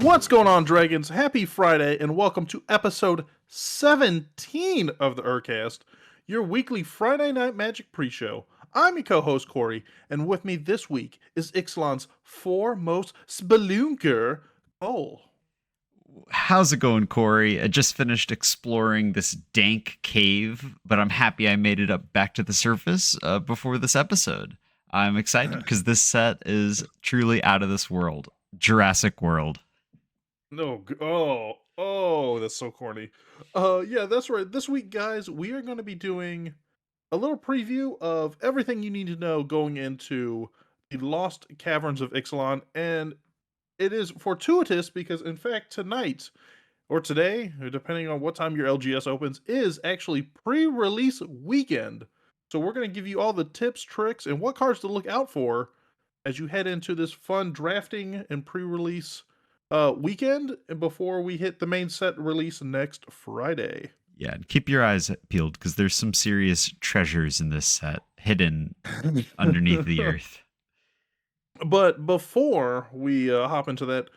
What's going on, Dragons? Happy Friday, and welcome to episode 17 of the ERCast, your weekly Friday Night Magic pre-show. I'm your co-host, Cory, and with me this week is Ixalan's foremost spelunker, Cole. How's it going, Cory? I just finished exploring this dank cave, but I'm happy I made it up back to the surface before this episode. I'm excited because this set is truly out of this world. Jurassic World. No, that's so corny. Yeah, that's right. This week, guys, we are going to be doing a little preview of everything you need to know going into the Lost Caverns of Ixalan, and it is fortuitous because, in fact, tonight or today, depending on what time your LGS opens, is actually pre-release weekend. So we're going to give you all the tips, tricks, and what cards to look out for as you head into this fun drafting and pre-release weekend before we hit the main set release next Friday. Yeah, and keep your eyes peeled because there's some serious treasures in this set hidden underneath the earth. But before we hop into that,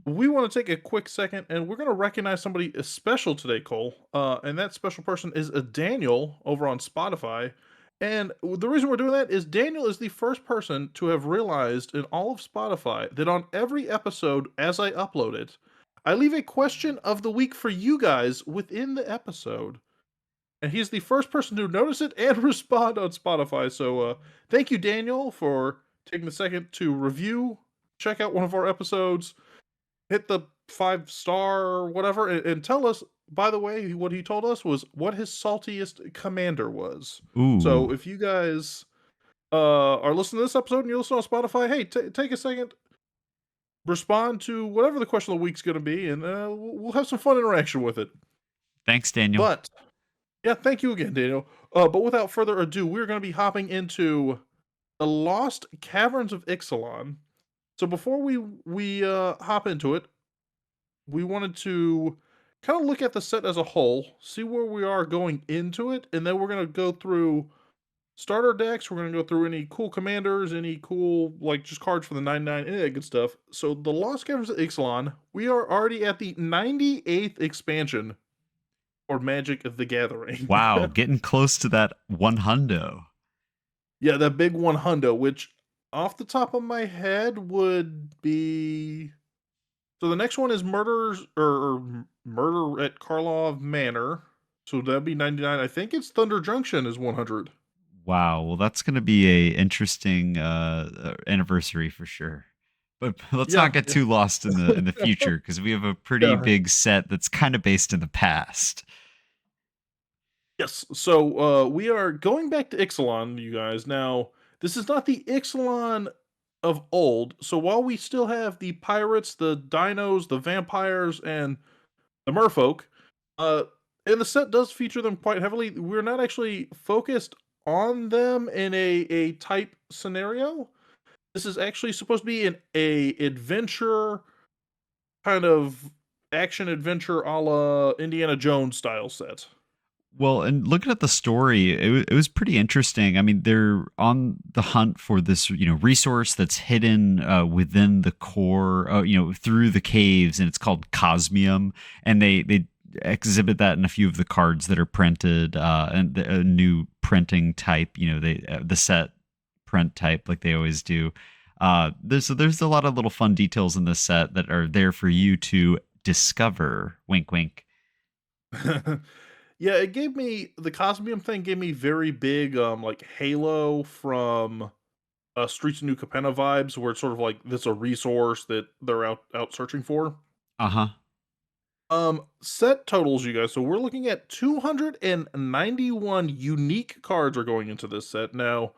we want to take a quick second and we're going to recognize somebody special today, Cole. And that special person is Daniel over on Spotify. And the reason we're doing that is Daniel is the first person to have realized in all of Spotify that on every episode, as I upload it, I leave a question of the week for you guys within the episode. And he's the first person to notice it and respond on Spotify. So thank you, Daniel, for taking a second to review, check out one of our episodes, hit the 5-star or whatever, and tell us, by the way, what he told us was what his saltiest commander was. Ooh. So if you guys are listening to this episode and you listen on Spotify, hey, take a second, respond to whatever the question of the week's going to be, and we'll have some fun interaction with it. Thanks, Daniel. But, yeah, thank you again, Daniel. But without further ado, we're going to be hopping into the Lost Caverns of Ixalan. So before we hop into it, we wanted to kind of look at the set as a whole, see where we are going into it, and then we're going to go through starter decks. We're going to go through any cool commanders, any cool, like, just cards for the 99, any of that good stuff. So the Lost Caverns of Ixalan, we are already at the 98th expansion for Magic the Gathering. Wow, getting close to that 100. Yeah, that big 100, which off the top of my head would be... So the next one is Murder at Karlov Manor. So that'd be 99. I think it's Thunder Junction is 100. Wow, well, that's going to be a interesting anniversary for sure. But let's not get too lost in the future because we have a pretty big set that's kind of based in the past. Yes, so we are going back to Ixalan, you guys. Now, this is not the Ixalan of old. So while we still have the pirates, the dinos, the vampires, and the merfolk, and the set does feature them quite heavily, we're not actually focused on them in a type scenario. This is actually supposed to be a adventure, kind of action adventure a la Indiana Jones style set. Well, and looking at the story, it was pretty interesting. I mean, they're on the hunt for this, resource that's hidden within the core, through the caves, and it's called Cosmium. And they exhibit that in a few of the cards that are printed, and a new printing type. The set print type, like they always do. There's a lot of little fun details in this set that are there for you to discover. Wink, wink. Yeah, the Cosmium thing gave me very big, like Halo from Streets of New Capenna vibes, where it's sort of like this a resource that they're out searching for. Set totals, you guys. So we're looking at 291 unique cards are going into this set. Now,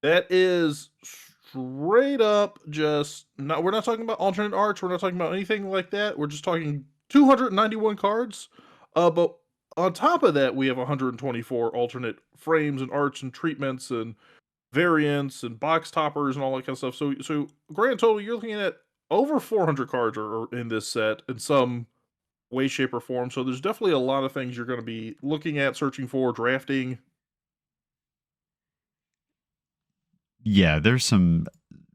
that is straight up we're not talking about alternate arts, we're not talking about anything like that. We're just talking 291 cards. But on top of that, we have 124 alternate frames and arts and treatments and variants and box toppers and all that kind of stuff. So grand total, you're looking at over 400 cards are in this set in some way, shape, or form. So there's definitely a lot of things you're going to be looking at, searching for, drafting. Yeah, there's some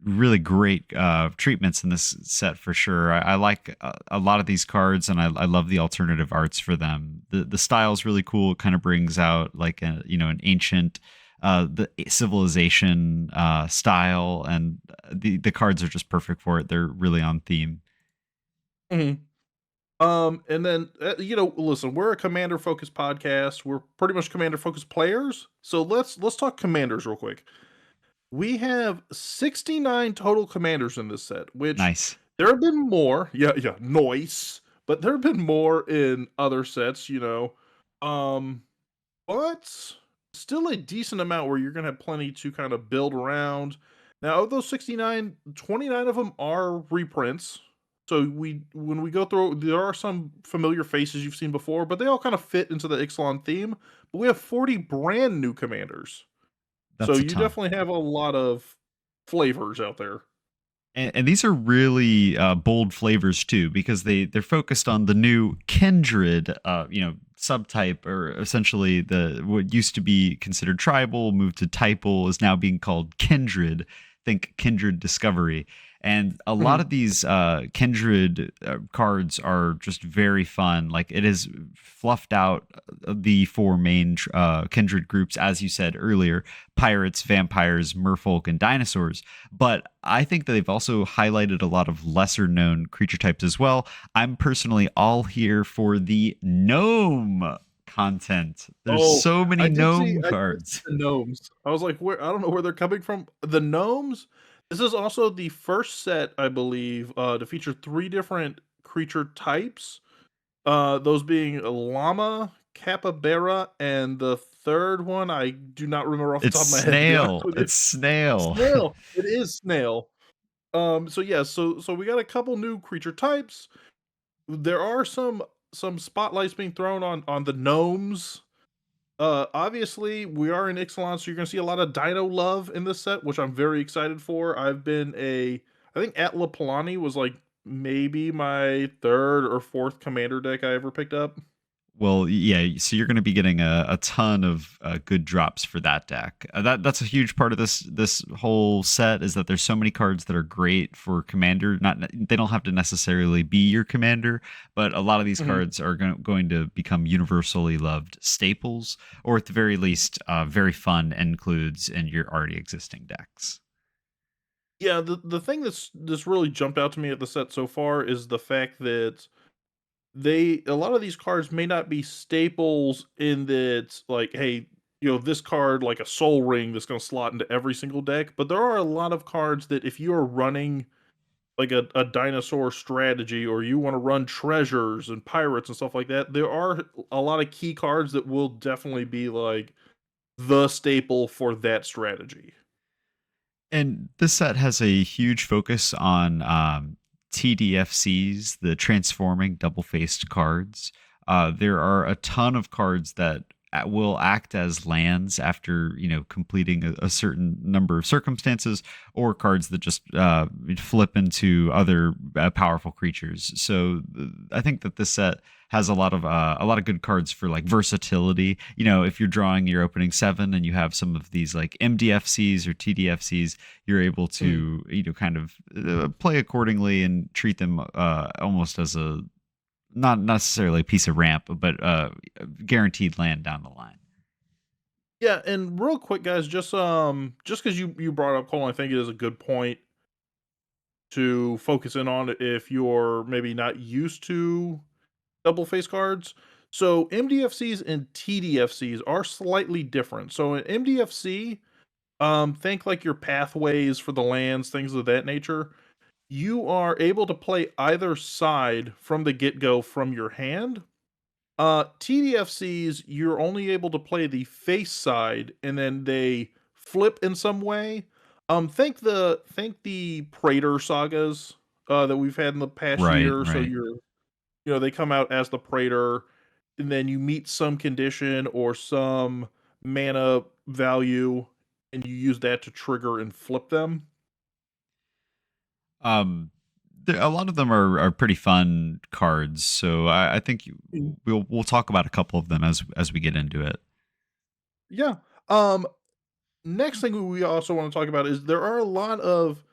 really great treatments in this set for sure. I like a lot of these cards, and I love the alternative arts for them. The style is really cool. It kind of brings out like a an ancient the civilization style, and the cards are just perfect for it. They're really on theme. Mhm. And then listen, we're a commander focused podcast. We're pretty much commander focused players. So let's talk commanders real quick. We have 69 total commanders in this set, which Nice. there have been more. Yeah, yeah, noise. But there have been more in other sets, you know. Um, but still a decent amount where you're gonna have plenty to kind of build around. Now, of those 69, 29 of them are reprints. So when we go through, there are some familiar faces you've seen before, but they all kind of fit into the Ixalan theme. But we have 40 brand new commanders. So That's a you ton. definitely have a lot of flavors out there. And these are really bold flavors too, because they're focused on the new kindred, subtype, or essentially the what used to be considered tribal, moved to typal, is now being called kindred. Think kindred discovery, and a lot Mhm. of these kindred cards are just very fun. Like it is fluffed out the four main kindred groups, as you said earlier: pirates, vampires, merfolk, and dinosaurs. But I think that they've also highlighted a lot of lesser known creature types as well. I'm personally all here for the gnome content. There's Oh, so many gnome I did see cards. the gnomes. I was like, "Where?" I don't know where they're coming from. The gnomes? This is also the first set, I believe, to feature 3 different creature types, those being llama, capybara, and the 3rd one, I do not remember off the It's top of my head, to be honest snail. with you. It's snail. Snail! It is snail. So yeah, so we got a couple new creature types. There are some spotlights being thrown on the gnomes. Obviously, we are in Ixalan, so you're gonna see a lot of Dino love in this set, which I'm very excited for. I think Atla Palani was like maybe my third or fourth commander deck I ever picked up. Well, yeah. So you're going to be getting a ton of good drops for that deck. That's a huge part of this whole set, is that there's so many cards that are great for commander. Not They don't have to necessarily be your commander, but a lot of these Mhm. cards are going to become universally loved staples, or at the very least, very fun includes in your already existing decks. Yeah, the thing that's really jumped out to me at the set so far is the fact that a lot of these cards may not be staples in that, like, hey, this card like a soul ring that's going to slot into every single deck, but there are a lot of cards that if you are running like a dinosaur strategy, or you want to run treasures and pirates and stuff like that, there are a lot of key cards that will definitely be like the staple for that strategy. And this set has a huge focus on TDFCs, the transforming double faced cards. There are a ton of cards that will act as lands after completing a certain number of circumstances, or cards that just flip into other powerful creatures. So I think that this set has a lot of good cards for like versatility. If you're drawing your opening seven and you have some of these like MDFCs or TDFCs, you're able Mhm. to kind of play accordingly and treat them almost as a not necessarily a piece of ramp, but guaranteed land down the line. Yeah, and real quick, guys, just because you brought up Cole, I think it is a good point to focus in on if you're maybe not used to double face cards. So MDFCs and TDFCs are slightly different. So in MDFC, think like your pathways for the lands, things of that nature. You are able to play either side from the get go from your hand. TDFCs, you're only able to play the face side, and then they flip in some way. Think the Praetor sagas that we've had in the past Right, year. So right. they come out as the Praetor, and then you meet some condition or some mana value, and you use that to trigger and flip them. Um, a lot of them are pretty fun cards, so I think Mm. we'll talk about a couple of them as we get into it. Yeah. Next thing we also want to talk about is there are a lot of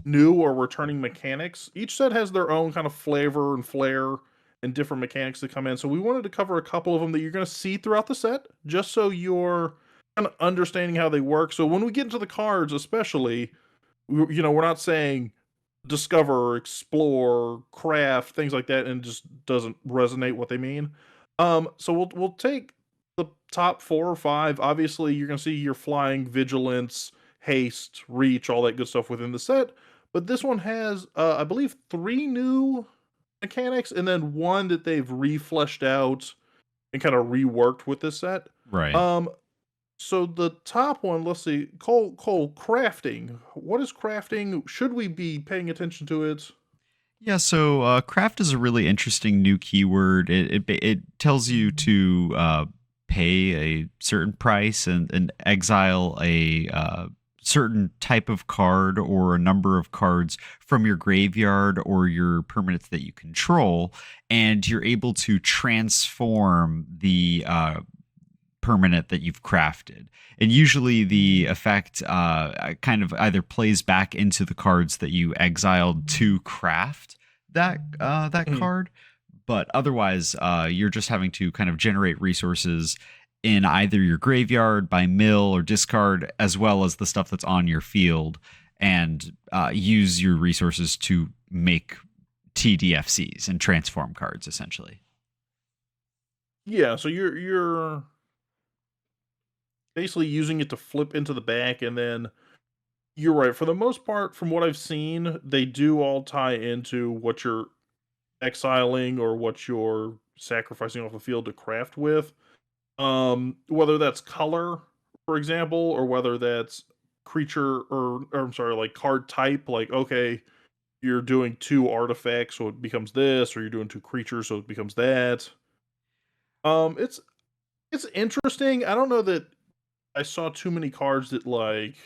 new or returning mechanics. Each set has their own kind of flavor and flair and different mechanics that come in. So we wanted to cover a couple of them that you're going to see throughout the set, just so you're kind of understanding how they work. So when we get into the cards, especially, we're not saying discover, explore, craft, things like that, and it just doesn't resonate what they mean. So we'll take the top 4 or 5. Obviously, you're gonna see your flying, vigilance, haste, reach, all that good stuff within the set. But this one has, I believe, 3 new mechanics, and then one that they've refleshed out and kind of reworked with this set. Right. Um, so the top one, let's see, Cole, crafting. What is crafting? Should we be paying attention to it? Yeah, so craft is a really interesting new keyword. It tells you to pay a certain price and exile a certain type of card or a number of cards from your graveyard or your permanents that you control, and you're able to transform the permanent that you've crafted. And usually the effect kind of either plays back into the cards that you exiled to craft that Mhm. card, but otherwise you're just having to kind of generate resources in either your graveyard by mill or discard, as well as the stuff that's on your field, and use your resources to make TDFCs and transform cards essentially. Yeah, so you're basically using it to flip into the back, and then you're right. For the most part, from what I've seen, they do all tie into what you're exiling or what you're sacrificing off the field to craft with. Whether that's color, for example, or whether that's creature or I'm sorry, like card type, like okay, you're doing 2 artifacts, so it becomes this, or you're doing 2 creatures, so it becomes that. It's interesting. I don't know that I saw too many cards that like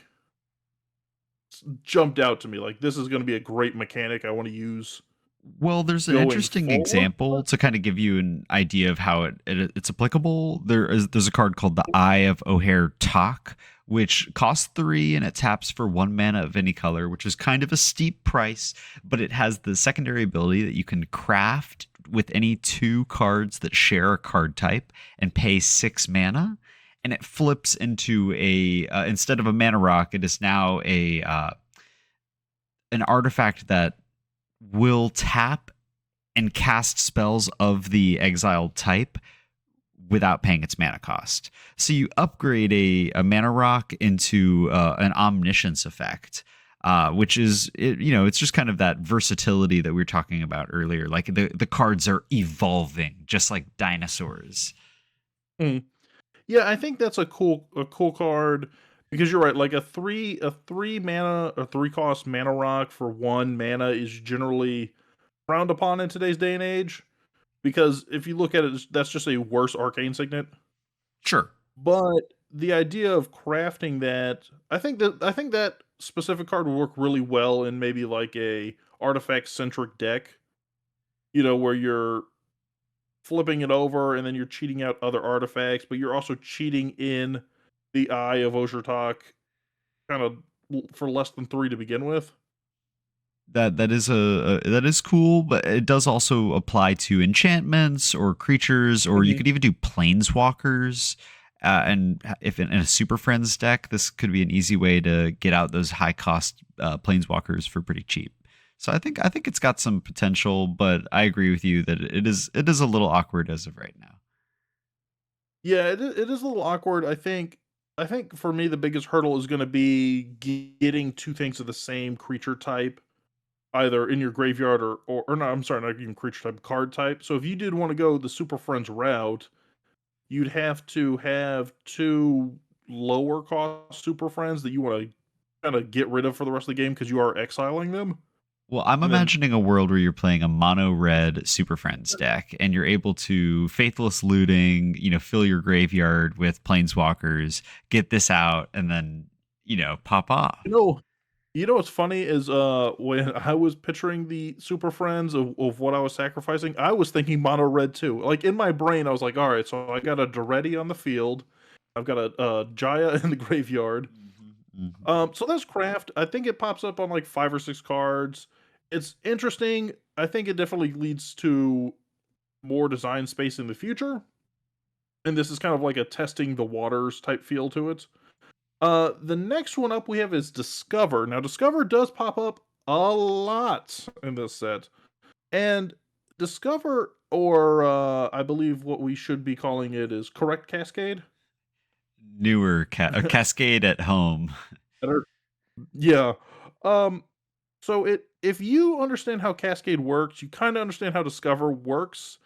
jumped out to me. Like this is going to be a great mechanic I want to use Well, there's an going interesting forward. example to kind of give you an idea of how it's applicable. There's a card called the Eye of O'Hare Talk, which costs 3 and it taps for 1 mana of any color, which is kind of a steep price, but it has the secondary ability that you can craft with any 2 cards that share a card type and pay 6 mana, and it flips into a instead of a mana rock, it is now a an artifact that will tap and cast spells of the exiled type without paying its mana cost. So you upgrade a mana rock into an omniscience effect, which is it's just kind of that versatility that we were talking about earlier. Like the cards are evolving, just like dinosaurs. Mm. Yeah, I think that's a cool card because you're right. Like a 3 mana or 3 cost mana rock for 1 mana is generally frowned upon in today's day and age because if you look at it, that's just a worse arcane signet. Sure. But the idea of crafting that, I think that specific card would work really well in maybe like a artifact centric deck. Where you're flipping it over and then you're cheating out other artifacts, but you're also cheating in the Eye of Ozurtok kind of for less than 3 to begin with. That is cool, but it does also apply to enchantments or creatures, or you Mhm. could even do planeswalkers. And if in a Super Friends deck, this could be an easy way to get out those high cost planeswalkers for pretty cheap. So I think it's got some potential, but I agree with you that it is a little awkward as of right now. Yeah, it is a little awkward. I think for me the biggest hurdle is going to be getting 2 things of the same creature type either in your graveyard or no, I'm sorry, not even creature type, card type. So if you did want to go the Super Friends route, you'd have to have 2 lower cost Super Friends that you want to kind of get rid of for the rest of the game because you are exiling them. Well, I'm And then imagining a world where you're playing a mono red Super Friends deck and you're able to faithless looting, fill your graveyard with planeswalkers, get this out, and then, pop off. you know, what's funny is when I was picturing the Super Friends of what I was sacrificing, I was thinking mono red too. Like in my brain, I was like, all right, so I got a Duretti on the field, I've got a Jaya in the graveyard. Mhm. So that's craft. I think it pops up on like 5 or 6 cards. It's interesting. I think it definitely leads to more design space in the future, and this is kind of like a testing the waters type feel to it. The next one up we have is Discover. Now, Discover does pop up a lot in this set, and Discover, or I believe what we should be calling it is Correct Cascade. Newer Cascade at home. Better. Yeah. Um, so if you understand how Cascade works, you kind of understand how Discover works.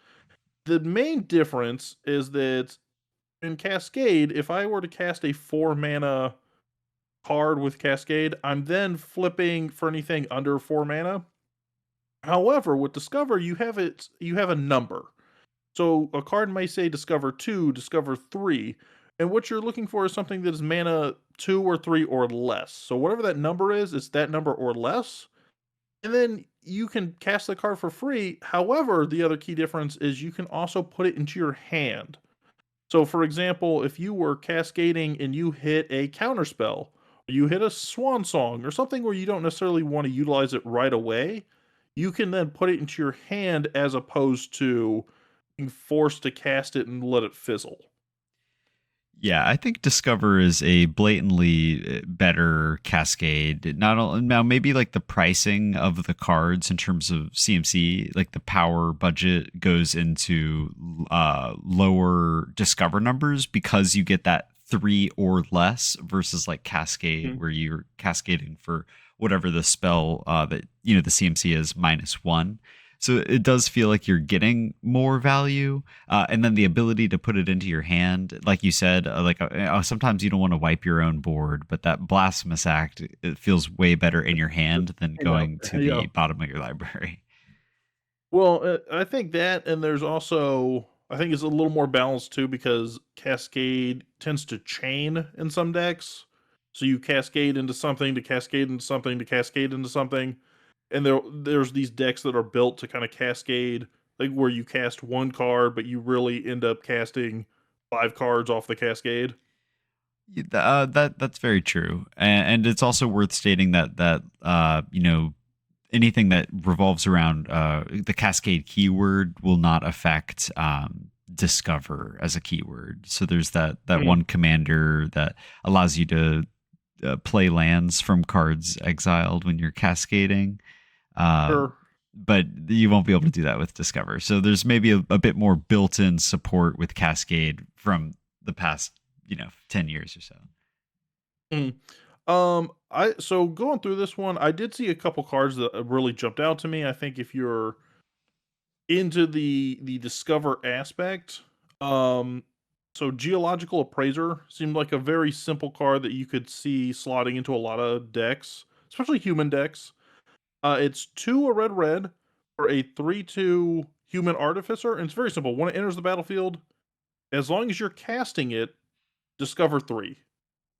The main difference is that in Cascade, if I were to cast a 4 mana card with Cascade, I'm then flipping for anything under 4 mana. However, with Discover, you have a number. So a card may say Discover 2, Discover 3, and what you're looking for is something that is mana 2 or 3 or less. So whatever that number is, it's that number or less. And then you can cast the card for free. However, the other key difference is you can also put it into your hand. So, for example, if you were cascading and you hit a counterspell, you hit a swan song, or something where you don't necessarily want to utilize it right away, you can then put it into your hand as opposed to being forced to cast it and let it fizzle. Yeah, I think Discover is a blatantly better Cascade. Not only now, maybe like the pricing of the cards in terms of CMC, like the power budget goes into lower Discover numbers because you get that three or less versus like Cascade, Mhm. where you're cascading for whatever the spell that the CMC is -1. So it does feel like you're getting more value, and then the ability to put it into your hand, like you said, sometimes you don't want to wipe your own board, but that blasphemous act, it feels way better in your hand than I know. going to Yeah. the bottom of your library. Well, I think that, and there's also, I think it's a little more balanced too because Cascade tends to chain in some decks. So you cascade into something to cascade into something to cascade into something, and there's these decks that are built to kind of cascade, like where you cast one card, but you really end up casting 5 cards off the cascade. That's very true, and it's also worth stating that anything that revolves around the Cascade keyword will not affect Discover as a keyword. So there's that Mhm. one commander that allows you to play lands from cards exiled when you're cascading. Uh, Sure. but you won't be able to do that with Discover. So there's maybe a bit more built-in support with Cascade from the past, 10 years or so. Mhm. I so going through this one, I did see a couple cards that really jumped out to me. I think if you're into the discover aspect, um, so geological appraiser seemed like a very simple card that you could see slotting into a lot of decks, especially human decks. It's 2 a red for a 3/2 human artificer, and it's very simple. When it enters the battlefield, as long as you're casting it, discover 3.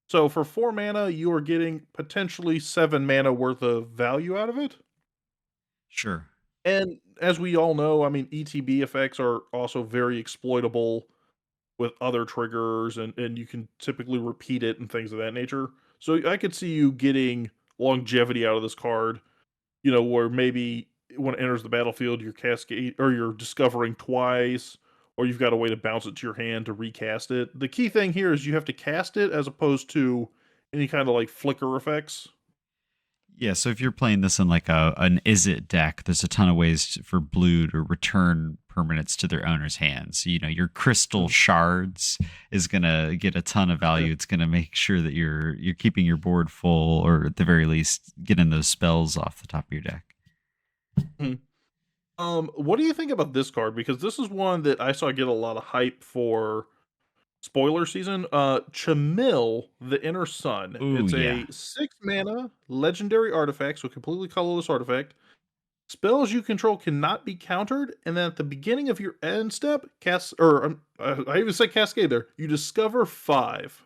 So for 4 mana, you are getting potentially 7 mana worth of value out of it. Sure. And as we all know, I mean, ETB effects are also very exploitable with other triggers, and you can typically repeat it and things of that nature. So I could see you getting longevity out of this card, where maybe when it enters the battlefield, you're cascade or you're discovering twice, or you've got a way to bounce it to your hand to recast it. The key thing here is you have to cast it as opposed to any kind of like flicker effects. Yeah, so if you're playing this in like an is it deck, there's a ton of ways for blue to return permanents to their owner's hands. Your crystal Mm. shards is gonna get a ton of value. It's gonna make sure that you're keeping your board full, or at the very least, getting those spells off the top of your deck. Mhm. What do you think about this card? Because this is one that I saw get a lot of hype for spoiler season. Chamil, the Inner Sun. Oh It's yeah. a 6 mana legendary artifact, so completely colorless artifact. Spells you control cannot be countered, and then at the beginning of your end step, I even said cascade there. You discover 5.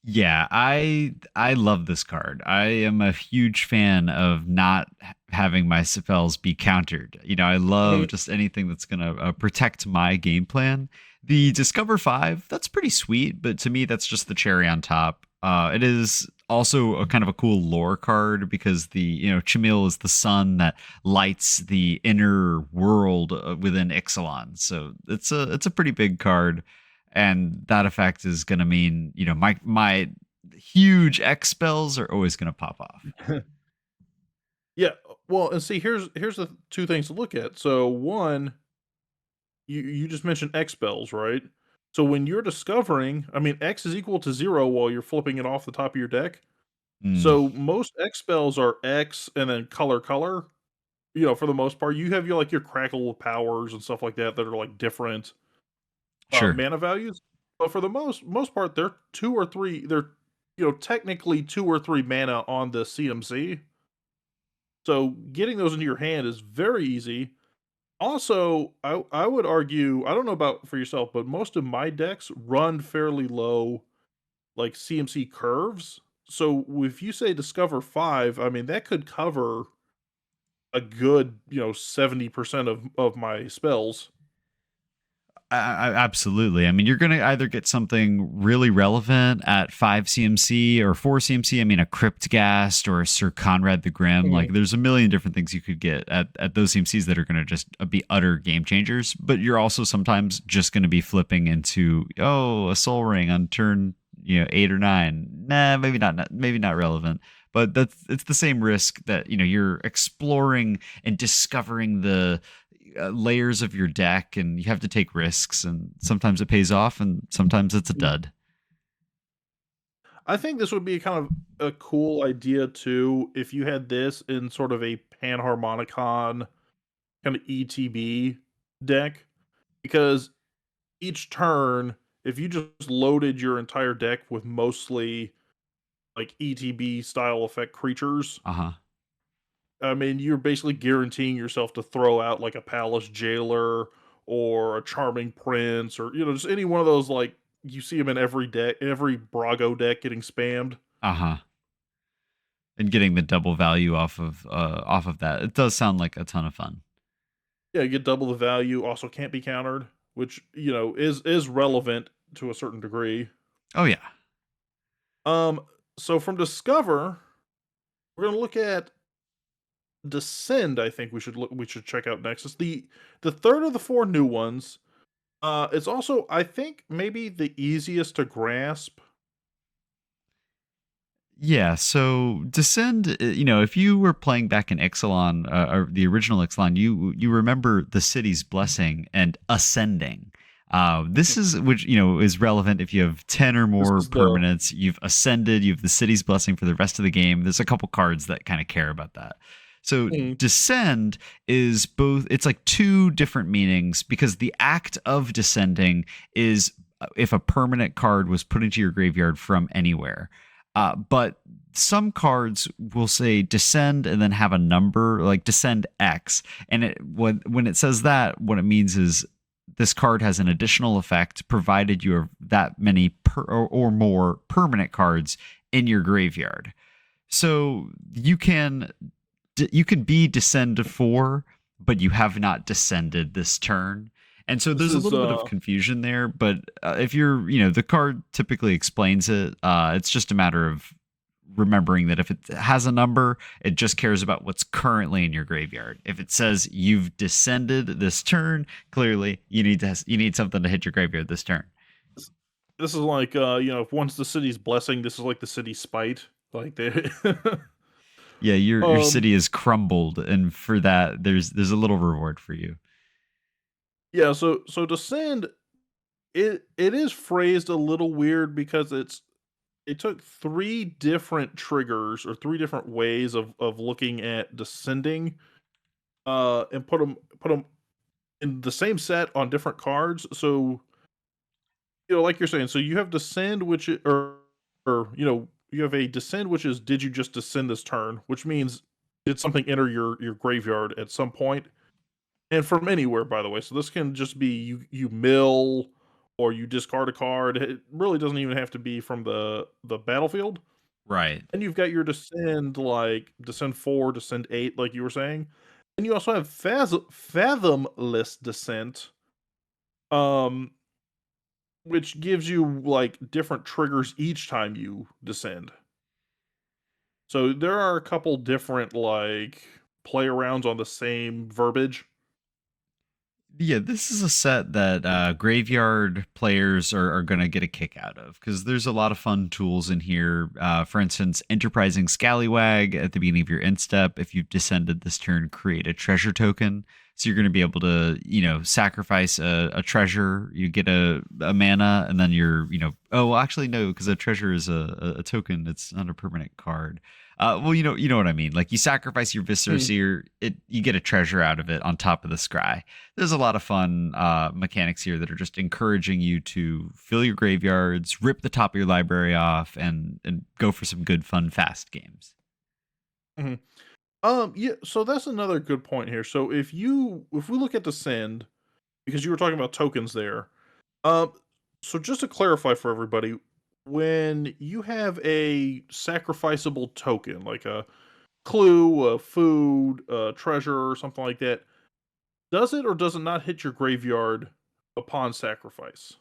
Yeah, I love this card. I am a huge fan of not having my spells be countered. I love Mhm. just anything that's going to protect my game plan. The Discover 5, that's pretty sweet, but to me that's just the cherry on top. It is also a kind of a cool lore card because the Chamil is the sun that lights the inner world within Ixalan. So it's a pretty big card, and that effect is going to mean my huge X spells are always going to pop off. Yeah, well, and see, here's the two things to look at. So one, you just mentioned X spells, right? So when you're discovering, I mean, X is equal to 0 while you're flipping it off the top of your deck. Mm, So most X spells are X and then color, for the most part. You have your crackle powers and stuff like that that are like different sure. mana values. But for the most part, they're two or three. They're technically 2 or 3 mana on the CMC. So getting those into your hand is very easy. Also, I would argue, I don't know about for yourself, but most of my decks run fairly low, like CMC curves. So if you say discover 5, I mean that could cover a good 70% of my spells. Absolutely. I mean, you're going to either get something really relevant at 5 CMC or 4 CMC. I mean, a Cryptgast or a Sir Conrad the Grim. Like, Mhm. there's a million different things you could get at those CMCs that are going to just be utter game changers. But you're also sometimes just going to be flipping into, oh, a Soul Ring on turn 8 or 9. Nah, maybe not relevant. But it's the same risk that you're exploring and discovering the layers of your deck, and you have to take risks, and sometimes it pays off and sometimes it's a dud. I think this would be kind of a cool idea too if you had this in sort of a Panharmonicon kind of ETB deck, because each turn, if you just loaded your entire deck with mostly like ETB style effect creatures, Uh-huh. I mean, you're basically guaranteeing yourself to throw out like a Palace Jailer or a Charming Prince, or just any one of those, like you see them in every deck, every Brago deck getting spammed. Uh-huh. And getting the double value off of that. It does sound like a ton of fun. Yeah, you get double the value. Also, can't be countered, which is relevant to a certain degree. Oh yeah. Um, so from Discover, we're gonna look at Descend. I think we should check out next. It's the third of the 4 new ones. It's also, I think, maybe the easiest to grasp. Yeah, so Descend, if you were playing back in Ixalan, or the original Ixalan, you remember the city's blessing and ascending. This is which is relevant if you have 10 or This more is the permanents. You've ascended. You have the city's blessing for the rest of the game. There's a couple cards that kind of care about that. So mm, descend is both. It's like two different meanings because the act of descending is if a permanent card was put into your graveyard from anywhere. But some cards will say descend and then have a number like descend X, and when it says that, what it means is this card has an additional effect provided you have that many or more permanent cards in your graveyard. So you can be descend to 4, but you have not descended this turn. And so this there's a is little bit of confusion there, but if the card typically explains it. It's just a matter of remembering that if it has a number, it just cares about what's currently in your graveyard. If it says you've descended this turn, clearly you need something to hit your graveyard this turn. this is like if once the city's blessing, this is like the city's spite. Like they Yeah, your um city is crumbled, and for that, there's a little reward for you. yeah, so Descend, it is phrased a little weird because it took 3 different triggers or 3 different ways of looking at descending, and put them in the same set on different cards. So, like you're saying, so you have descend, which or you have a descend, which is did you just descend this turn, which means did something enter your graveyard at some point, and from anywhere, by the way. So this can just be you mill or you discard a card. It really doesn't even have to be from the battlefield. Right. And you've got your descend, like descend 4, descend 8, like you were saying. And you also have fathomless descent. Um which gives you like different triggers each time you descend. So there are a couple different like play arounds on the same verbiage. Yeah, this is a set that graveyard players are going to get a kick out of because there's a lot of fun tools in here. For instance, Enterprising Scallywag at the beginning of your end step. If you've descended this turn, create a treasure token. So you're going to be able to, sacrifice a treasure. You get a mana, and then oh, well, actually, no, because a treasure is a token. It's not a permanent card. Well, you know what I mean. Like you sacrifice your Viscera Mm. Seer, you get a treasure out of it on top of the scry. There's a lot of fun mechanics here that are just encouraging you to fill your graveyards, rip the top of your library off, and go for some good, fun, fast games. Mhm. Yeah, so that's another good point here. So if we look at the send, because you were talking about tokens there, um, so just to clarify for everybody, when you have a sacrificable token, like a clue, a food, a treasure, or something like that, does it or does it not hit your graveyard upon sacrifice?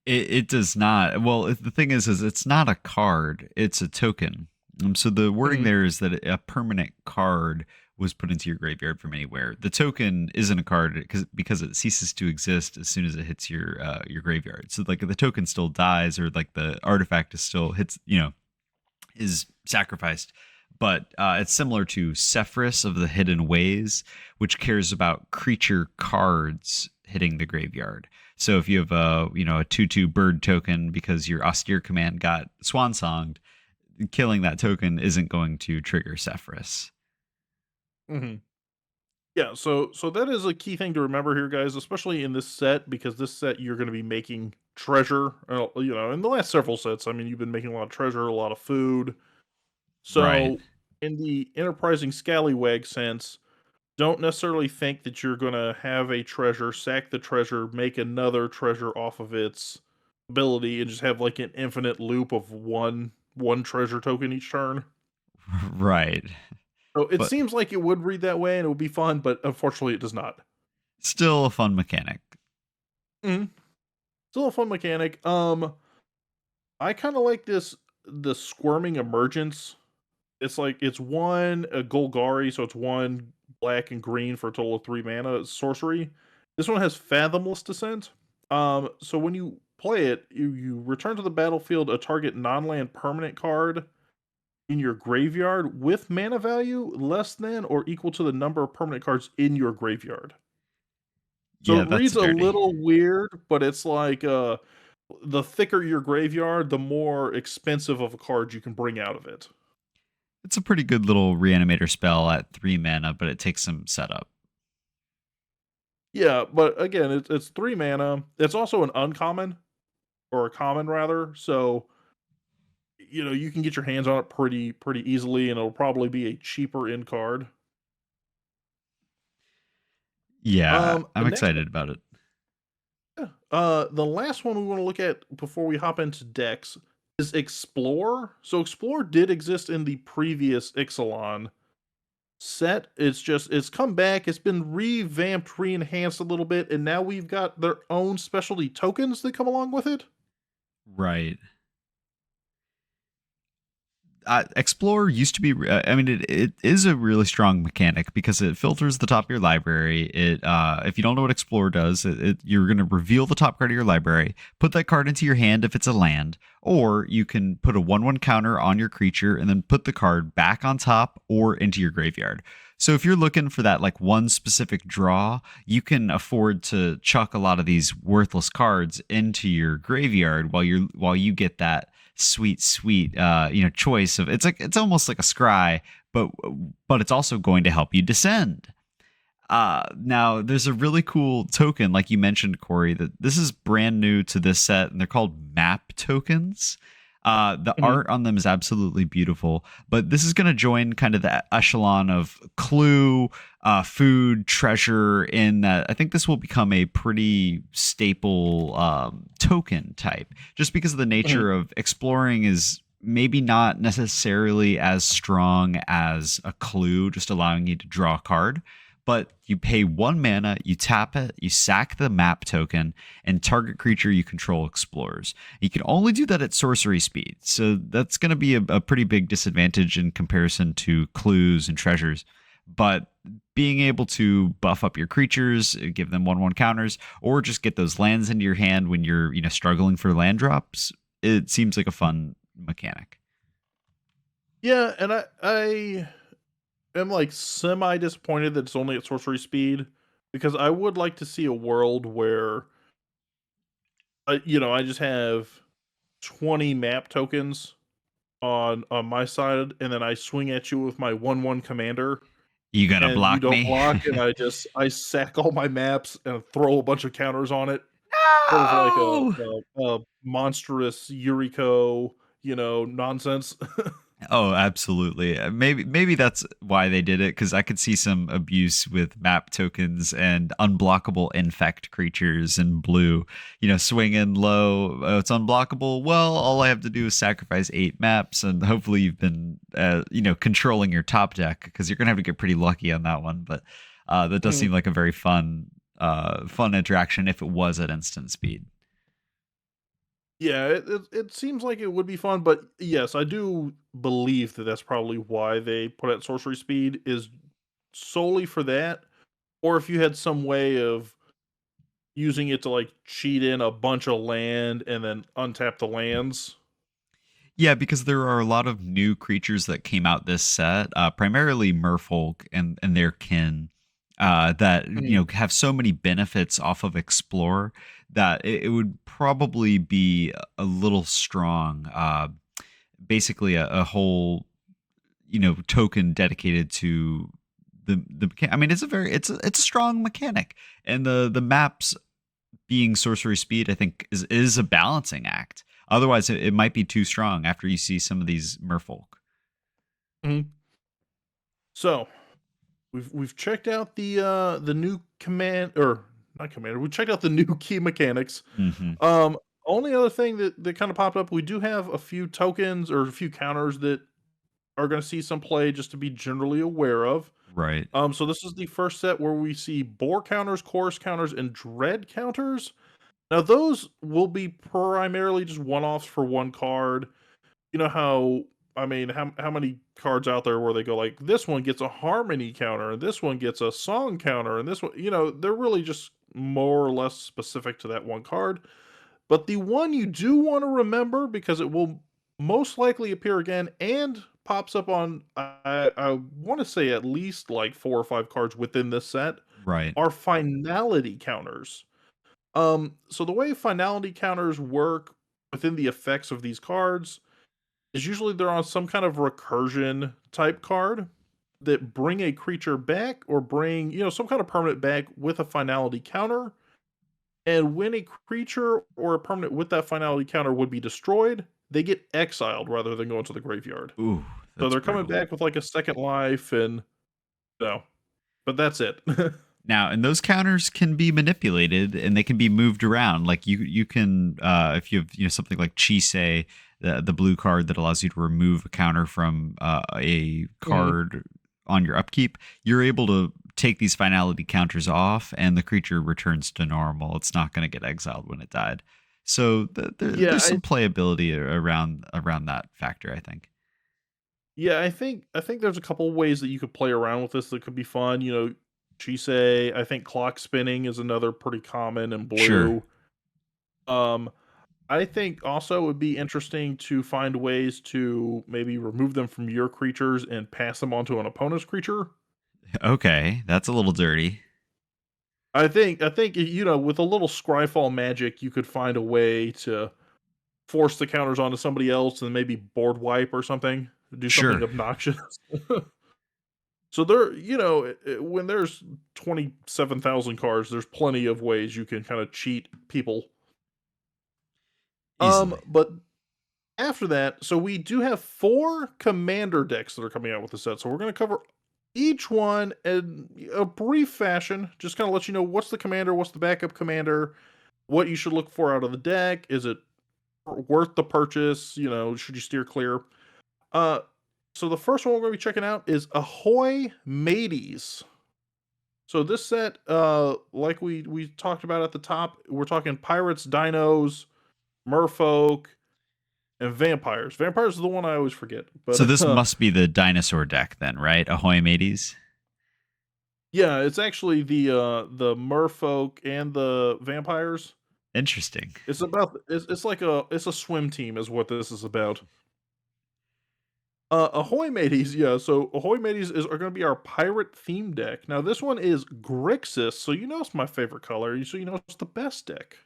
It does not. Well, the thing is it's not a card; it's a token. So the wording Mhm. there is that a permanent card was put into your graveyard from anywhere. The token isn't a card because it ceases to exist as soon as it hits your graveyard. So like the token still dies, or like the artifact is still hits, is sacrificed. But it's similar to Sephris of the Hidden Ways, which cares about creature cards hitting the graveyard. So if you have a 2/2 bird token because your austere command got swan songed, killing that token isn't going to trigger Sephris. Mhm. Yeah, so that is a key thing to remember here, guys, especially in this set, because this set you're going to be making treasure. In the last several sets, I mean, you've been making a lot of treasure, a lot of food. Right. So, in the enterprising scallywag sense, don't necessarily think that you're going to have a treasure, sack the treasure, make another treasure off of its ability, and just have like an infinite loop of one treasure token each turn. Right. So it But seems like it would read that way and it would be fun, but unfortunately, it does not. still a fun mechanic. Mhm. Still a fun mechanic. I kind of like the squirming emergence. It's like it's one a Golgari, so it's one black and green for a total of 3 mana. It's sorcery. This one has Fathomless Descent. So when you play it, you return to the battlefield a target non-land permanent card in your graveyard with mana value less than or equal to the number of permanent cards in your graveyard. So Yeah, it that's reads a dirty. little weird, but it's like the thicker your graveyard, the more expensive of a card you can bring out of it. It's a pretty good little reanimator spell at 3 mana, but it takes some setup. Yeah, but again, it's 3 mana. It's also an uncommon or a common rather, so you can get your hands on it pretty easily, and it'll probably be a cheaper in card. Yeah, The I'm next one, excited about it. yeah, the last one we want to look at before we hop into decks is Explore. So Explore did exist in the previous Ixalan set. It's come back. It's been revamped, re-enhanced a little bit, and now we've got their own specialty tokens that come along with it. Right. Explorer used to be. I mean, it is a really strong mechanic because it filters the top of your library. If you don't know what Explorer does, you're going to reveal the top card of your library, put that card into your hand if it's a land, or you can put a 1/1 counter on your creature and then put the card back on top or into your graveyard. So if you're looking for that like one specific draw, you can afford to chuck a lot of these worthless cards into your graveyard while you get that sweet choice of it's almost like a scry, but it's also going to help you descend. Now there's a really cool token like you mentioned, Corey, that this is brand new to this set, and they're called map tokens. The Mhm. art on them is absolutely beautiful, but this is going to join kind of the echelon of clue, food, treasure. In that, I think this will become a pretty staple token type, just because of the Mhm. nature of exploring is maybe not necessarily as strong as a clue, just allowing you to draw a card. But you pay 1 mana, you tap it, you sack the map token, and target creature you control explores. You can only do that at sorcery speed, so that's going to be a pretty big disadvantage in comparison to clues and treasures. But being able to buff up your creatures, give them 1/1 counters, or just get those lands into your hand when you're struggling for land drops, it seems like a fun mechanic. Yeah, and I am like semi disappointed that it's only at sorcery speed because I would like to see a world where I just have 20 map tokens on my side, and then I swing at you with my 1/1 commander, You gonna and you block don't me? block, and I sack all my maps and throw a bunch of counters on it, sort of like No! a monstrous Yuriko, nonsense. Oh, absolutely. Maybe that's why they did it, because I could see some abuse with map tokens and unblockable infect creatures in blue. Swinging low, oh, it's unblockable. Well, all I have to do is sacrifice 8 maps, and hopefully you've been, controlling your top deck, because you're gonna have to get pretty lucky on that one. But that does Mhm. seem like a very fun interaction if it was at instant speed. Yeah, it seems like it would be fun, but yes, I do believe that that's probably why they put it at sorcery speed is solely for that, or if you had some way of using it to, like, cheat in a bunch of land and then untap the lands. Yeah, because there are a lot of new creatures that came out this set, primarily merfolk and their kin, that Mhm. have so many benefits off of explore that it would probably be a little strong. Basically, a whole token dedicated to I mean, it's a strong mechanic, and the maps being sorcery speed, I think, is a balancing act. Otherwise, it might be too strong after you see some of these merfolk. Mhm. So, we've checked out the new command or not commander, we checked out the new key mechanics. Hmm. Um, Only other thing that kinda popped up, we do have a few tokens or a few counters that are gonna see some play just to be generally aware of. Right. So this is the first set where we see bore counters, chorus counters, and dread counters. Now those will be primarily just one-offs for one card. You know how I mean, how many cards out there where they go like this one gets a harmony counter and this one gets a song counter and this one, they're really just more or less specific to that one card. But the one you do want to remember because it will most likely appear again and pops up on I want to say at least like 4 or 5 cards within this set Right. are finality counters. So the way finality counters work within the effects of these cards is usually they're on some kind of recursion type card that bring a creature back or bring, some kind of permanent back with a finality counter. And when a creature or a permanent with that finality counter would be destroyed, they get exiled rather than going to the graveyard. Ooh, So that's they're coming brutal. back with like a second life and no, but that's it. Now, and those counters can be manipulated and they can be moved around. Like you can, if you have something like Chisei, the blue card that allows you to remove a counter from a Mhm. card on your upkeep, you're able to take these finality counters off, and the creature returns to normal. It's not going to get exiled when it died. So Yeah, there's some playability around that factor, I think. I think there's a couple ways that you could play around with this that could be fun. Chisei, I think clock spinning is another pretty common in Sure. blue. Um, I think also it would be interesting to find ways to maybe remove them from your creatures and pass them on to an opponent's creature. Okay, that's a little dirty. I think with a little scryfall magic, you could find a way to force the counters onto somebody else and maybe board wipe or something. Do something Sure. obnoxious. So there, when there's 27,000 cards, there's plenty of ways you can kind of cheat people. Easily. But after that, so we do have 4 commander decks that are coming out with the set. So we're going to cover each one in a brief fashion. Just kind of let you know what's the commander, what's the backup commander, what you should look for out of the deck. Is it worth the purchase? Should you steer clear? Uh, so the first one we're going to be checking out is Ahoy Mateys. So this set, like we talked about at the top, we're talking pirates, dinos, merfolk, and vampires. Vampires is the one I always forget, So but this must be the dinosaur deck then, right? Ahoy mateys. yeah, it's actually the merfolk and the vampires. Interesting. It's like it's a swim team is what this is about. Ahoy mateys, yeah. So Ahoy mateys are going to be our pirate theme deck. Now this one is Grixis, so you know it's my favorite color. So you know it's the best deck.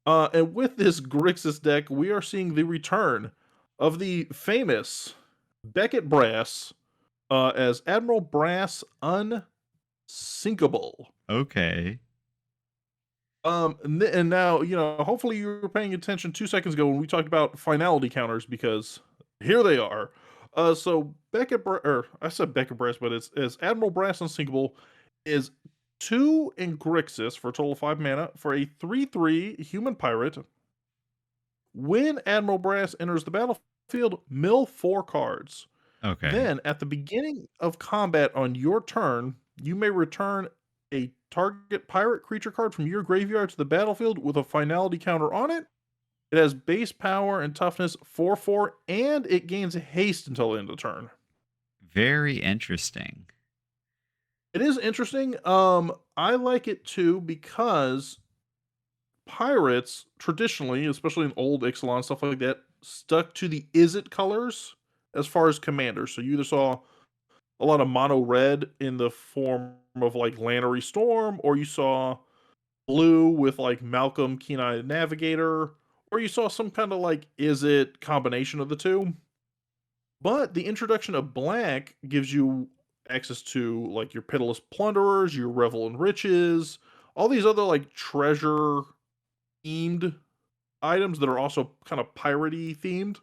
And with this Grixis deck, we are seeing the return of the famous Beckett Brass as Admiral Brass Unsinkable. Okay. And now, hopefully you were paying attention 2 seconds ago when we talked about finality counters because here they are. So or I said Beckett Brass, but it's Admiral Brass Unsinkable is 2 in Grixis for a total of 5 mana for a 3/3 human pirate. When Admiral Brass enters the battlefield, mill 4 cards. Okay. Then, at the beginning of combat on your turn, you may return a target pirate creature card from your graveyard to the battlefield with a finality counter on it. It has base power and toughness 4/4, and it gains haste until the end of the turn. Very interesting. It is interesting. I like it too because pirates traditionally, especially in old Ixalan stuff like that, stuck to the is it colors as far as commanders. So you either saw a lot of mono red in the form of like Lannery Storm, or you saw blue with like Malcolm Keen Eye Navigator, or you saw some kind of like is it combination of the two. But the introduction of black gives you access to like your Pitiless Plunderers, your Revel in Riches, all these other like treasure themed items that are also kind of piratey themed.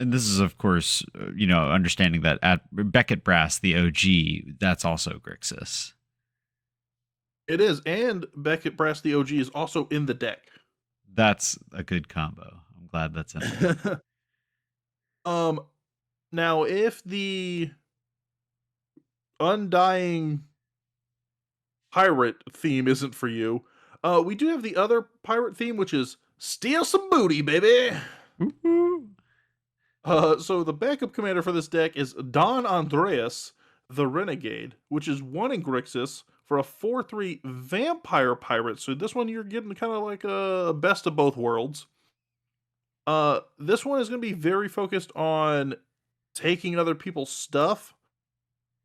And this is, of course, understanding that at Beckett Brass, the OG, that's also Grixis. It is, and Beckett Brass the OG is also in the deck. That's a good combo. I'm glad that's in there. um, Now if the Undying pirate theme isn't for you, we do have the other pirate theme, which is Steal Some Booty, baby. Woo-hoo. So the backup commander for this deck is Don Andreas, the Renegade, which is 1 in Grixis for a 4/3 vampire pirate. So this one you're getting kind of like a best of both worlds. This one is going to be very focused on taking other people's stuff.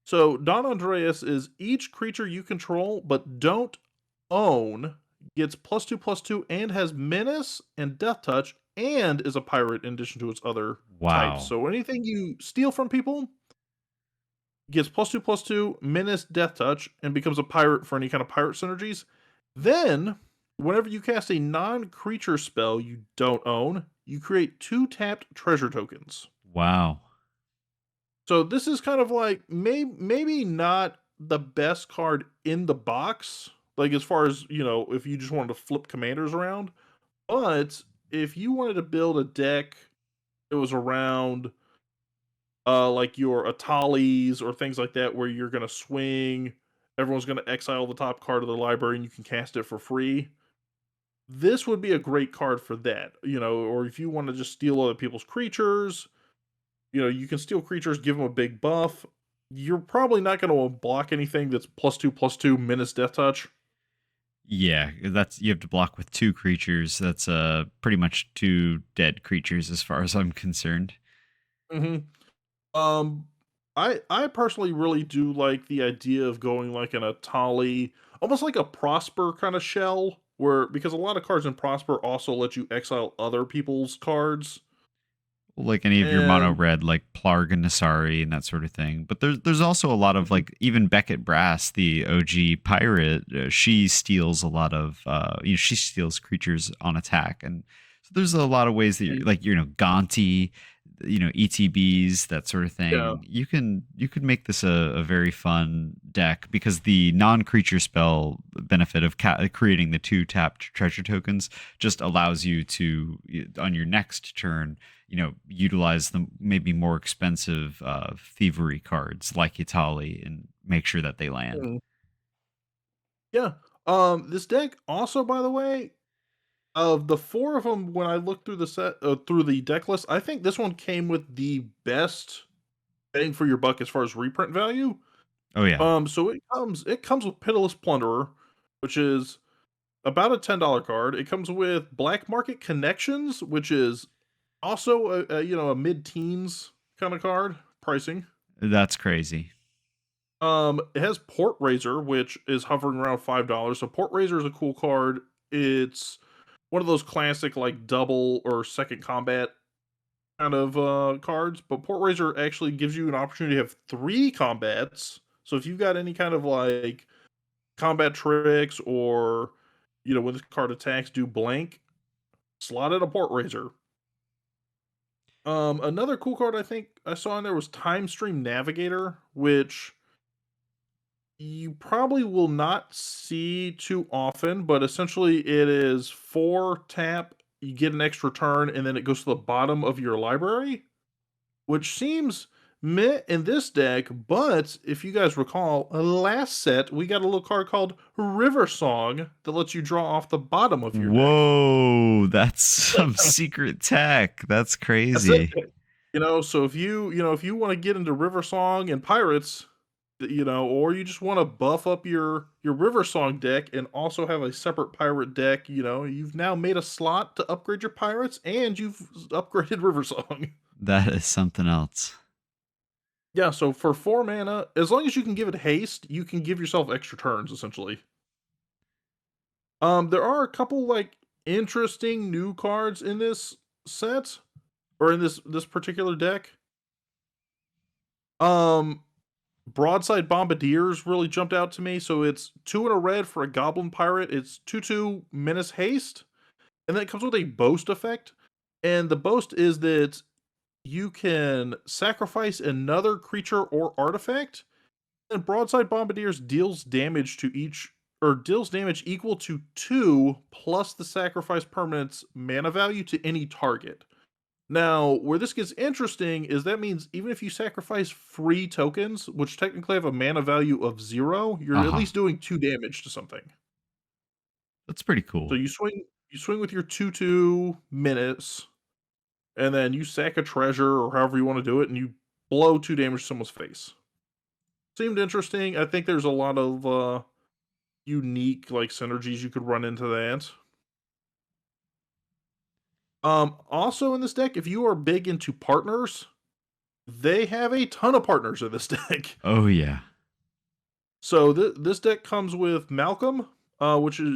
So Don Andreas is each creature you control but don't own gets +2/+2 and has menace and death touch and is a pirate in addition to its other types. Wow. So anything you steal from people gets +2/+2, menace, death touch, and becomes a pirate for any kind of pirate synergies. Then, whenever you cast a non-creature spell you don't own, you create 2 tapped treasure tokens. Wow. So this is kind of like maybe not the best card in the box, like as far as if you just wanted to flip commanders around. But if you wanted to build a deck that was around like your Atalis or things like that, where you're gonna swing, everyone's gonna exile the top card of the library and you can cast it for free. This would be a great card for that, or if you want to just steal other people's creatures, you can steal creatures, give them a big buff. You're probably not going to block anything that's +2/+2 menace death touch. Yeah, that's you have to block with 2 creatures. That's pretty much 2 dead creatures as far as I'm concerned. hmm Um, I personally really do like the idea of going like an Atali, almost like a Prosper kind of shell, where because a lot of cards in Prosper also let you exile other people's cards. Like any of your mono And red, like Plarg and Nasari and that sort of thing. But there's also a lot of Mhm. like even Beckett Brass, the OG pirate. She steals a lot of she steals creatures on attack, and so there's a lot of ways that you're, like Gonti, ETBs, that sort of Yeah. thing. You could make this a very fun deck because the non-creature spell benefit of creating the 2 tapped treasure tokens just allows you to on your next turn utilize the maybe more expensive thievery cards like Itali and make sure that they land. Mhm. Yeah. This deck also, by the way, of the 4 of them, when I looked through the through the deck list, I think this one came with the best bang for your buck as far as reprint value. Oh yeah, So it comes with Pitiless Plunderer, which is about a $10 card. It comes with Black Market Connections, which is also a mid-teens kind of card pricing. that's crazy. It has Port Razor, which is hovering around $5. So Port Razor is a cool card. It's one of those classic like double or second combat kind of cards, but Port Razor actually gives you an opportunity to have 3 combats. So if you've got any kind of like combat tricks or when this card attacks do blank, slot in a Port Razor. Another cool card I think I saw in there was Time Stream Navigator, which you probably will not see too often, but essentially it is 4 tap, you get an extra turn, and then it goes to the bottom of your library, which seems meh in this deck, but if you guys recall, last set we got a little card called River Song that lets you draw off the bottom of your deck. Whoa, that's some secret tech. That's That's it. crazy. So if you want to get into River Song and Pirates, or you just want to buff up your River Song deck and also have a separate pirate deck, you've now made a slot to upgrade your pirates and you've upgraded River Song. That is something else. Yeah, so for 4 mana, as long as you can give it haste, you can give yourself extra turns essentially. There are a couple like interesting new cards in this set or in this particular deck. Um Broadside Bombardiers really jumped out to me. So it's 2 and a red for a Goblin Pirate. It's 2/2 Menace Haste, and then it comes with a boast effect. And the boast is that you can sacrifice another creature or artifact, and Broadside Bombardiers deals damage to each or deals damage equal to 2 plus the sacrifice permanent's mana value to any target. Now, where this gets interesting is that means even if you sacrifice free tokens, which technically have a mana value of 0, you're at Uh-huh. least doing 2 damage to something. That's pretty So cool. you swing with your 2/2 minutes, and then you sack a treasure or however you want to do it, and you blow 2 damage to someone's face. Seemed interesting. I think there's a lot of unique like synergies you could run into that. Also in this deck, if you are big into partners, they have a ton of partners in this deck. Oh yeah. So this deck comes with Malcolm, which is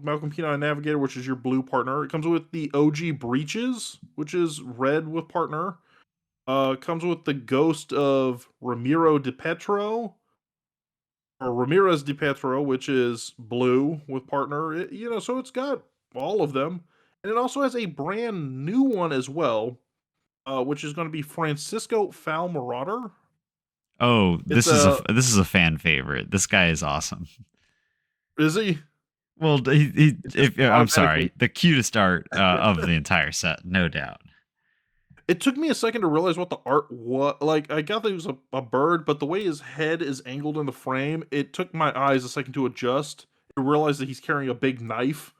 Malcolm P9 Navigator, which is your blue partner. It comes with the OG Breaches, which is red with partner. Comes with the Ghost of Ramiro de Petro or Ramirez de Petro, which is blue with partner. So it's got all of them, and it also has a brand new one as well, which is going to be Francisco Foul Marauder. Oh, It's this is a fan favorite. This guy is awesome. is he? Well, It just if I'm automatically sorry, the cutest art of the entire set, no doubt. It took me a second to realize what the art was. Like, I got that he was a bird, but the way his head is angled in the frame, it took my eyes a second to adjust to realize that he's carrying a big knife.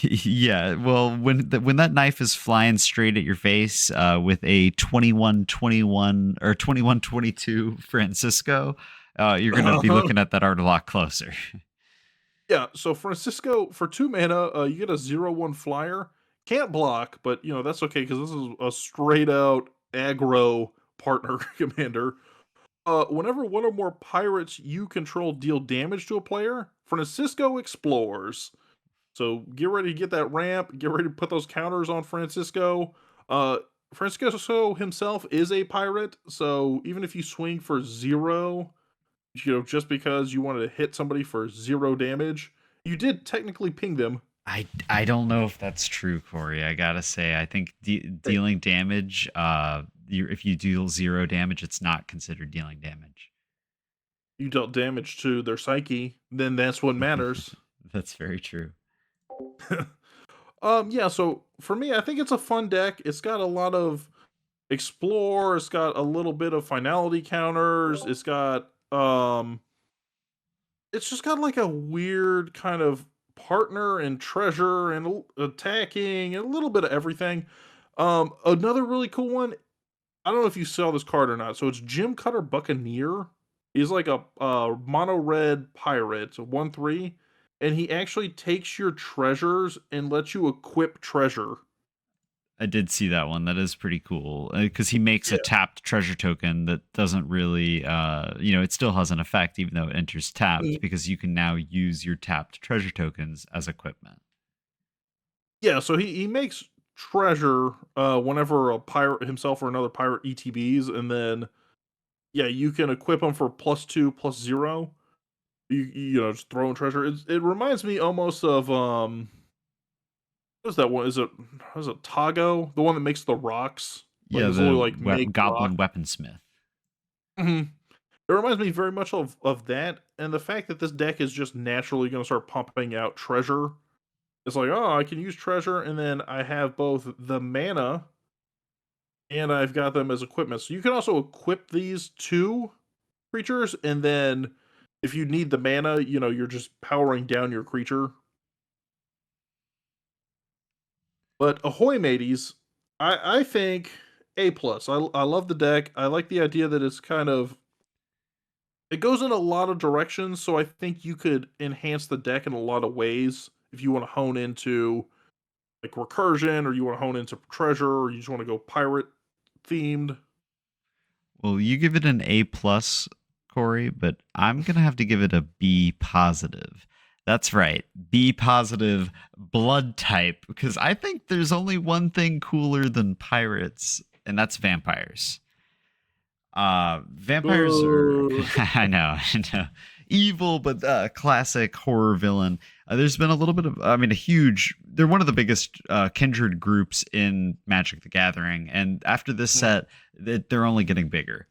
Yeah, well, when that knife is flying straight at your face with a 21-21 or 21-22 Francisco, you're gonna be Uh-huh. looking at that art a lot closer. Yeah, so Francisco, for 2 mana, you get a 0/1 flyer. Can't block, but, that's okay because this is a straight out aggro partner commander. Whenever one or more pirates you control deal damage to a player, Francisco explores. So get ready to get that ramp. Get ready to put those counters on Francisco. Uh, Francisco himself is a pirate, so even if you swing for 0, just because you wanted to hit somebody for 0 damage, you did technically ping them. I don't know if that's true, Corey. I gotta say, I think dealing damage, if you deal 0 damage, it's not considered dealing damage. You dealt damage to their psyche, then that's what matters. That's very true. Yeah. So for me, I think it's a fun deck. It's got a lot of explore. It's got a little bit of finality counters. It's got Um, it's just got like a weird kind of partner and treasure and attacking and a little bit of everything. Another really cool one. I don't know if you saw this card or not. So it's Jim Cutter Buccaneer. He's like a mono red pirate, so 1/3, and he actually takes your treasures and lets you equip treasure. I did see that one. That is pretty cool because he makes a Yeah. tapped treasure token that doesn't really, it still has an effect even though it enters tapped because you can now use your tapped treasure tokens as equipment. Yeah, so he makes treasure whenever a pirate himself or another pirate ETBs, and then yeah, you can equip them for +2, +0. Just throwing treasure. It reminds me almost of what's that one? Is it Tago? The one that makes the rocks? Like Yeah, it's only the like make rock. goblin weaponsmith. Mhm. It reminds me very much of that, and the fact that this deck is just naturally gonna start pumping out treasure. It's like, oh, I can use treasure, and then I have both the mana and I've got them as equipment. So you can also equip these two creatures, and then if you need the mana, you're just powering down your creature. But ahoy mateys, I think A plus. I love the deck. I like the idea that it's kind of it goes in a lot of directions, so I think you could enhance the deck in a lot of ways if you want to hone into like recursion, or you want to hone into treasure, or you just want to go pirate themed. Well, you give it an A plus, Corey, but I'm gonna have to give it a B positive. That's right, B positive blood type, because I think there's only one thing cooler than pirates, and that's vampires. Vampires are Uh, I know, evil, but classic horror villain. There's been a little bit of, I mean, a huge. They're one of the biggest kindred groups in Magic: The Gathering, and after this set, they're only getting bigger.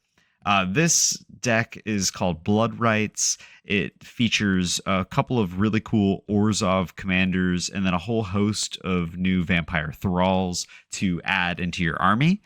This deck is called Blood Rites. It features a couple of really cool Orzhov commanders, and then a whole host of new vampire thralls to add into your army.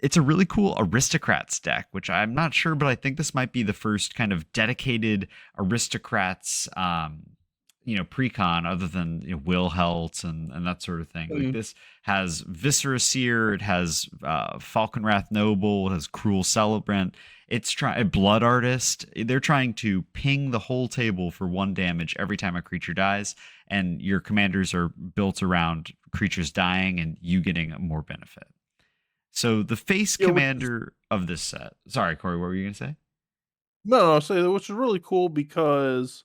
It's a really cool aristocrats deck, which I'm not sure, but I think this might be the first kind of dedicated aristocrats, precon other than Wilhelt and that sort of thing. Like mm, this has Viscera Seer, it has Falconwrath Noble, it has Cruel Celebrant. It's trying Blood Artist. They're trying to ping the whole table for 1 damage every time a creature dies, and your commanders are built around creatures dying and you getting more benefit. So the face yeah, which is commander of this set. Sorry, Corey, what were you gonna say? no, no, say which is really cool because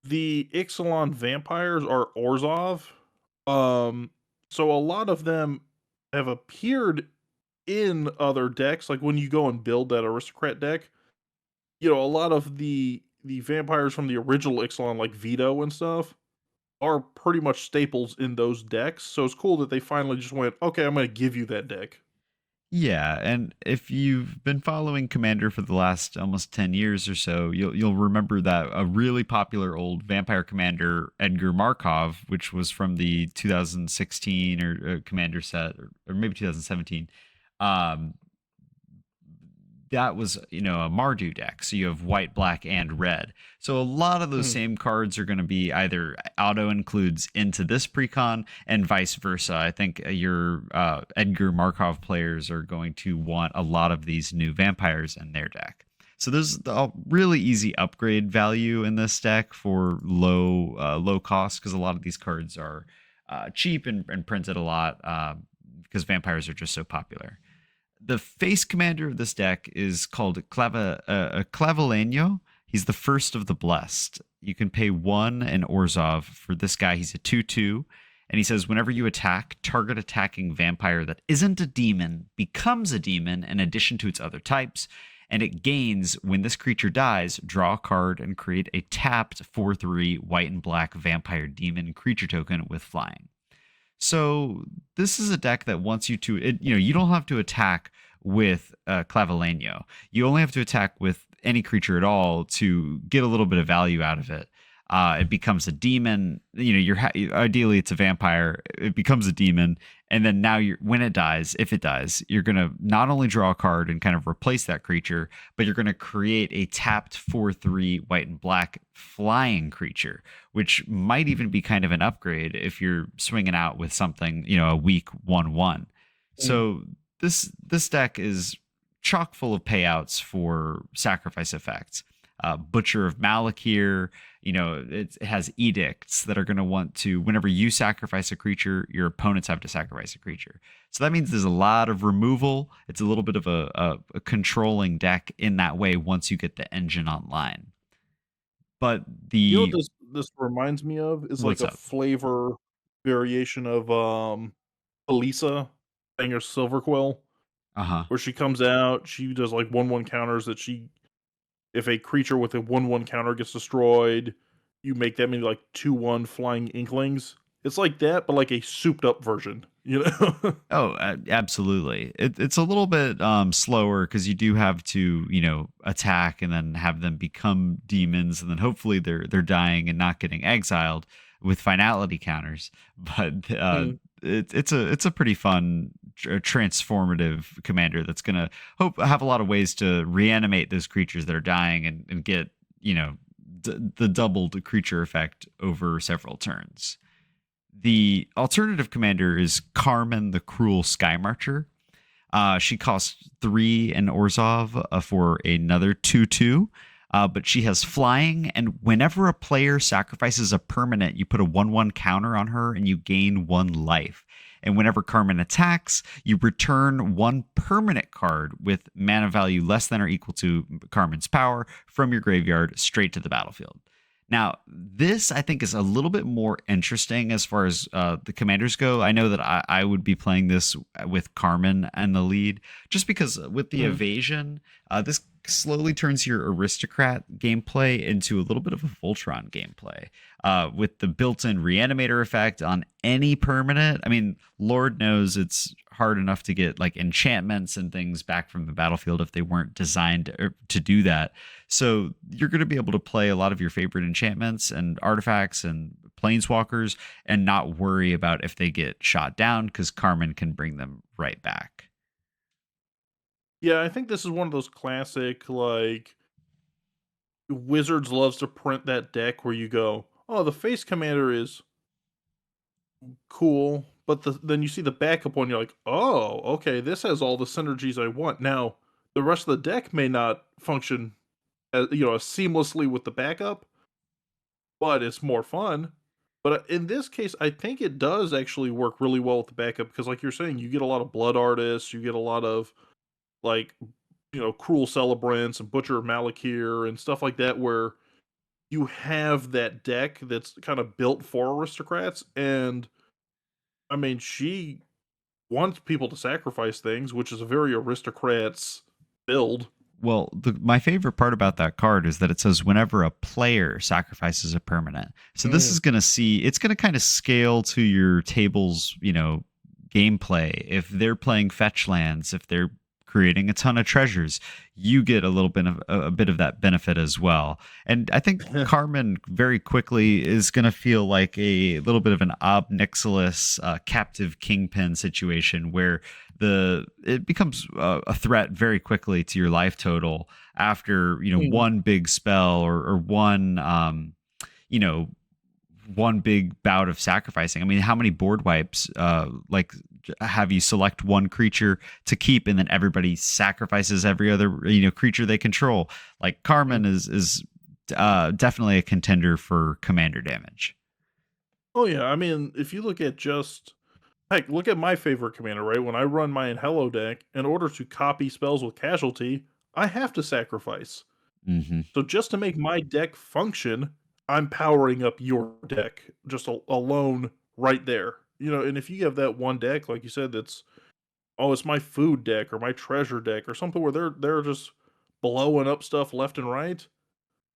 the Ixalan vampires are Orzhov. Um, so a lot of them have appeared in other decks. Like when you go and build that aristocrat deck, a lot of the vampires from the original Ixalan, like Vito and stuff, are pretty much staples in those decks. So it's cool that they finally just went, okay, I'm going to give you that deck. Yeah, and if you've been following Commander for the last almost 10 years or so, you'll remember that a really popular old vampire commander, Edgar Markov, which was from the 2016 or Commander set, or maybe 2017. Um, that was a Mardu deck, so you have white, black, and red. So a lot of those Mhm. same cards are going to be either auto includes into this precon and vice versa. I think your Edgar Markov players are going to want a lot of these new vampires in their deck. So there's a really easy upgrade value in this deck for low cost, because a lot of these cards are cheap and printed a lot, because vampires are just so popular. The face commander of this deck is called Clavileño. He's the first of the blessed. You can pay 1 in Orzhov for this guy. He's a 2/2. And he says, whenever you attack, target attacking vampire that isn't a demon becomes a demon in addition to its other types. And it gains, when this creature dies, draw a card and create a tapped 4/3 white and black vampire demon creature token with flying. So this is a deck that wants you to, you don't have to attack with Clavileño. You only have to attack with any creature at all to get a little bit of value out of it. It becomes a demon. Ideally it's a vampire. It becomes a demon, and then now when it dies, if it dies, you're gonna not only draw a card and kind of replace that creature, but you're gonna create a tapped 4/3 white and black flying creature, which might even be kind of an upgrade if you're swinging out with something, a weak 1/1. Mm. So this deck is chock full of payouts for sacrifice effects. Butcher of Malakir, it has edicts that are going to want to, whenever you sacrifice a creature, your opponents have to sacrifice a creature. So that means there's a lot of removal. It's a little bit of a controlling deck in that way once you get the engine online. But You know what the this reminds me of is like what's a up? flavor variation of Elisa Banger's Silver Quill, Uh huh. where she comes out, she does like 1/1 counters that she if a creature with a 1/1 counter gets destroyed, you make that many like 2/1 flying inklings. It's like that, but like a souped up version, you know? Oh, absolutely. It's a little bit slower because you do have to, attack and then have them become demons, and then hopefully they're dying and not getting exiled with finality counters. But Mm. it's a pretty fun transformative commander that's gonna have a lot of ways to reanimate those creatures that are dying and get the doubled creature effect over several turns. The alternative commander is Carmen the Cruel Sky Marcher. She costs 3 and Orzhov for another 2/2. But she has flying, and whenever a player sacrifices a permanent, you put a 1/1 counter on her and you gain 1 life. And whenever Carmen attacks, you return 1 permanent card with mana value less than or equal to Carmen's power from your graveyard straight to the battlefield. Now, this I think is a little bit more interesting as far as the commanders go. I know that I would be playing this with Carmen and the lead, just because with the Mhm. evasion, this slowly turns your aristocrat gameplay into a little bit of a Voltron gameplay. With the built-in reanimator effect on any permanent. I mean, Lord knows it's hard enough to get like enchantments and things back from the battlefield if they weren't designed to do that. So you're going to be able to play a lot of your favorite enchantments and artifacts and planeswalkers and not worry about if they get shot down because Carmen can bring them right back. Yeah, I think this is one of those classic, like, Wizards loves to print that deck where you go, "Oh, the face commander is cool," but then you see the backup one, you're like, "Oh, okay, this has all the synergies I want." Now, the rest of the deck may not function as seamlessly with the backup, but it's more fun. But in this case, I think it does actually work really well with the backup because, like you're saying, you get a lot of blood artists, you get a lot of like cruel celebrants and butcher of Malakir and stuff like that, where you have that deck that's kind of built for aristocrats. And I mean, she wants people to sacrifice things, which is a very aristocrats build. Well, my favorite part about that card is that it says whenever a player sacrifices a permanent. So this Mm. is going to it's going to kind of scale to your table's, gameplay. If they're playing fetch lands, if they're creating a ton of treasures, you get a little bit of a bit of that benefit as well. And I think Carmen very quickly is going to feel like a little bit of an Ob Nixilis captive kingpin situation where it becomes a threat very quickly to your life total after Mm. one big spell or one you know one big bout of sacrificing. I mean, how many board wipes like have you select one creature to keep and then everybody sacrifices every other creature they control? Like Carmen Mm. is definitely a contender for commander damage. Oh yeah, I mean, if you look at just heck, look at my favorite commander, right? When I run my Hello deck, in order to copy spells with casualty, I have to sacrifice. Hmm. So just to make my deck function, I'm powering up your deck just alone right there. And if you have that one deck, like you said, that's it's my food deck or my treasure deck or something where they're just blowing up stuff left and right.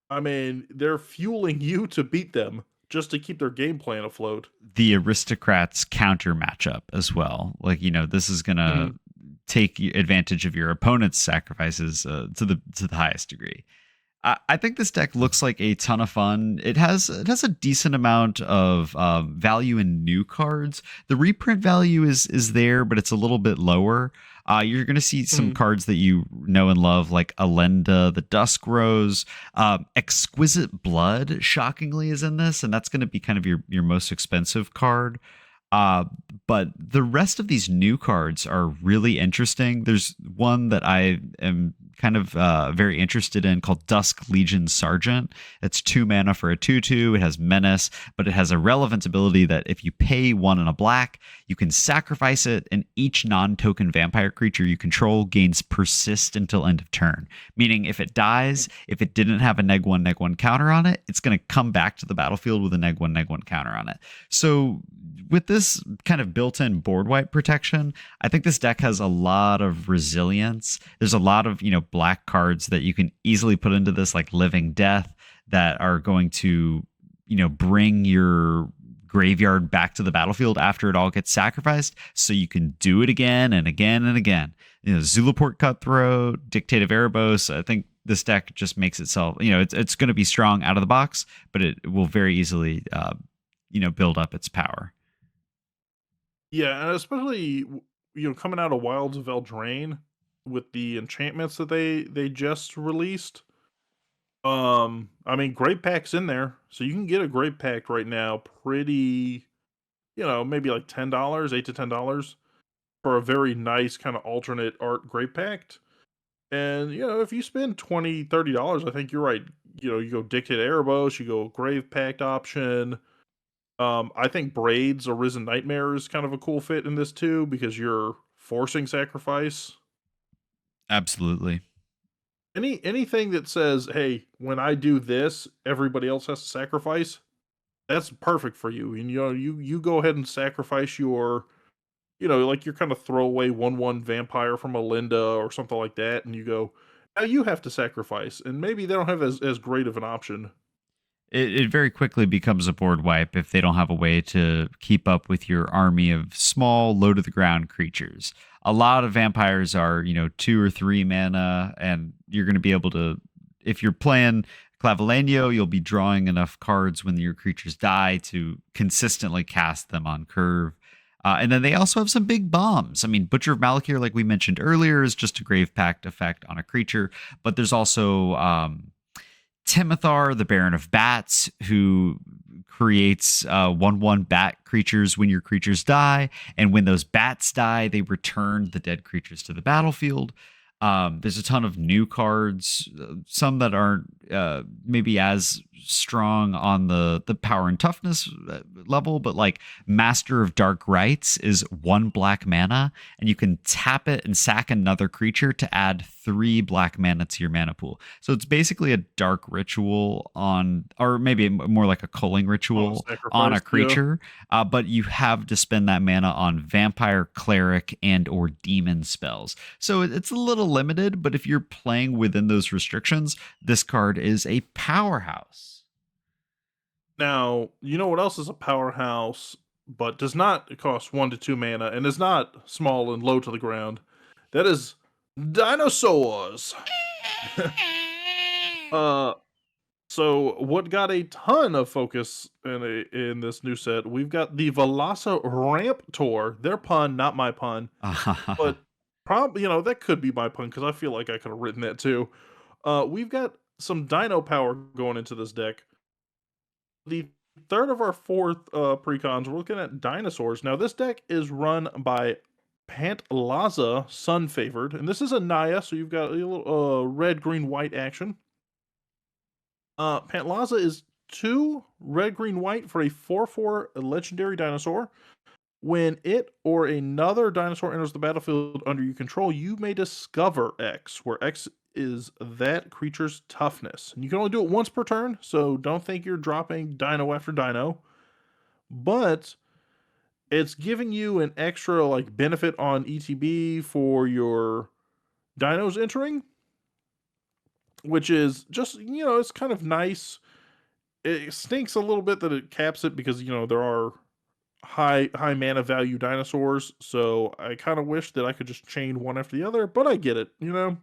I mean, they're fueling you to beat them just to keep their game plan afloat. The aristocrats counter matchup as well. Like this is gonna Mhm. take advantage of your opponent's sacrifices to the highest degree. I think this deck looks like a ton of fun. It has a decent amount of value in new cards. The reprint value is there, but it's a little bit lower. You're going to see some Mhm. cards that you know and love, like Alenda, the Dusk Rose, Exquisite Blood. Shockingly, is in this, and that's going to be kind of your most expensive card. Uh, but the rest of these new cards are really interesting. There's one that I am kind of very interested in called Dusk Legion Sergeant. It's 2 mana for a 2/2. It has menace, but it has a relevant ability that if you pay 1 and a black, you can sacrifice it, and each non token vampire creature you control gains persist until end of turn. Meaning, if it dies, if it didn't have a neg 1 counter on it, it's going to come back to the battlefield with a neg 1 counter on it. So with this kind of built-in board wipe protection, I think this deck has a lot of resilience. There's a lot of, black cards that you can easily put into this, like Living Death, that are going to, bring your graveyard back to the battlefield after it all gets sacrificed, so you can do it again and again and again. Zulaport Cutthroat, Dictate of Erebos. I think this deck just makes itself, it's going to be strong out of the box, but it will very easily, build up its power. Yeah, and especially coming out of Wilds of Eldraine with the enchantments that they just released. I mean, Great Pack's in there, so you can get a Great Pack right now pretty, maybe like $10, $8 to $10 for a very nice kind of alternate art Great Pack. And if you spend $20, $30, I think you're right. You go Dictate Erebos, you go Grave Pact option. I think Braids Arisen Nightmare is kind of a cool fit in this too because you're forcing sacrifice. Absolutely. Anything that says, "Hey, when I do this, everybody else has to sacrifice," that's perfect for you. And you go ahead and sacrifice your, like your kind of throwaway 1/1 vampire from a Linda or something like that, and you go, now you have to sacrifice, and maybe they don't have as great of an option. It very quickly becomes a board wipe if they don't have a way to keep up with your army of small, low to the ground creatures. A lot of vampires are, 2 or 3 mana, and you're going to be able to, if you're playing Clavileño, you'll be drawing enough cards when your creatures die to consistently cast them on curve. And then they also have some big bombs. I mean, Butcher of Malakir, like we mentioned earlier, is just a Grave Pact effect on a creature, but there's also Timothar, the Baron of Bats, who creates 1/1 bat creatures when your creatures die. And when those bats die, they return the dead creatures to the battlefield. There's a ton of new cards, some that aren't maybe as strong on the power and toughness level, but like Master of Dark Rites is 1 black mana, and you can tap it and sack another creature to add 3 black mana to your mana pool. So it's basically a dark ritual on, or maybe more like a culling On a ritual on a sacrifice, yeah. creature, but you have to spend that mana on vampire, cleric, and or demon spells. So it's a little limited, but if you're playing within those restrictions, this card is a powerhouse. Now, you know what else is a powerhouse, but does not cost 1 to 2 mana and is not small and low to the ground? That is dinosaurs. uh, so what got a ton of focus in this new set? We've got the Velasa Ramp Tour. Their pun, not my pun, but probably that could be my pun because I feel like I could have written that too. We've got some Dino power going into this deck. The third of our fourth precons, we're looking at dinosaurs. Now, this deck is run by Pantlaza, Sun Favored, and this is a Naya, so you've got a little red, green, white action. Pantlaza is 2 red, green, white for a 4/4 legendary dinosaur. When it or another dinosaur enters the battlefield under your control, you may discover X, where X is that creature's toughness. And you can only do it once per turn, so don't think you're dropping dino after dino. But it's giving you an extra like benefit on ETB for your dinos entering, which is just it's kind of nice. It stinks a little bit that it caps it because there are high mana value dinosaurs, so I kind of wish that I could just chain one after the other, but I get it. Well,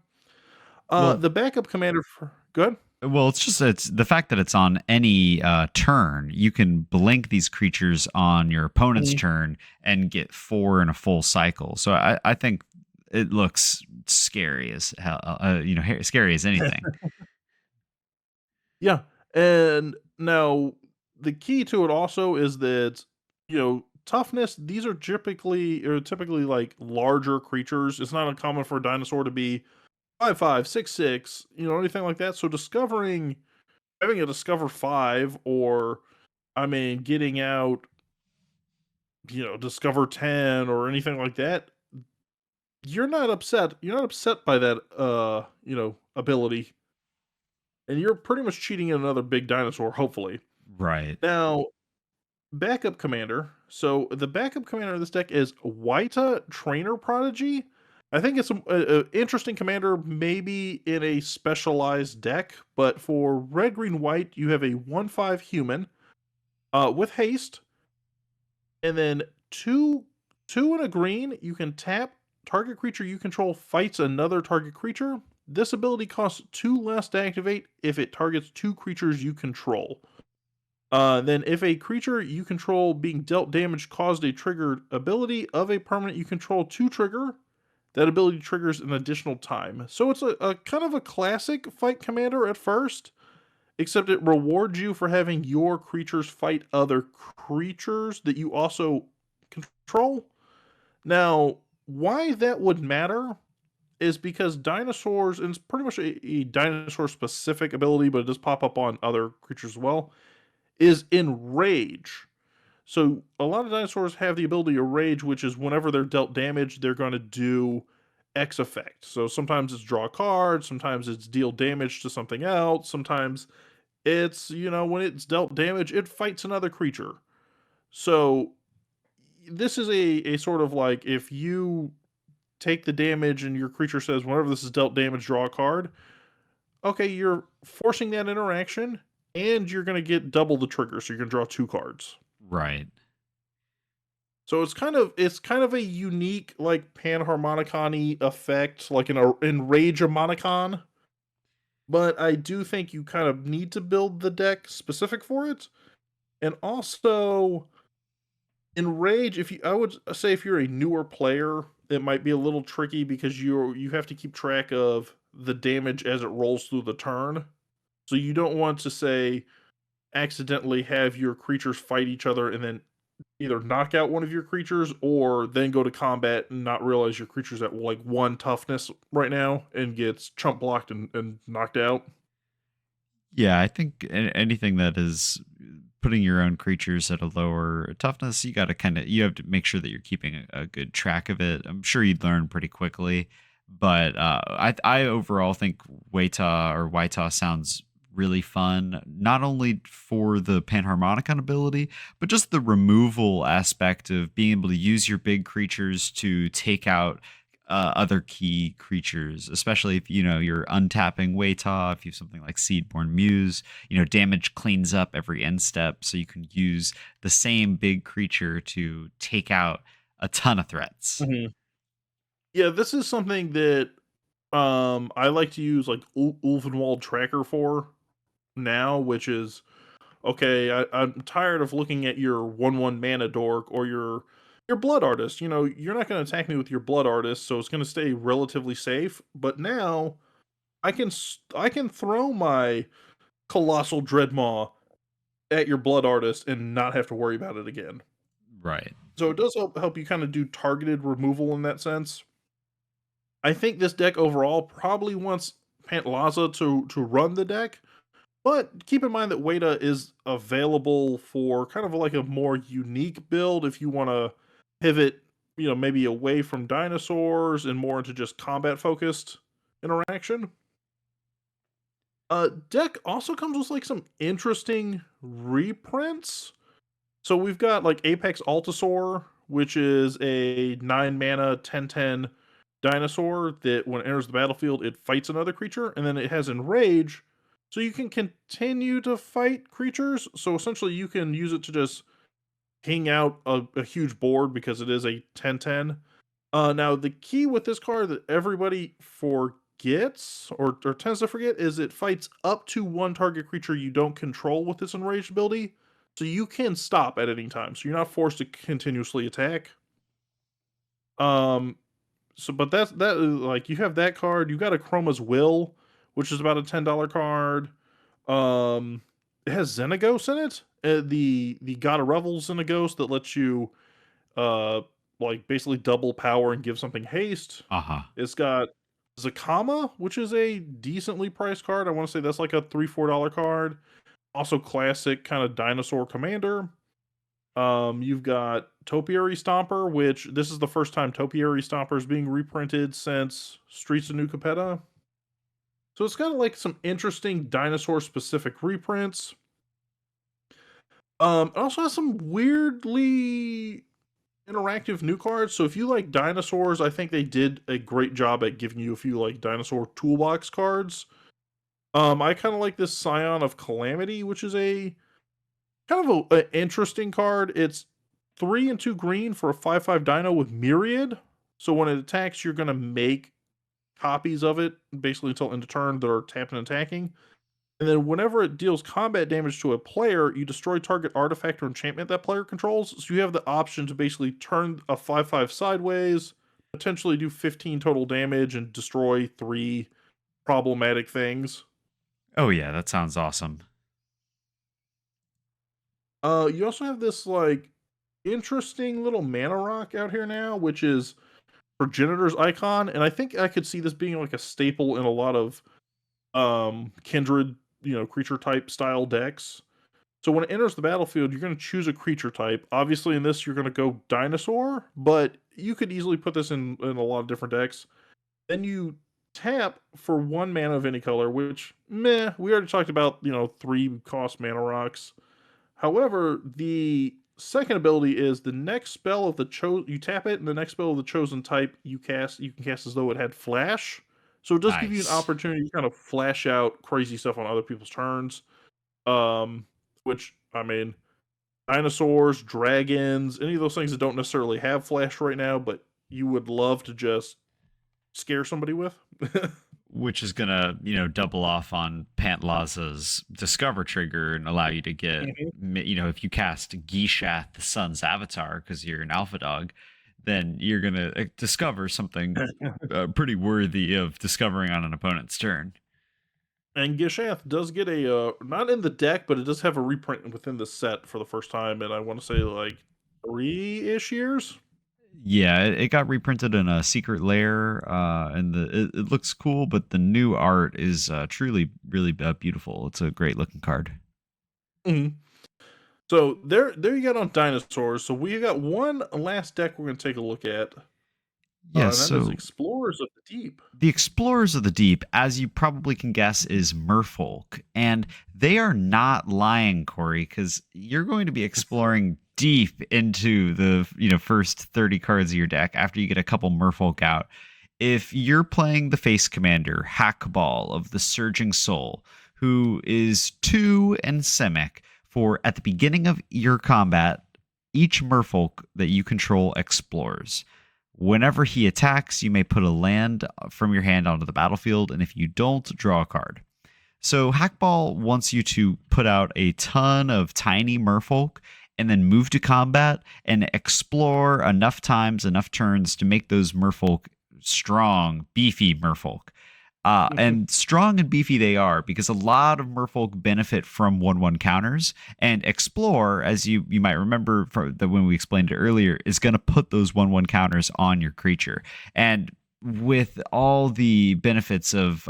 The backup commander for good. Well, it's the fact that it's on any turn. You can blink these creatures on your opponent's Mhm. turn and get 4 in a full cycle. So I think it looks scary as hell. Scary as anything. Yeah, and now the key to it also is that, toughness, these are typically like larger creatures. It's not uncommon for a dinosaur to be 5'5", 6'6", anything like that. So having a discover 5, or I mean getting out, discover 10 or anything like that, you're not upset by that ability, and you're pretty much cheating in another big dinosaur, hopefully. Right. Now, backup commander. So the backup commander of this deck is Waita Trainer Prodigy. I think it's a interesting commander, maybe in a specialized deck, but for red, green, white, you have a 1/5 human with haste, and then two and a green. You can tap, target creature you control fights another target creature. This ability costs 2 less to activate if it targets 2 creatures you control. Then, if a creature you control being dealt damage caused a triggered ability of a permanent you control to trigger, that ability triggers an additional time. So it's a kind of a classic fight commander at first, except it rewards you for having your creatures fight other creatures that you also control. Now, why that would matter is because dinosaurs, and it's pretty much a dinosaur specific ability, but it does pop up on other creatures as well, is enrage. So a lot of dinosaurs have the ability to rage, which is whenever they're dealt damage, they're going to do X effect. So sometimes it's draw a card, sometimes it's deal damage to something else, sometimes it's, when it's dealt damage, it fights another creature. So this is a sort of like, if you take the damage and your creature says, whenever this is dealt damage, draw a card. Okay, you're forcing that interaction, and you're going to get double the trigger, so you're going to draw 2 cards. Right. So it's kind of a unique, like, panharmonicon-y effect, like an enrage a monicon. But I do think you kind of need to build the deck specific for it. And also, enrage, if you I would say if you're a newer player, it might be a little tricky because you have to keep track of the damage as it rolls through the turn. So you don't want to, say, accidentally have your creatures fight each other and then either knock out one of your creatures or then go to combat and not realize your creature's at like 1 toughness right now and gets chump blocked and knocked out. Yeah, I think anything that is putting your own creatures at a lower toughness, you have to make sure that you're keeping a good track of it. I'm sure you'd learn pretty quickly, but I overall think Waita sounds really fun. Not only for the panharmonicon ability, but just the removal aspect of being able to use your big creatures to take out other key creatures, especially if you're untapping Waita, if you have something like Seedborn Muse, damage cleans up every end step, so you can use the same big creature to take out a ton of threats. Mhm. Yeah, this is something that I like to use like Ulvenwald Tracker for now, which is, okay, I'm tired of looking at your 1/1 mana dork or your blood artist. You're not going to attack me with your blood artist, so it's going to stay relatively safe. But now I can throw my colossal dreadmaw at your blood artist and not have to worry about it again. Right. So it does help you kind of do targeted removal in that sense. I think this deck overall probably wants Pantlaza to run the deck, but keep in mind that Weta is available for kind of like a more unique build if you want to pivot, maybe away from dinosaurs and more into just combat focused interaction. Deck also comes with like some interesting reprints. So we've got like Apex Altasaur, which is a 9 mana 10/10 dinosaur that when it enters the battlefield, it fights another creature, and then it has Enrage, so you can continue to fight creatures. So essentially, you can use it to just ping out a huge board because it is a 10/10. Now, the key with this card that everybody forgets or tends to forget is it fights up to one target creature you don't control with this enraged ability. So you can stop at any time. So you're not forced to continuously attack. Um but like you have that card, you got a Chroma's Will, which is about a $10 card. Um it has Xenagos in it. The God of Revels Xenagos that lets you uh like basically double power and give something haste. Uh huh. It's got Zakama, which is a decently priced card. I want to say that's like a $3-4 card. Also classic kind of dinosaur commander. You've got Topiary Stomper, which this is the first time Topiary Stomper is being reprinted since Streets of New Capenna. So it's got like some interesting dinosaur specific reprints. It also has some weirdly interactive new cards. So if you like dinosaurs, I think they did a great job at giving you a few like dinosaur toolbox cards. I kind of like this Scion of Calamity, which is a kind of an interesting card. It's 3 and 2 green for a 5/5 dino with Myriad. So when it attacks, you're gonna make copies of it basically until end of turn that are tapping and attacking. And then whenever it deals combat damage to a player, you destroy target artifact or enchantment that player controls. So you have the option to basically turn a 5/5 sideways, potentially do 15 total damage, and destroy 3 problematic things. Oh yeah, that sounds awesome. You also have this like interesting little mana rock out here now, which is Progenitor's Icon, and I think I could see this being like a staple in a lot of kindred, creature type style decks. So when it enters the battlefield, you're going to choose a creature type. Obviously, in this, you're going to go dinosaur, but you could easily put this in a lot of different decks. Then you tap for 1 mana of any color, which, meh, we already talked about, 3 cost mana rocks. However, the second ability is the next spell of the you tap it, and the next spell of the chosen type you can cast as though it had flash. So it does give you an Nice. opportunity to kind of flash out crazy stuff on other people's turns. Um, which I mean, dinosaurs, dragons, any of those things that don't necessarily have flash right now, but you would love to just scare somebody with. Which is gonna, double off on Pantlaza's Discover trigger and allow you to get, Mhm. if you cast Gishath, the sun's avatar, because you're an alpha dog, then you're gonna discover something pretty worthy of discovering on an opponent's turn. And Gishath does get a not in the deck, but it does have a reprint within the set for the first time, and I want to say like 3-ish years. Yeah, it got reprinted in a secret lair, and it looks cool, but the new art is truly really beautiful. It's a great looking card. Mhm. So there you got on dinosaurs. So we got one last deck we're going to take a look at, Yeah, and that is so Explorers of the Deep. the Explorers of the Deep, as you probably can guess, is merfolk. And they are not lying, Corey, because you're going to be exploring deep into the first 30 cards of your deck after you get a couple merfolk out. If you're playing the face commander, Hackball of the Surging Soul, who is 2 and Simic, for at the beginning of your combat, each merfolk that you control explores. Whenever he attacks, you may put a land from your hand onto the battlefield, and if you don't, draw a card. So Hackball wants you to put out a ton of tiny merfolk and then move to combat and explore enough times, enough turns to make those merfolk strong, beefy merfolk. And strong and beefy they are because a lot of merfolk benefit from 1/1 counters. And Explore, as you might remember from when we explained it earlier, is going to put those 1/1 counters on your creature. And with all the benefits of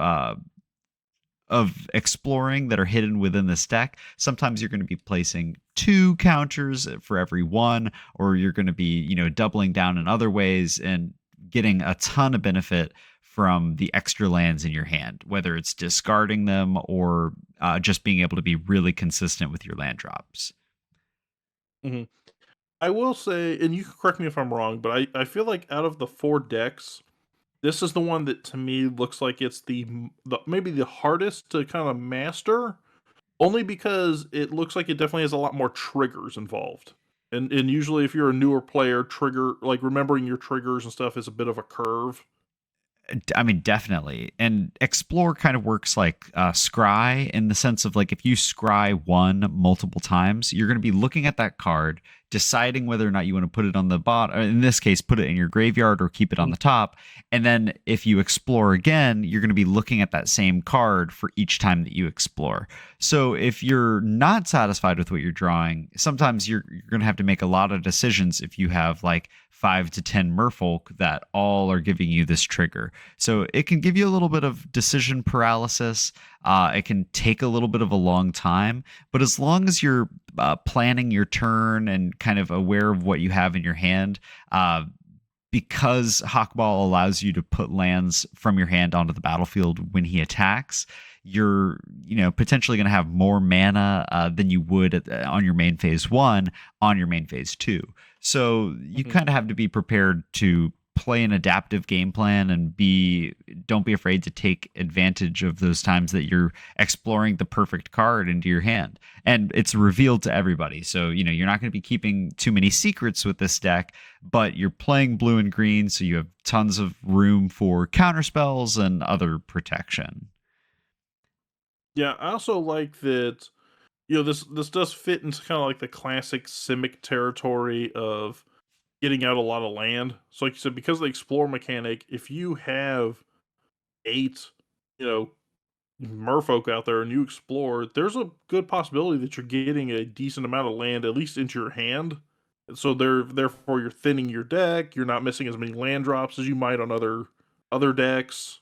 exploring that are hidden within this deck, sometimes you're going to be placing 2 counters for every one, or you're going to be doubling down in other ways and getting a ton of benefit from the extra lands in your hand, whether it's discarding them or just being able to be really consistent with your land drops. Mhm. I will say, and you can correct me if I'm wrong, but I feel like out of the 4 decks, this is the one that to me looks like it's the maybe the hardest to kind of master, only because it looks like it definitely has a lot more triggers involved. And usually if you're a newer player, trigger like remembering your triggers and stuff is a bit of a curve. I mean, definitely. And explore kind of works like scry, in the sense of like if you scry one multiple times, you're going to be looking at that card, deciding whether or not you want to put it on the bottom. In this case, put it in your graveyard or keep it on Mhm. the top. And then if you explore again, you're going to be looking at that same card for each time that you explore. So if you're not satisfied with what you're drawing, sometimes you're going to have to make a lot of decisions if you have like 5 to 10 merfolk that all are giving you this trigger. So it can give you a little bit of decision paralysis. It can take a little bit of a long time, but as long as you're planning your turn and kind of aware of what you have in your hand, uh, because Hawkball allows you to put lands from your hand onto the battlefield when he attacks, you're potentially going to have more mana than you would on your main phase one on your main phase two. So you Mhm. kind of have to be prepared to play an adaptive game plan and don't be afraid to take advantage of those times that you're exploring the perfect card into your hand, and it's revealed to everybody. So you're not going to be keeping too many secrets with this deck, but you're playing blue and green, so you have tons of room for counter spells and other protection. Yeah, I also like that. This does fit into kind of like the classic Simic territory of getting out a lot of land. So, like you said, because of the explore mechanic, if you have eight, you know, merfolk out there and you explore, there's a good possibility that you're getting a decent amount of land at least into your hand. And so therefore you're thinning your deck. You're not missing as many land drops as you might on other decks.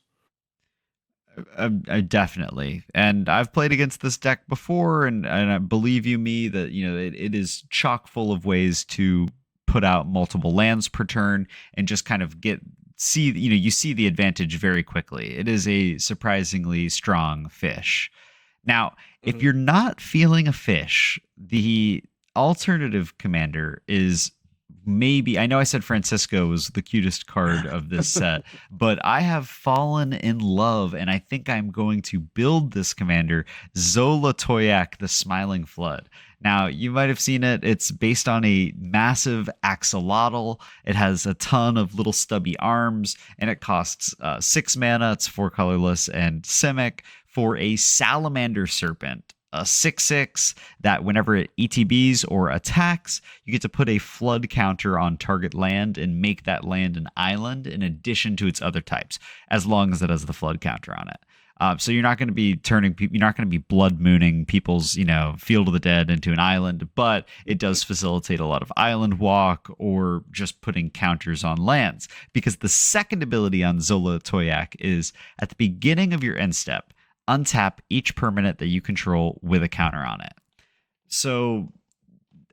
Definitely, and I've played against this deck before, and I believe you me that it is chock full of ways to put out multiple lands per turn and just kind of you see the advantage very quickly. It is a surprisingly strong fish. Now, if Mhm. you're not feeling a fish, the alternative commander is, maybe, I know I said Francisco was the cutest card of this set, but I have fallen in love, and I think I'm going to build this commander, Zola Toyak, the Smiling Flood. Now, you might have seen it. It's based on a massive axolotl. It has a ton of little stubby arms, and it costs 6 mana. It's 4 colorless and Simic for a salamander serpent. A 6/6 that whenever it ETBs or attacks, you get to put a flood counter on target land and make that land an island in addition to its other types, as long as it has the flood counter on it. So you're not going to be you're not going to be blood mooning people's, Field of the Dead into an island, but it does facilitate a lot of island walk or just putting counters on lands. Because the second ability on Zola Toyak is at the beginning of your end step, untap each permanent that you control with a counter on it. So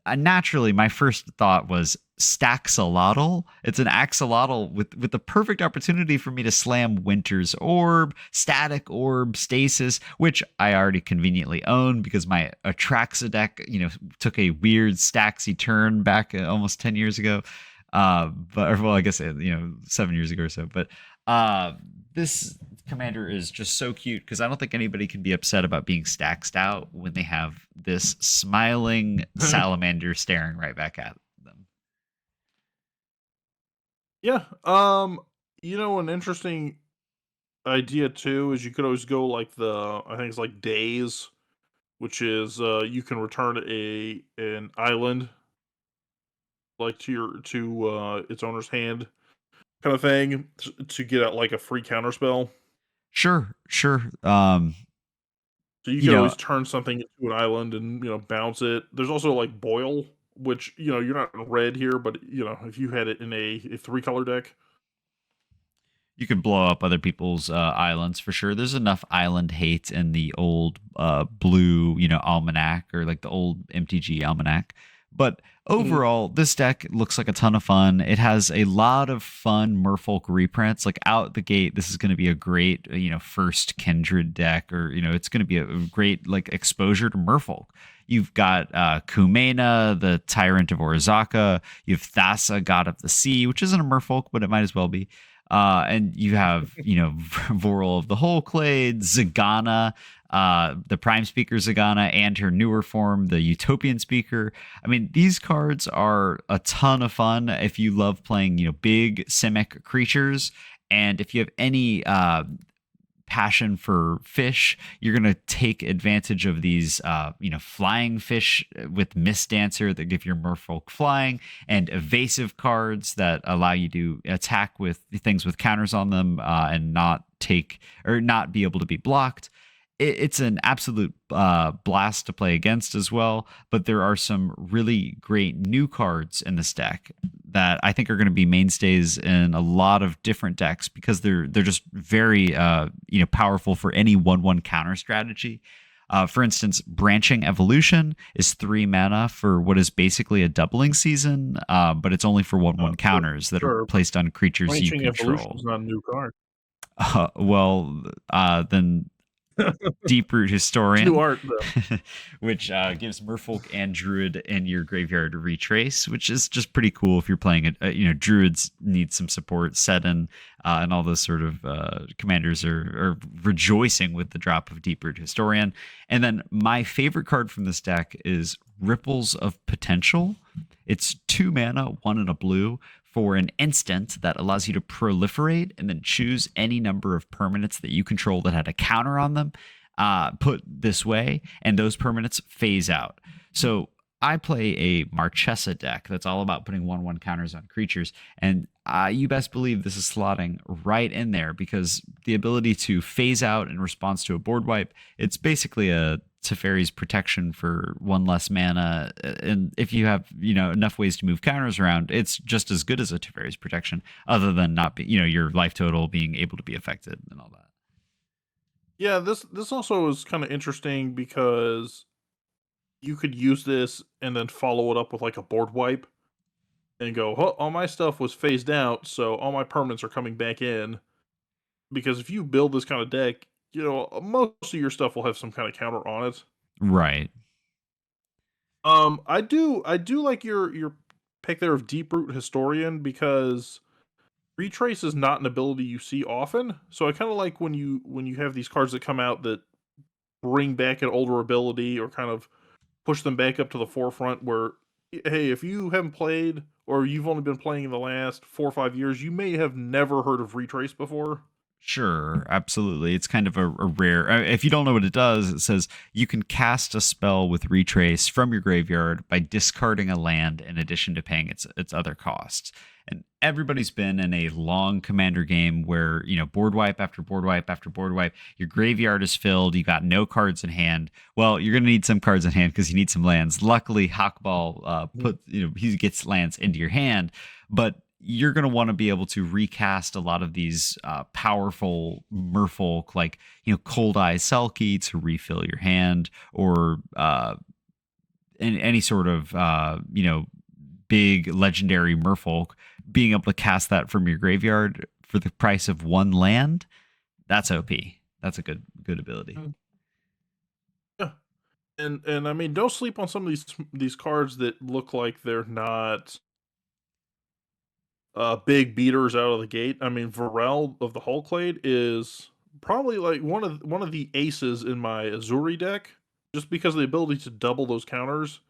naturally, my first thought was Staxolotl. It's an axolotl with the perfect opportunity for me to slam Winter's Orb, Static Orb, Stasis, which I already conveniently own because my Atraxa deck, took a weird Staxy turn back almost 10 years ago. But well, I guess 7 years ago or so. But this commander is just so cute because I don't think anybody can be upset about being staxed out when they have this smiling salamander staring right back at them. Yeah. An interesting idea too is you could always go like I think it's like days, which is you can return an island like to its owner's hand kind of thing to get out like a free counter spell. Sure, sure. So you You could know, always turn something into an island and bounce it. There's also like boil, which you're not in red here, but if you had it in a 3 color deck. you could blow up other people's islands for sure. There's enough island hate in the old blue, almanac, or like the old MTG almanac. But Mhm. overall, this deck looks like a ton of fun. It has a lot of fun Merfolk reprints. Like out the gate, this is going to be a great, first Kindred deck, or it's going to be a great like exposure to Merfolk. You've got Kumena, the Tyrant of Orizaka. You have Thassa, God of the Sea, which isn't a Merfolk, but it might as well be. And you have, Voral of the Whole Clade, Zagana, the Prime Speaker Zagana, and her newer form, the Utopian Speaker. I mean, these cards are a ton of fun if you love playing, big Simic creatures. And if you have any passion for fish, you're going to take advantage of these flying fish with Mist Dancer that give your merfolk flying, and evasive cards that allow you to attack with things with counters on them, and not take or not be able to be blocked. It's an absolute blast to play against as well, but there are some really great new cards in this deck that I think are going to be mainstays in a lot of different decks because they're just very powerful for any 1/1 counter strategy. For instance, Branching Evolution is 3 mana for what is basically a doubling season, but it's only for 1/1 counters that are Sure, but placed on creatures you Branching Evolution control. is not a new card. Then Deep Root It's new Historian, art, though. which gives Merfolk and Druid in your graveyard retrace, which is just pretty cool if you're playing it. Druids need some support. Seddon and all those sort of commanders are rejoicing with the drop of Deep Root Historian. And then my favorite card from this deck is Ripples of Potential. It's 2 mana, 1 and a blue, for an instant that allows you to proliferate and then choose any number of permanents that you control that had a counter on them, put this way, and those permanents phase out. So I play a Marchesa deck that's all about putting 1/1 counters on creatures, and you best believe this is slotting right in there because the ability to phase out in response to a board wipe, it's basically a Teferi's protection for 1 less mana, and if you have enough ways to move counters around, it's just as good as a Teferi's protection, other than not be your life total being able to be affected and all that. Yeah, this also is kind of interesting because you could use this and then follow it up with like a board wipe and go, oh, all my stuff was phased out, so all my permanents are coming back in. Because if you build this kind of deck, most of your stuff will have some kind of counter on it. Right. I do like your pick there of Deep Root Historian because retrace is not an ability you see often. So I kind of like when you have these cards that come out that bring back an older ability or kind of push them back up to the forefront. Where, hey, if you haven't played or you've only been playing in the last 4 or 5 years, you may have never heard of retrace before. Sure, absolutely. It's kind of a rare. If you don't know what it does, it says you can cast a spell with retrace from your graveyard by discarding a land in addition to paying its other costs. And everybody's been in a long commander game where board wipe after board wipe after board wipe. Your graveyard is filled. You got no cards in hand. Well, you're going to need some cards in hand because you need some lands. Luckily, Hawkball he gets lands into your hand, but you're going to want to be able to recast a lot of these powerful merfolk like Cold Eye Selkie to refill your hand, or any sort of big legendary merfolk. Being able to cast that from your graveyard for the price of 1 land, that's OP. That's a good ability. Yeah, and I mean, don't sleep on some of these cards that look like they're not big beaters out of the gate. I mean, Varel of the Hulklade is probably like one of the aces in my Azuri deck, just because the ability to double those counters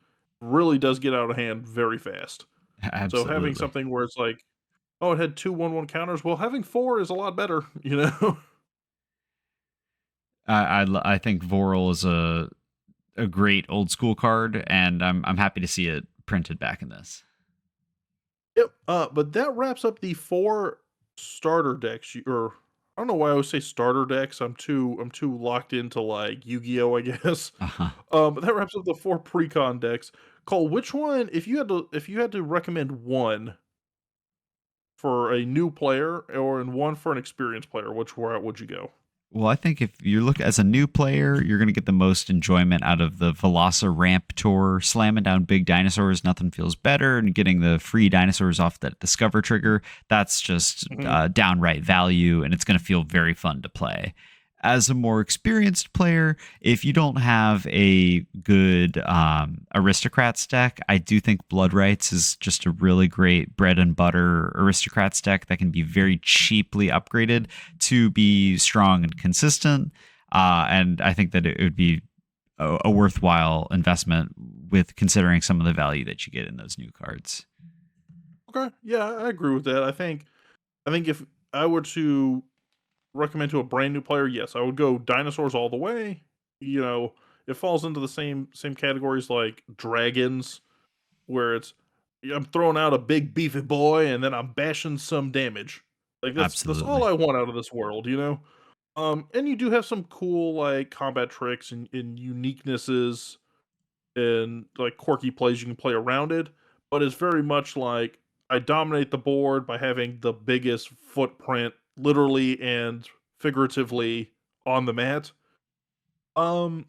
really does get out of hand very fast. So having Absolutely. something where it's like, oh, it had 2/1/1 counters. Well, having 4 is a lot better, you know. I think Vorel is a great old school card, and I'm happy to see it printed back in this. Yep. But that wraps up the 4 starter decks. Or I don't know why I always say starter decks. I'm too locked into like Yu-Gi-Oh, I guess. Uh-huh. But that wraps up the 4 precon decks. Cole, which one, if you had to recommend one for a new player or in one for an experienced player, which route would you go? Well, I think if you look as a new player, you're going to get the most enjoyment out of the Velociraptor, slamming down big dinosaurs. Nothing feels better, and getting the free dinosaurs off that Discover trigger. That's just Mhm. downright value, and it's going to feel very fun to play. As a more experienced player, if you don't have a good aristocrats deck, I do think Blood Rights is just a really great bread and butter aristocrats deck that can be very cheaply upgraded to be strong and consistent. And I think that it would be a worthwhile investment with considering some of the value that you get in those new cards. Okay, yeah, I agree with that. I think if I were to recommend to a brand new player, yes, I would go dinosaurs all the way. You know, it falls into the same categories like dragons, where it's I'm throwing out a big beefy boy and then I'm bashing some damage. Like that's all Absolutely. I want out of this world, you know? And you do have some cool like combat tricks and uniquenesses and like quirky plays you can play around it, but it's very much like I dominate the board by having the biggest footprint, literally and figuratively, on the mat. Um,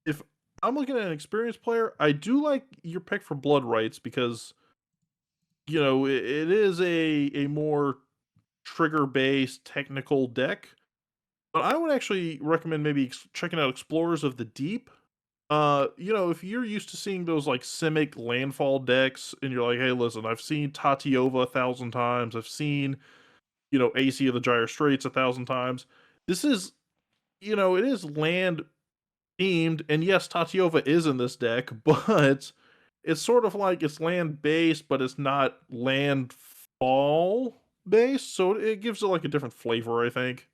if I'm looking at an experienced player, I do like your pick for Blood Rights because it is a more trigger based technical deck. But I would actually recommend maybe checking out Explorers of the Deep. If you're used to seeing those like Simic landfall decks and you're like, hey, listen, I've seen Tatiova 1,000 times, I've seen, AC of the Gyre Straits 1,000 times. This is, it is land themed, and yes, Tatiova is in this deck, but it's sort of like it's land based, but it's not landfall based, so it gives it like a different flavor, I think.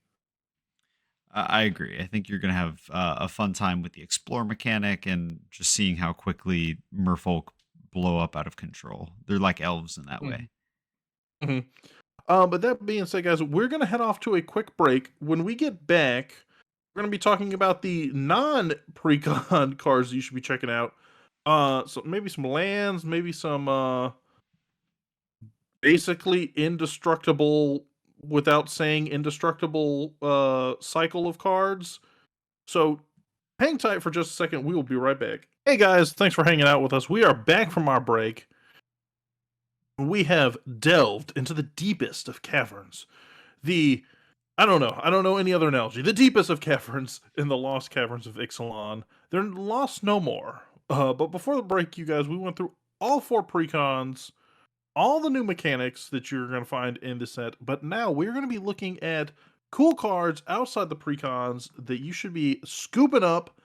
I agree. I think you're going to have a fun time with the explore mechanic and just seeing how quickly merfolk blow up out of control. They're like elves in that way. Mhm. But that being said, guys, we're gonna head off to a quick break. When we get back, we're gonna be talking about the non-precon cards you should be checking out. So maybe some lands, maybe some basically indestructible, without saying indestructible, cycle of cards. So hang tight for just a second. We will be right back. Hey guys, thanks for hanging out with us. We are back from our break. We have delved into the deepest of caverns. The I don't know. I don't know any other analogy. The deepest of caverns in the Lost Caverns of Ixalan. They're lost no more. But before the break, you guys, we went through all four precons, all the new mechanics that you're going to find in the set. But now we're going to be looking at cool cards outside the precons that you should be scooping up.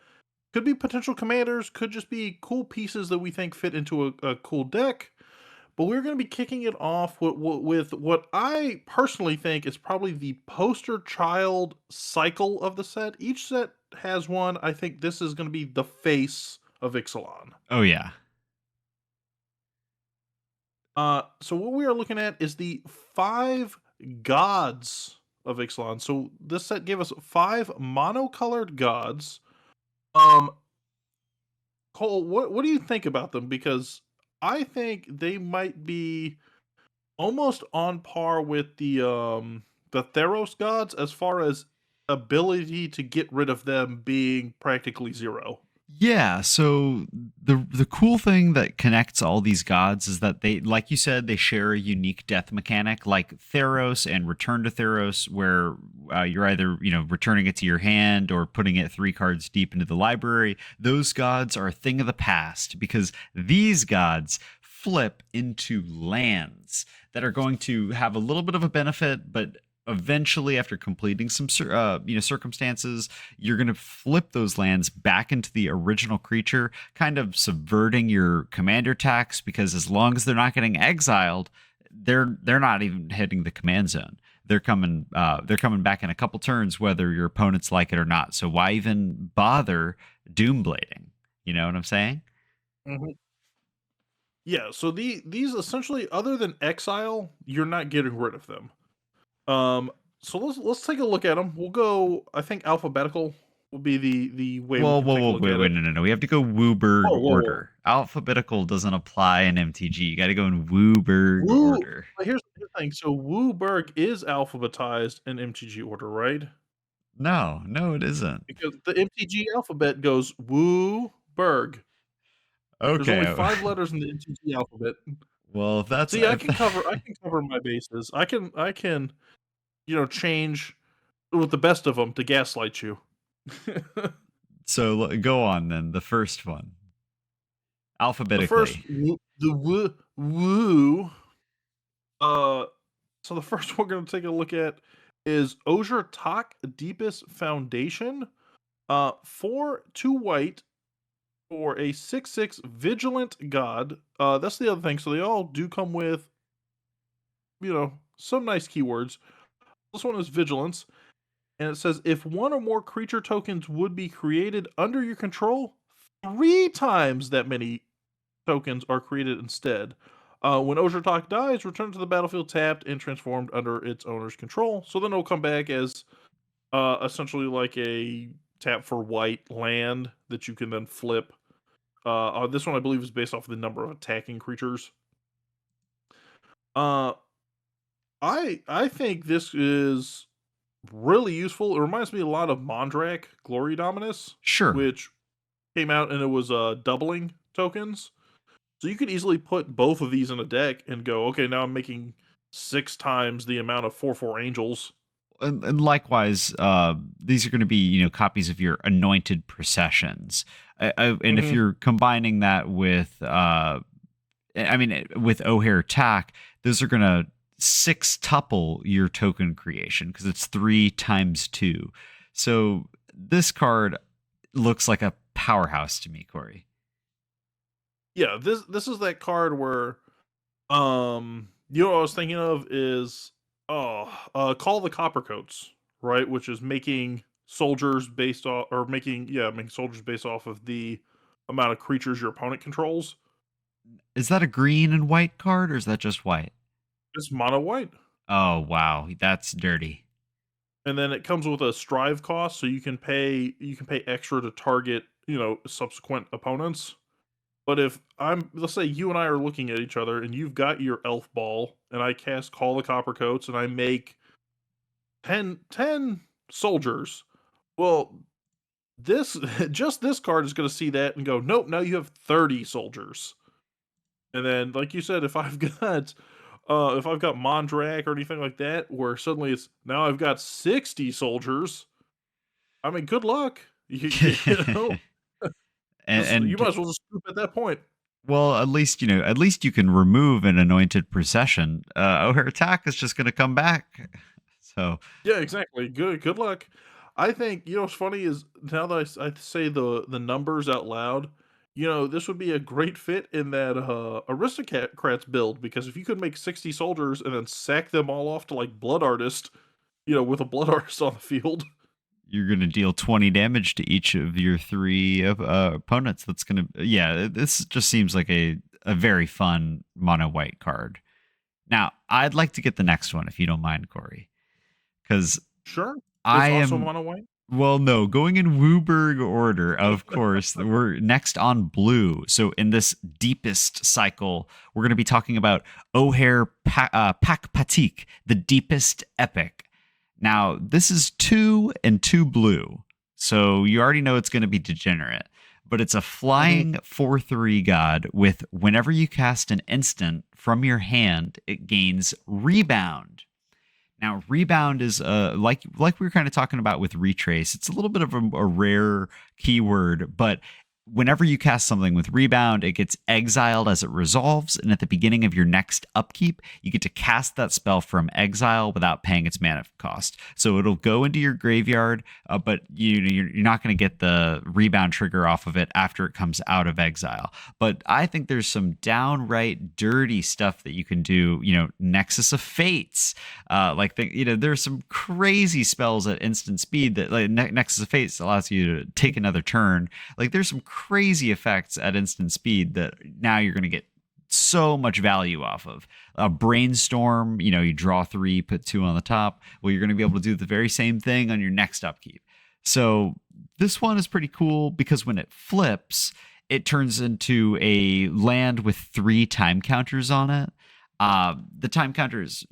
Could be potential commanders, could just be cool pieces that we think fit into a cool deck. But we're going to be kicking it off with what I personally think is probably the poster child cycle of the set. Each set has one. I think this is going to be the face of Ixalan. Oh, yeah. So what we are looking at is the five gods of Ixalan. So this set gave us five monocolored gods. Um, Cole, what do you think about them? Because I think they might be almost on par with the Theros gods as far as ability to get rid of them being practically zero. Yeah, so the cool thing that connects all these gods is that they, like you said, they share a unique death mechanic, like Theros and Return to Theros, where you're either returning it to your hand or putting it 3 cards deep into the library. Those gods are a thing of the past because these gods flip into lands that are going to have a little bit of a benefit, but eventually, after completing some circumstances, you're going to flip those lands back into the original creature, kind of subverting your commander tax, because as long as they're not getting exiled, they're not even hitting the command zone. They're coming back in a couple turns, whether your opponents like it or not. So why even bother doomblading? You know what I'm saying? Mhm. Yeah, so these essentially, other than exile, you're not getting rid of them. Um, so let's take a look at them. We'll go. I think alphabetical will be the way we Whoa, can whoa, take a whoa, look wait, at wait, it. no. We have to go Wooberg Whoa, whoa, whoa. order. Alphabetical doesn't apply in MTG. You got to go in Wooberg Woo. order. But here's the thing. So Wooburg is alphabetized in MTG order, right? No, no, it isn't. Because the MTG alphabet goes Woo-berg. There's only Okay. 5 letters in the MTG alphabet. Well, if that's See, if I can cover my bases. I can, change with the best of them to gaslight you. go on then. The first one The first alphabetically. woo, uh, so the first one we're gonna take a look at is Osier Tak Deepest Foundation. 4 2 white for a 6/6 vigilant god. That's the other thing. So they all do come with, some nice keywords. This one is Vigilance, and it says if one or more creature tokens would be created under your control, 3 times that many tokens are created instead. When Ozurtok dies, return to the battlefield tapped and transformed under its owner's control. So then it'll come back as essentially like a tap for white land that you can then flip. This one I believe is based off the number of attacking creatures. Uh, I think this is really useful. It reminds me a lot of Mondrak Glory Dominus, Sure. which came out and it was doubling tokens. So you could easily put both of these in a deck and go, okay, now I'm making 6 times the amount of 4/4 angels. And likewise, these are going to be copies of your anointed processions. And if Hmm. you're combining that with, with O'Hare Tack, those are going to six tuple your token creation because it's 3 times 2. So this card looks like a powerhouse to me, Corey. Yeah, this is that card where you know what I was thinking of is Call the Coppercoats, right? Which is making soldiers based off or making soldiers based off of the amount of creatures your opponent controls. Is that a green and white card, or is that just white? It's mono white. Oh wow, that's dirty. And then it comes with a strive cost, so you can pay extra to target, subsequent opponents. But if let's say you and I are looking at each other and you've got your elf ball and I cast Call the Coppercoats and I make 10 soldiers. Well, this just this card is going to see that and go, nope, now you have 30 soldiers. And then, like you said, if I've got Mondrak or anything like that, where suddenly it's now I've got 60 soldiers. I mean, good luck. You know, you might and as well just scoop at that point. well, at least you can remove an anointed procession. Her attack is just going to come back. So Yeah, exactly. Good luck. I think what's funny is now that I say the numbers out loud, this would be a great fit in that aristocrats build because if you could make 60 soldiers and then sack them all off to like blood artist, with a blood artist on the field. you're going to deal 20 damage to each of your three opponents. That's going to, yeah, this just seems like a very fun mono white card. Now, I'd like to get the next one if you don't mind, Corey, because Sure. I It's also am mono white. well, no, going in Wooburg order, of course. We're next on blue. So in this deepest cycle, we're going to be talking about O'Hare Pak Patik, the deepest epic. Now, this is 2 and 2 blue. So you already know it's going to be degenerate. But it's a Mhm. flying 4/3 god with whenever you cast an instant from your hand, it gains rebound. Now, rebound is like we were kind of talking about with retrace. It's a little bit of a rare keyword, but whenever you cast something with rebound, it gets exiled as it resolves, and at the beginning of your next upkeep, you get to cast that spell from exile without paying its mana cost. So it'll go into your graveyard, but you're not going to get the rebound trigger off of it after it comes out of exile. But I think there's some downright dirty stuff that you can do. Nexus of Fates, there's some crazy spells at instant speed that like Nexus of Fates allows you to take another turn. Like there's some crazy effects at instant speed that now you're going to get so much value off of. A brainstorm, you draw 3, put 2 on the top. Well, you're going to be able to do the very same thing on your next upkeep. So this one is pretty cool because when it flips, it turns into a land with 3 time counters on it. The time counters,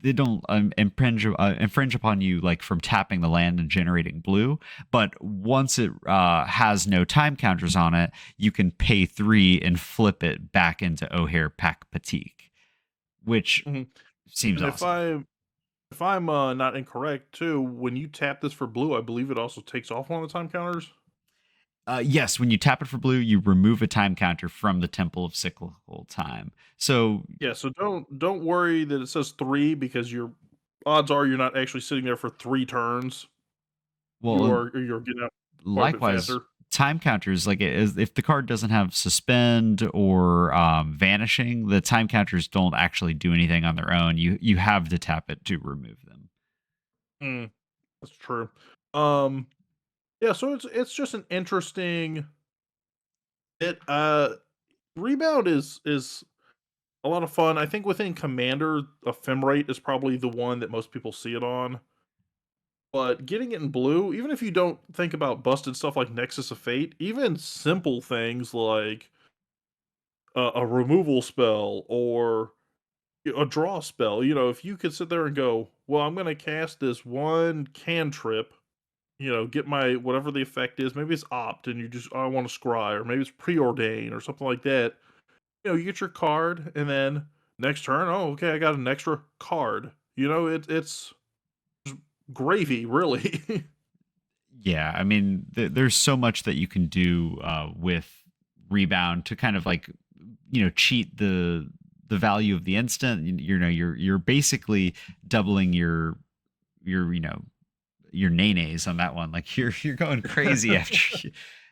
they don't infringe upon you like from tapping the land and generating blue. But once it has no time counters on it, you can pay 3 and flip it back into O'Hare Pak Patik, which Mhm. seems And if awesome. I'm not incorrect too, when you tap this for blue, I believe it also takes off one of the time counters. Yes, when you tap it for blue, you remove a time counter from the Temple of Cyclical Time. So, Yeah, so don't worry that it says 3 because your odds are you're not actually sitting there for 3 turns. well, You're getting out quite a bit likewise, faster. time counters, like if the card doesn't have suspend or vanishing, the time counters don't actually do anything on their own. You have to tap it to remove them. Mm, that's true. Um, yeah, so it's just an interesting. It rebound is a lot of fun. I think within Commander, Ephemerate is probably the one that most people see it on. But getting it in blue, even if you don't think about busted stuff like Nexus of Fate, even simple things like a removal spell or a draw spell, if you could sit there and go, well, I'm going to cast this one cantrip, get my whatever the effect is. Maybe it's opt and I want to scry, or maybe it's preordain or something like that. You get your card, and then next turn, oh, okay, I got an extra card. It's gravy, really. Yeah, I mean, there's so much that you can do with rebound to kind of like cheat the value of the instant. You're basically doubling your nays on that one. Like you're going crazy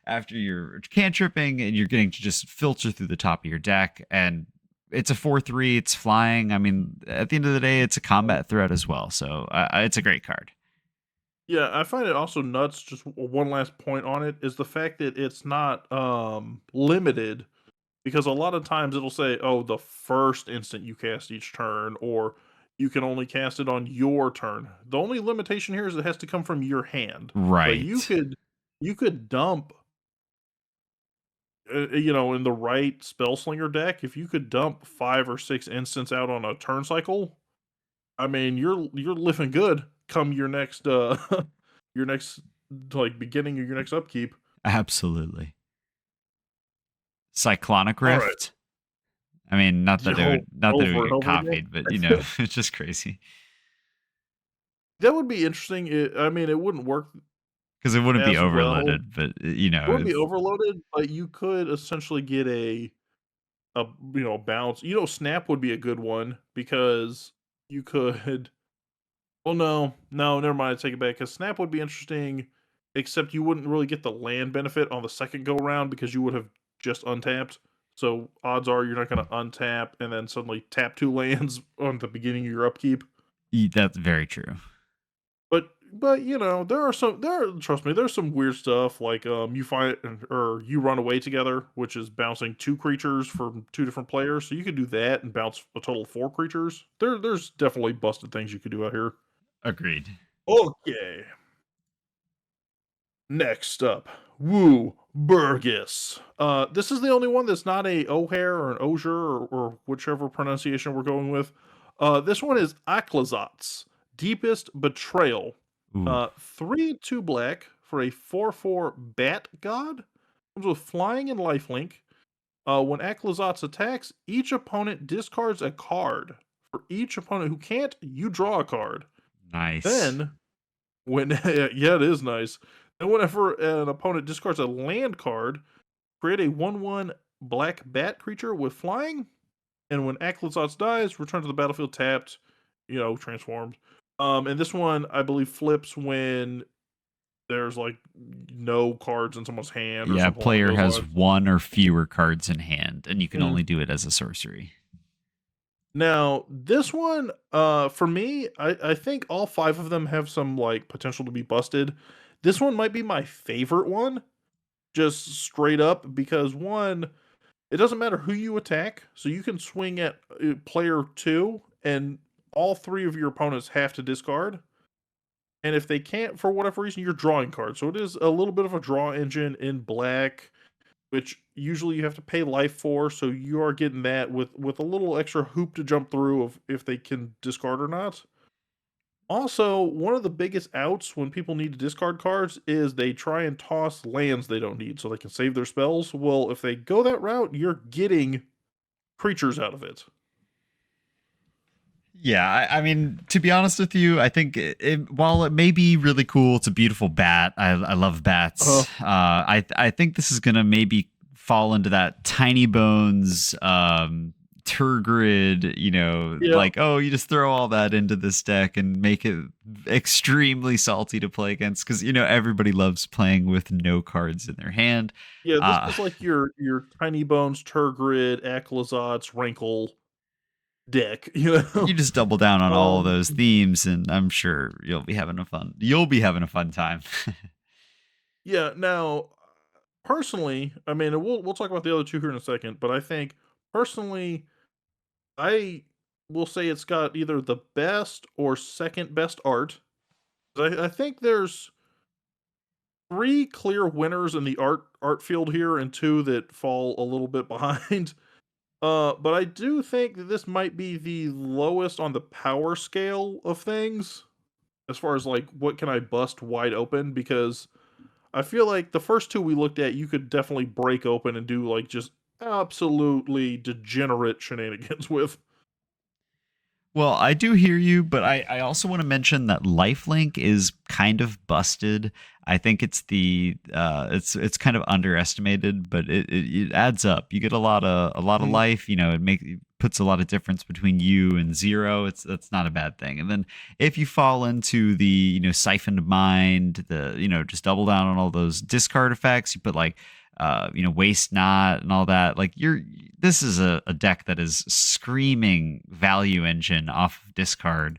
after you're cantripping, and you're getting to just filter through the top of your deck. And it's a 4/3. It's flying. I mean, at the end of the day, it's a combat threat as well. So it's a great card. Yeah, I find it also nuts. Just one last point on it is the fact that it's not limited, because a lot of times it'll say, "Oh, the first instant you cast each turn," or "You can only cast it on your turn." The only limitation here is it has to come from your hand. But Right. you could dump, in the right spell slinger deck. If you could dump 5 or 6 instants out on a turn cycle, I mean, you're living good come your next your next like beginning of your next upkeep. Absolutely. Cyclonic All right. Rift. I mean, not that it would Over and get over again. copied, but it's just crazy That would be interesting. I mean, it wouldn't work because it wouldn't be as well. overloaded, but It wouldn't be it's overloaded, but you could essentially get a bounce. Snap would be a good one because you could. Well, no, never mind. I take it back. Because Snap would be interesting, except you wouldn't really get the land benefit on the second go round because you would have just untapped. So odds are you're not going to untap and then suddenly tap 2 lands on the beginning of your upkeep. that's very true. But trust me, there's some weird stuff like you find or you run away together, which is bouncing 2 creatures from 2 different players. So you could do that and bounce a total of 4 creatures. There's definitely busted things you could do out here. Agreed. Okay. Next up, Woo Burgess. This is the only one that's not a O'Hare or an Osier or whichever pronunciation we're going with. This one is Aklazat's Deepest Betrayal. Ooh, 3/2 black for a 4/4 Bat God. Comes with flying and lifelink. When Aklazat's attacks, each opponent discards a card. For each opponent who can't, you draw a card. nice. Then when yeah, it is nice. And whenever an opponent discards a land card, create a 1/1 black bat creature with flying. And when Aklazotz dies, return to the battlefield tapped, transformed. And this one I believe flips when there's like no cards in someone's hand or Yeah, something along player those has lines. one or fewer cards in hand, and you can Mm. only do it as a sorcery. Now, this one, for me, I think all 5 of them have some like potential to be busted. This one might be my favorite one, just straight up, because one, it doesn't matter who you attack, so you can swing at player 2, and all 3 of your opponents have to discard. And if they can't, for whatever reason, you're drawing cards. So it is a little bit of a draw engine in black, which usually you have to pay life for. So you are getting that with a little extra hoop to jump through of if they can discard or not. Also, one of the biggest outs when people need to discard cards is they try and toss lands they don't need so they can save their spells. Well, if they go that route, you're getting creatures out of it. Yeah, I mean, to be honest with you, I think while it may be really cool, it's a beautiful bat. I love bats. I think this is gonna maybe fall into that tiny bones Turgrid, Yeah, like, oh, you just throw all that into this deck and make it extremely salty to play against because everybody loves playing with no cards in their hand. yeah, this Uh is like your Tiny Bones, Turgrid, Aclazotz, Rankle deck, you you know? just double down on all of Um, those themes, and I'm sure you'll be having a fun time. yeah, now, personally, I mean, and we'll talk about the other 2 here in a second, but I think, personally, I will say it's got either the best or second best art. I think there's 3 clear winners in the art field here and 2 that fall a little bit behind. But I do think that this might be the lowest on the power scale of things, as far as, like, what can I bust wide open, because I feel like the first 2 we looked at, you could definitely break open and do, like, just absolutely degenerate shenanigans with. Well, I do hear you, but I also want to mention that lifelink is kind of busted. I think it's kind of underestimated, but it adds up. You get a lot of Mhm, life. It puts a lot of difference between you and zero. That's not a bad thing. And then if you fall into the siphoned mind, the just double down on all those discard effects. You put like waste not and all that. Like this is a deck that is screaming value engine off of discard.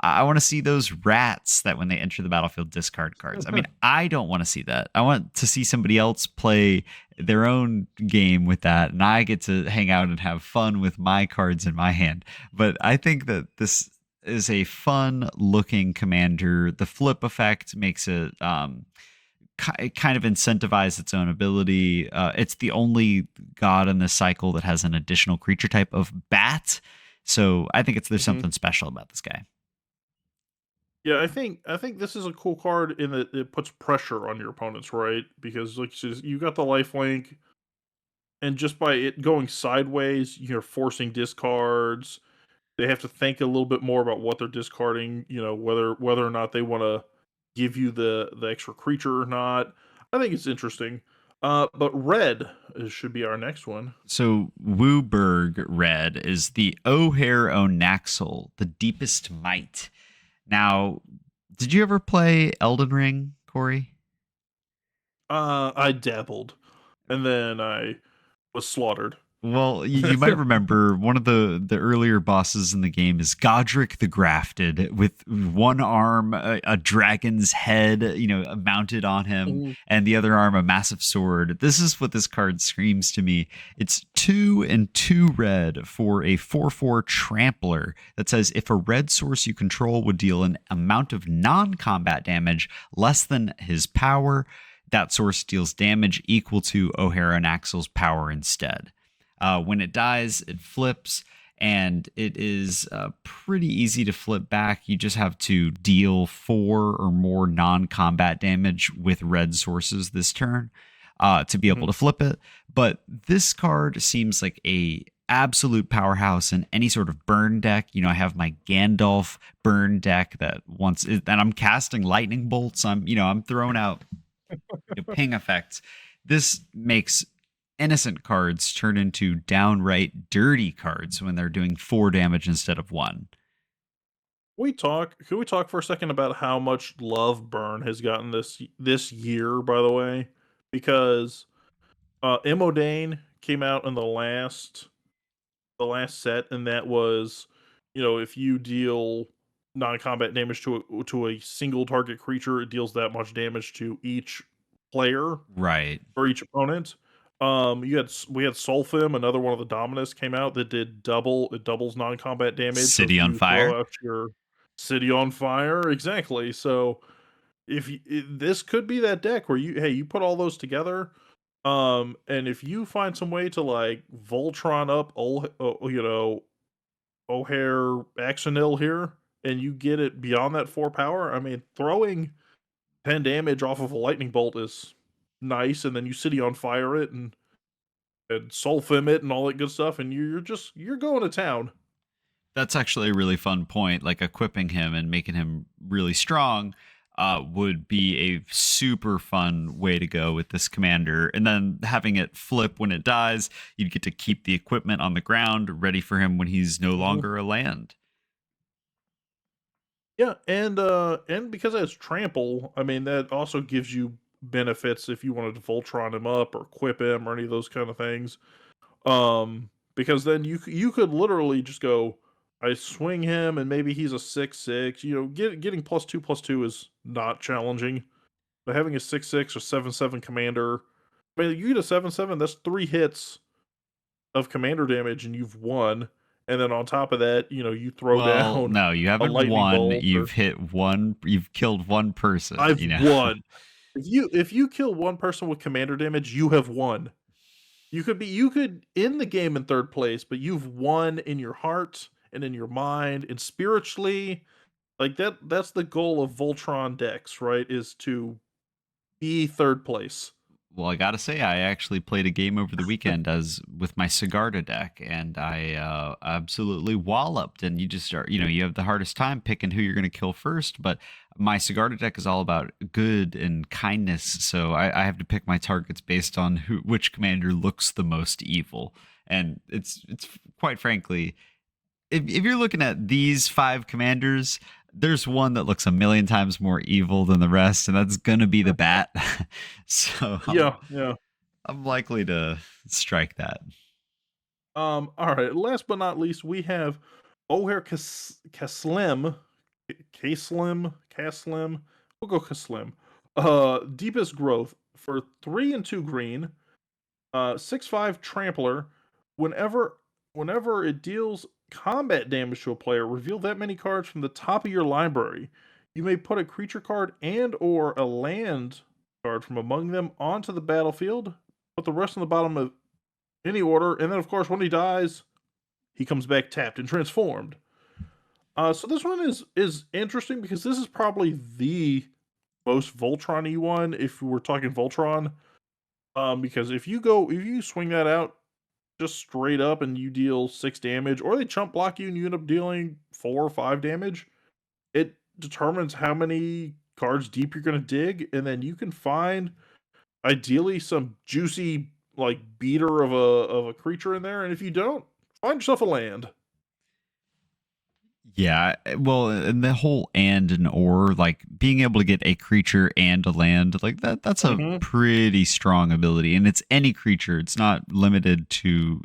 I want to see those rats that when they enter the battlefield discard cards. I mean, I don't want to see that. I want to see somebody else play their own game with that, and I get to hang out and have fun with my cards in my hand. But I think that this is a fun looking commander. The flip effect makes it kind of incentivize its own ability. It's the only god in this cycle that has an additional creature type of bat. So I think there's mhm. something special about this guy. Yeah, I think this is a cool card in that it puts pressure on your opponents, right? Because, like you said, you got the life link, and just by it going sideways, you're forcing discards. They have to think a little bit more about what they're discarding, whether or not they wanna give you the extra creature or not. I think it's interesting. But red should be our next one. So Wooburg Red is the O'Hare Onaxel, the deepest might. Now, did you ever play Elden Ring, Corey? I dabbled, and then I was slaughtered. Well, you might remember one of the earlier bosses in the game is Godric the Grafted, with one arm a dragon's head, mounted on him, Mhm, and the other arm a massive sword. This is what this card screams to me. It's 2 and 2 red for a 4/4 trampler that says if a red source you control would deal an amount of non-combat damage less than his power, that source deals damage equal to O'Hara and Axel's power instead. When it dies, it flips, and it is pretty easy to flip back. You just have to deal 4 or more non combat damage with red sources this turn to be able mhm. to flip it. But this card seems like a absolute powerhouse in any sort of burn deck. I have my Gandalf burn deck and I'm casting lightning bolts. I'm throwing out ping effects. This makes innocent cards turn into downright dirty cards when they're doing 4 damage instead of one. Could we talk for a second about how much love Burn has gotten this year, by the way? Because Emodane came out in the last set, and that was, if you deal non-combat damage to a single target creature, it deals that much damage to each player Right. or each opponent. We had Solfim, another one of the Dominus came out that it doubles non-combat damage. So City if on you fire. throw out your city on fire, exactly. So this could be that deck where you put all those together, and if you find some way to like Voltron up, O'Hare Axonil here, and you get it beyond that 4 power. I mean, throwing 10 damage off of a lightning bolt is nice, and then you city on fire it and Sulfim it and all that good stuff, and you're going to town. That's actually a really fun point, like equipping him and making him really strong. would be a super fun way to go with this commander. And then having it flip when it dies, you'd get to keep the equipment on the ground ready for him when he's no Mhm. longer a land. Yeah, and because it has trample, I mean, that also gives you benefits if you wanted to Voltron him up or equip him or any of those kind of things. Because then you could literally just go, I swing him and maybe he's a 6/6. Getting +2/+2 is not challenging. But having a 6/6 or 7/7 commander, I mean, you get a 7/7, that's 3 hits of commander damage and you've won. And then on top of that, you throw Well, down no, you a haven't lightning won. bolt or You've hit one. You've killed one person. I've won. If you kill one person with commander damage, you have won. You could end the game in third place, but you've won in your heart and in your mind and spiritually. Like that's the goal of Voltron decks, right? Is to be third place. Well, I gotta say, I actually played a game over the weekend as with my Sigarda deck, and I absolutely walloped. And you just start, you have the hardest time picking who you're going to kill first. But my Sigarda deck is all about good and kindness, so I have to pick my targets based on which commander looks the most evil. And it's quite frankly, if you're looking at these five commanders, there's one that looks a million times more evil than the rest, and that's gonna be the bat. So Yeah, yeah. I'm likely to strike that. All right. Last but not least, we have Oher Kaslim. Kaslim. We'll go Kaslim. Deepest growth for 3 and 2 green. 6/5 trampler. Whenever whenever it deals combat damage to a player, reveal that many cards from the top of your library. You may put a creature card and or a land card from among them onto the battlefield. Put the rest on the bottom of any order, and then of course when he dies, he comes back tapped and transformed. So this one is interesting because this is probably the most Voltron-y one if we're talking Voltron. Because if you swing that out just straight up and you deal 6 damage, or they chump block you and you end up dealing 4 or 5 damage, it determines how many cards deep you're gonna dig, and then you can find ideally some juicy like beater of a creature in there, and if you don't, find yourself a land. Yeah, well, and the whole and or, like being able to get a creature and a land, like that's a Mhm. pretty strong ability. And it's any creature. It's not limited to,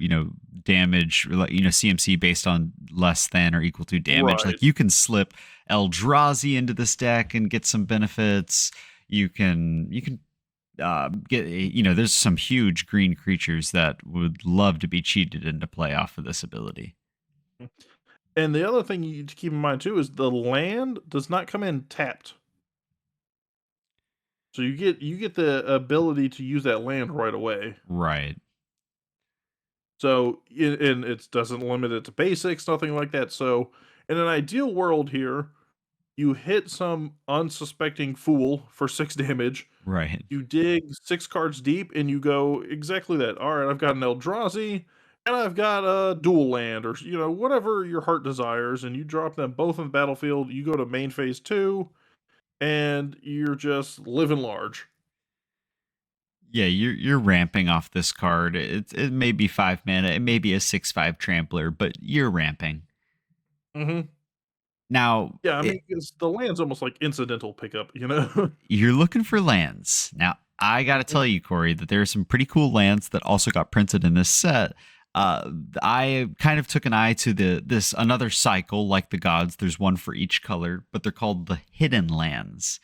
damage, like, CMC based on less than or equal to damage. Right. Like you can slip Eldrazi into this deck and get some benefits. You can get, there's some huge green creatures that would love to be cheated into play off of this ability. And the other thing you need to keep in mind too is the land does not come in tapped. So you get the ability to use that land right away. Right. So and it doesn't limit it to basics, nothing like that. So in an ideal world here, you hit some unsuspecting fool for 6 damage. Right. You dig 6 cards deep, and you go exactly that. All right, I've got an Eldrazi, and I've got a dual land, or whatever your heart desires, and you drop them both on the battlefield. You go to main phase 2, and you're just living large. Yeah, you're ramping off this card. It may be 5 mana, it may be a 6/5 trampler, but you're ramping. Hmm. Now, Yeah, I mean, it's, the land's almost like incidental pickup. you're looking for lands. Now, I got to tell you, Corey, that there are some pretty cool lands that also got printed in this set. I kind of took an eye to this another cycle like the gods. There's one for each color, but they're called the hidden lands.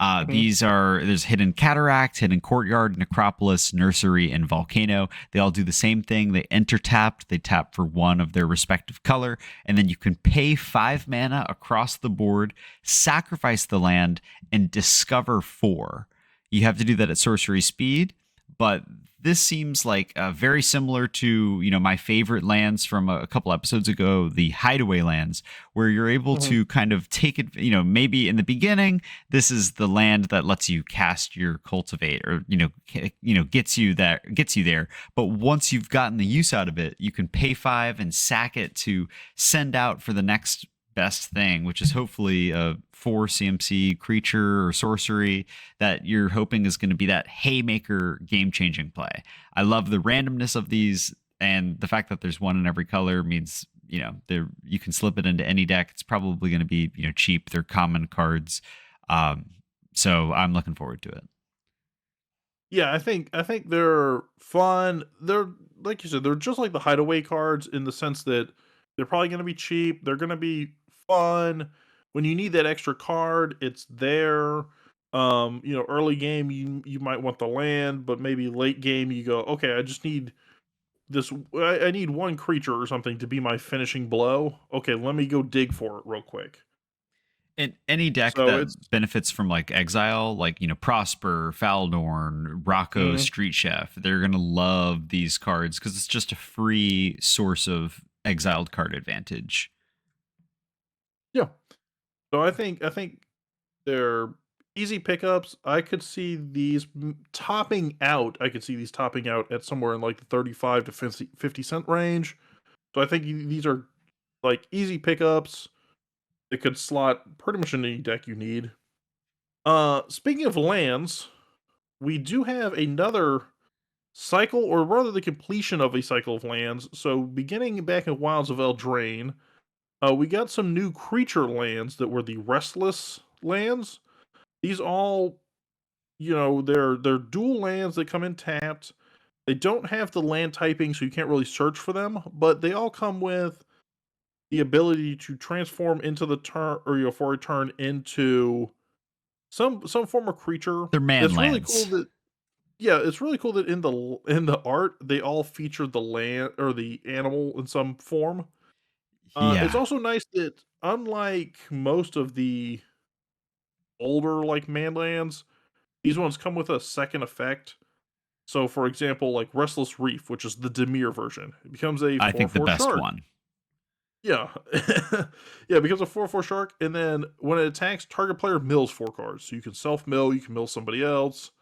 Mhm. There's hidden cataract, hidden courtyard, necropolis, nursery, and volcano. They all do the same thing. They enter tapped. They tap for one of their respective color, and then you can pay 5 mana across the board, sacrifice the land, and discover 4. You have to do that at sorcery speed, but this seems like very similar to my favorite lands from a couple episodes ago, the hideaway lands, where you're able Mhm. to kind of take it. Maybe in the beginning, this is the land that lets you cast your cultivate, or gets you there. But once you've gotten the use out of it, you can pay 5 and sack it to send out for the next best thing, which is hopefully a 4 CMC creature or sorcery that you're hoping is going to be that haymaker game changing play. I love the randomness of these, and the fact that there's one in every color means there you can slip it into any deck. It's probably going to be cheap. They're common cards, so I'm looking forward to it. Yeah, I think they're fun. They're like you said, they're just like the hideaway cards in the sense that they're probably going to be cheap. They're going to be fun. When you need that extra card, it's there. Early game you might want the land, but maybe late game you go, okay, I just need this. I need one creature or something to be my finishing blow. Okay, let me go dig for it real quick. In any deck So that it's benefits from like exile, like Prosper, Faldorn, Rocco, mhm, Street Chef, they're gonna love these cards because it's just a free source of exiled card advantage. yeah. So I think they're easy pickups. I could see these topping out. I could see these topping out at somewhere in like the 35 to 50 cent range. So I think these are like easy pickups. It could slot pretty much in any deck you need. Speaking of lands, we do have another cycle, or rather the completion of a cycle of lands. So beginning back in Wilds of Eldraine, we got some new creature lands that were the Restless lands. These all, they're dual lands that come in tapped. They don't have the land typing, so you can't really search for them, but they all come with the ability to transform into the turn, or for a turn, into some form of creature. They're man It's really cool lands. that yeah, it's really cool that in the art they all feature the land or the animal in some form. It's Yeah, also nice that unlike most of the older like man lands, these ones come with a second effect. So, for example, like Restless Reef, which is the Demir version, it becomes a I four think the four best shark. one. Yeah, yeah, it becomes a 4/4 shark, and then when it attacks, target player mills 4 cards. So you can self mill, you can mill somebody else,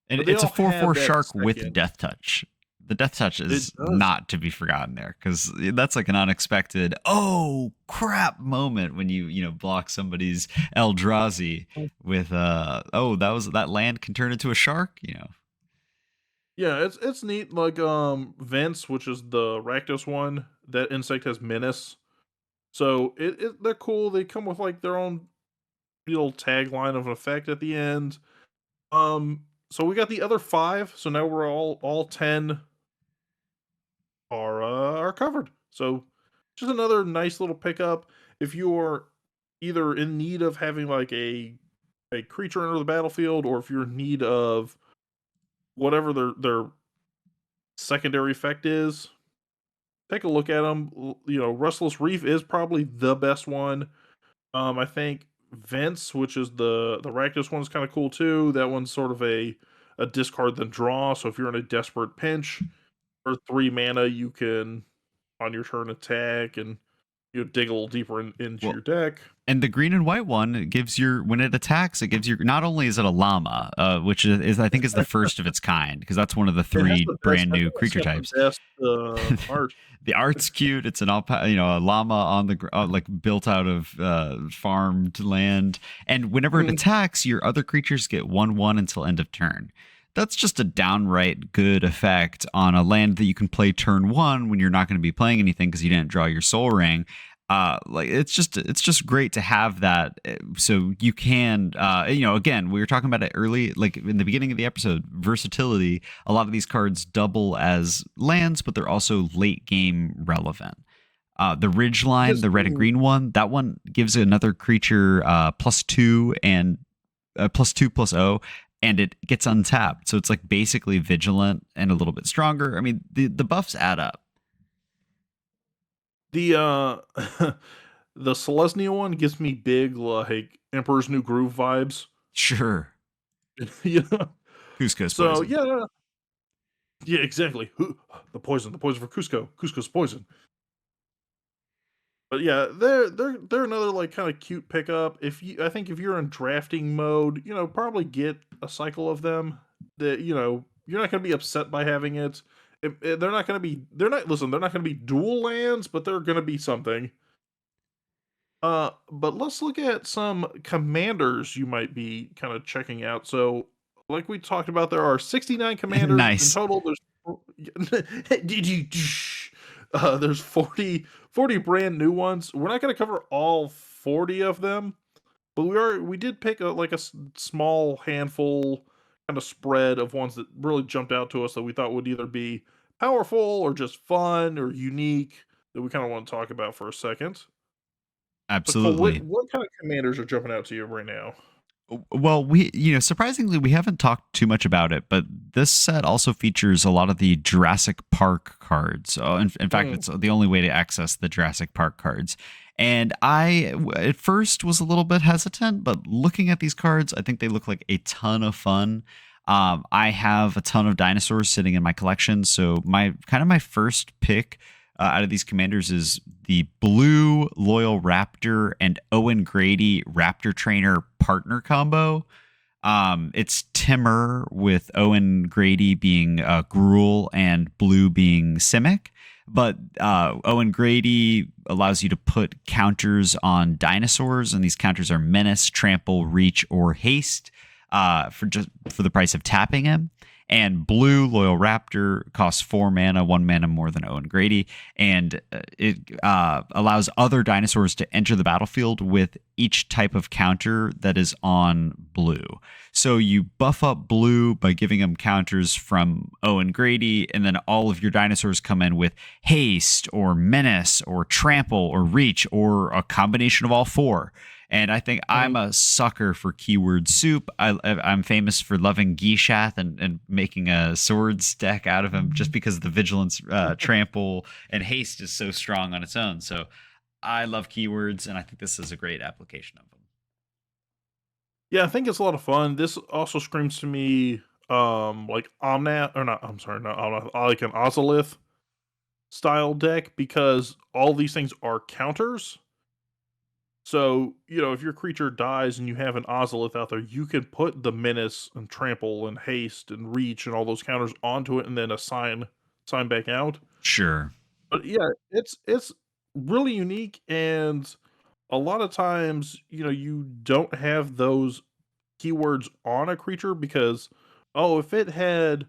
And but they it's a all 4/4 have that shark with second. death touch. The death touch It is does. not to be forgotten there because that's like an unexpected oh crap moment when you block somebody's Eldrazi with oh that land can turn into a shark. Yeah, it's neat. Like Vince, which is the Rakdos one, that insect has menace. So they're cool. They come with like their own little tagline of an effect at the end. So we got the other five. So now we're all 10 are covered. So just another nice little pickup. If you're either in need of having like a creature enter the battlefield, or if you're in need of whatever their secondary effect is, take a look at them. Restless Reef is probably the best one. I think Vince, which is the Rakdos one, is kind of cool too. That one's sort of a discard then draw. So if you're in a desperate pinch for 3 mana, you can on your turn attack and dig a little deeper into Well, your deck. and the green and white one it gives your when it attacks it gives you not only is it a llama which is I think is the first of its kind because that's one of the It has three the best. brand I new think it's creature got the types. best art. The art's cute. It's an a llama on the like built out of farmed land, and whenever it Mhm. attacks, your other creatures get 1/1 until end of turn. That's just a downright good effect on a land that you can play turn one when you're not going to be playing anything because you didn't draw your soul ring. Like it's just great to have that, so you can again we were talking about it early, like in the beginning of the episode, versatility. A lot of these cards double as lands, but they're also late game relevant. The ridge line, Because the red and green one, that one gives another creature +2 and +2/+0, and it gets untapped. So it's like basically vigilant and a little bit stronger. I mean, the buffs add up. the the Selesnya one gives me big like Emperor's New Groove vibes. Sure, you know? Cusco's So poison. yeah, yeah, exactly. The poison for Cusco. Cusco's poison. But yeah, they're another like kind of cute pickup. I think if you're in drafting mode, probably get a cycle of them. That you're not going to be upset by having it. They're not going to be. They're not. Listen, they're not going to be dual lands, but they're going to be something. But let's look at some commanders you might be kind of checking out. So, like we talked about, there are 69 commanders in Nice. total. Did you? There's 40 brand new ones. We're not going to cover all 40 of them, but we did pick a small handful, kind of spread of ones that really jumped out to us that we thought would either be powerful or just fun or unique that we kind of want to talk about for a second. So Cole, what Absolutely. what kind of commanders are jumping out to you right now? Well, surprisingly, we haven't talked too much about it, but this set also features a lot of the Jurassic Park cards. In fact, Mm, it's the only way to access the Jurassic Park cards. And at first, was a little bit hesitant, but looking at these cards, I think they look like a ton of fun. I have a ton of dinosaurs sitting in my collection, so my first pick out of these commanders is the blue loyal raptor and Owen Grady raptor trainer partner combo. It's Timur with Owen Grady being Gruul and blue being Simic. But Owen Grady allows you to put counters on dinosaurs, and these counters are Menace, Trample, Reach, or Haste for the price of tapping him. And blue Loyal Raptor costs 4 mana, 1 mana more than Owen Grady, and it allows other dinosaurs to enter the battlefield with each type of counter that is on blue. So you buff up blue by giving them counters from Owen Grady, and then all of your dinosaurs come in with haste or menace or trample or reach or a combination of all four. And I think I'm mhm. a sucker for keyword soup. I'm famous for loving Gishath and making a swords deck out of him just because the vigilance, trample, and haste is so strong on its own. So I love keywords, and I think this is a great application of them. Yeah, I think it's a lot of fun. This also screams to me, like Omnat or not. I'm sorry, not Omnath, like an Ozolith style deck because all these things are counters. So if your creature dies and you have an Ozolith out there, you can put the menace and trample and haste and reach and all those counters onto it, and then assign back out. Sure. But yeah, it's really unique, and a lot of times, you don't have those keywords on a creature because, oh, if it had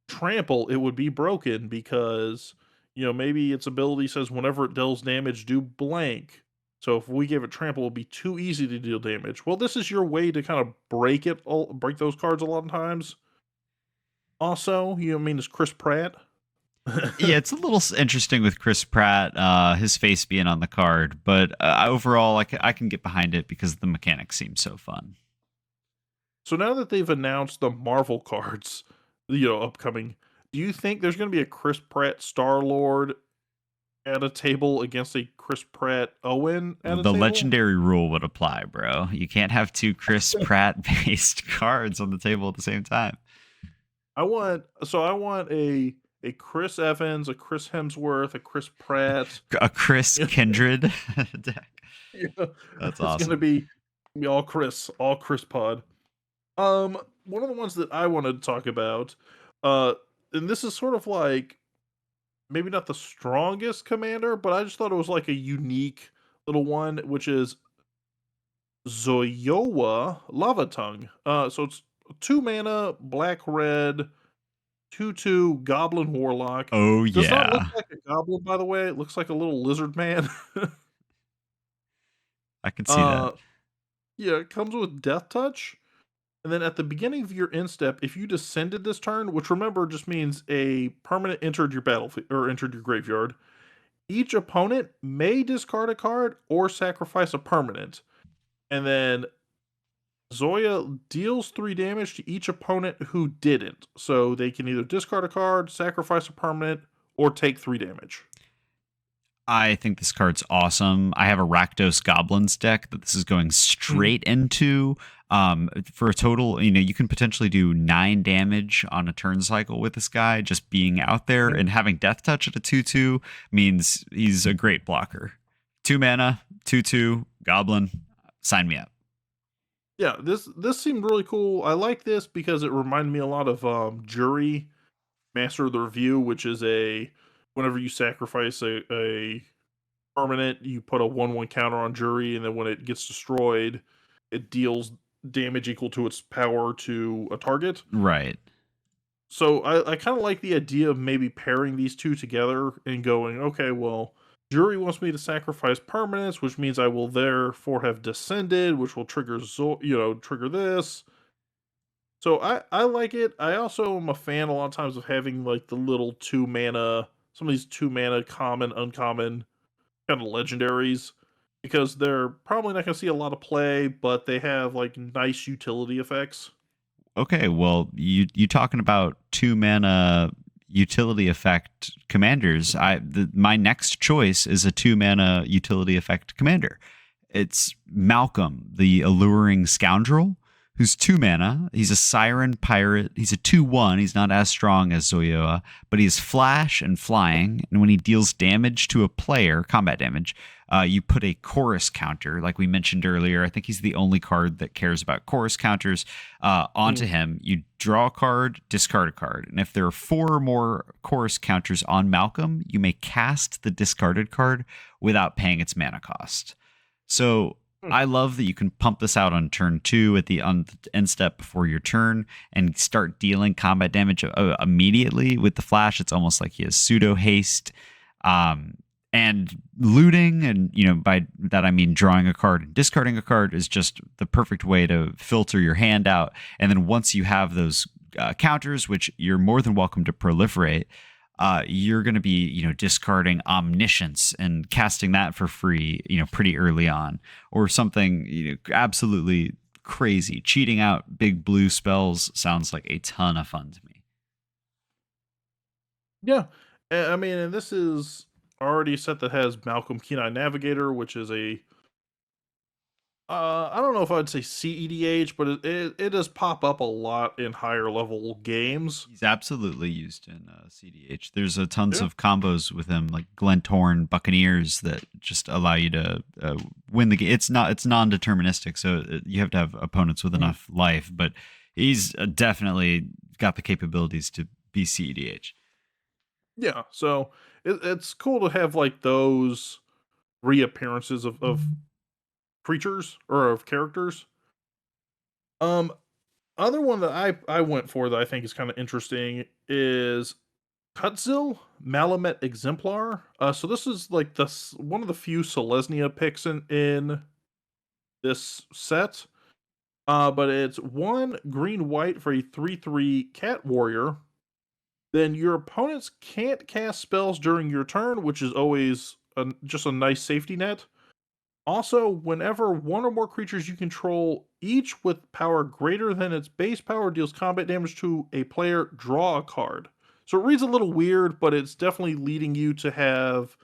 trample, it would be broken because, maybe its ability says whenever it deals damage, do blank. So if we give it trample, it'll be too easy to deal damage. Well, this is your way to kind of break those cards a lot of times. Also, it's Chris Pratt. Yeah, it's a little interesting with Chris Pratt, his face being on the card, but overall, I can get behind it because the mechanics seem so fun. So now that they've announced the Marvel cards, upcoming, do you think there's going to be a Chris Pratt Star Lord at a table against a Chris Pratt Owen at a The table? legendary rule would apply, bro. You can't have two Chris Pratt based cards on the table at the same time. I want a Chris Evans, a Chris Hemsworth, a Chris Pratt. A Chris Kindred deck. Yeah, That's it's gonna awesome. be all Chris pod. One of the ones that I wanted to talk about, uh, and this is sort of like maybe not the strongest commander, but I just thought it was like a unique little one, which is Zoyowa Lava Tongue. So it's 2 mana, black red, 2/2 Goblin Warlock. Oh, Does not look yeah. like a goblin, by the way. It looks like a little lizard man. I can see that. uh, yeah, it comes with Death Touch. And then at the beginning of your instep, if you descended this turn, which remember just means a permanent entered your battlefield or entered your graveyard, each opponent may discard a card or sacrifice a permanent. And then Zoya deals 3 damage to each opponent who didn't. So they can either discard a card, sacrifice a permanent, or take 3 damage. I think this card's awesome. I have a Rakdos Goblins deck that this is going Mhm. straight into. For a total, you can potentially do 9 damage on a turn cycle with this guy just being out there, Mhm. and having Death Touch at a 2/2 means he's a great blocker. 2 mana, 2/2 Goblin. Sign me up. Yeah, this seemed really cool. I like this because it reminded me a lot of Jury Master of the Review, which is a whenever you sacrifice a permanent. You put a 1/1 counter on Jury, and then when it gets destroyed, it deals damage equal to its power to a target. Right. So I kind of like the idea of maybe pairing these two together and going, okay, well, Jury wants me to sacrifice permanents, which means I will therefore have descended, which will trigger trigger this. So I like it. I also am a fan a lot of times of having like the little 2 mana, some of these 2 mana common, uncommon kind of legendaries, because they're probably not going to see a lot of play, but they have like nice utility effects. Okay, well, you talking about 2 mana utility effect commanders? My next choice is a 2 mana utility effect commander. It's Malcolm, the alluring scoundrel, who's 2 mana. He's a siren pirate. He's a 2/1. He's not as strong as Zoyoa, but he's flash and flying. And when he deals damage to a player, combat damage, you put a chorus counter, like we mentioned earlier. I think he's the only card that cares about chorus counters. Onto Mm. him, you draw a card, discard a card, and if there are 4 or more chorus counters on Malcolm, you may cast the discarded card without paying its mana cost. So Mm. I love that you can pump this out on turn 2 at the end step before your turn and start dealing combat damage immediately with the flash. It's almost like he has pseudo haste. And looting, and by that I mean drawing a card and discarding a card, is just the perfect way to filter your hand out. And then once you have those counters, which you're more than welcome to proliferate, you're going to be discarding omniscience and casting that for free pretty early on, or something absolutely crazy. Cheating out big blue spells sounds like a ton of fun to me. Yeah, I mean, and this is already a set that has Malcolm Kenai Navigator, which is a I don't know if I'd say CEDH, but it does pop up a lot in higher level games. He's absolutely used in CDH. There's a tons Yeah. of combos with him, like Glentorn Buccaneers, that just allow you to win the game. It's non-deterministic, so you have to have opponents with Mhm. enough life. But he's definitely got the capabilities to be CEDH. Yeah, so it's cool to have like those reappearances of creatures or of characters. Um, Other one that I went for that I think is kind of interesting is Cutzil Malamet Exemplar. So this is like one of the few Selesnya picks in this set. But it's 1 green white for a 3/3 cat warrior. Then your opponents can't cast spells during your turn, which is always just a nice safety net. Also, whenever one or more creatures you control, each with power greater than its base power, deals combat damage to a player, draw a card. So it reads a little weird, but it's definitely leading you to have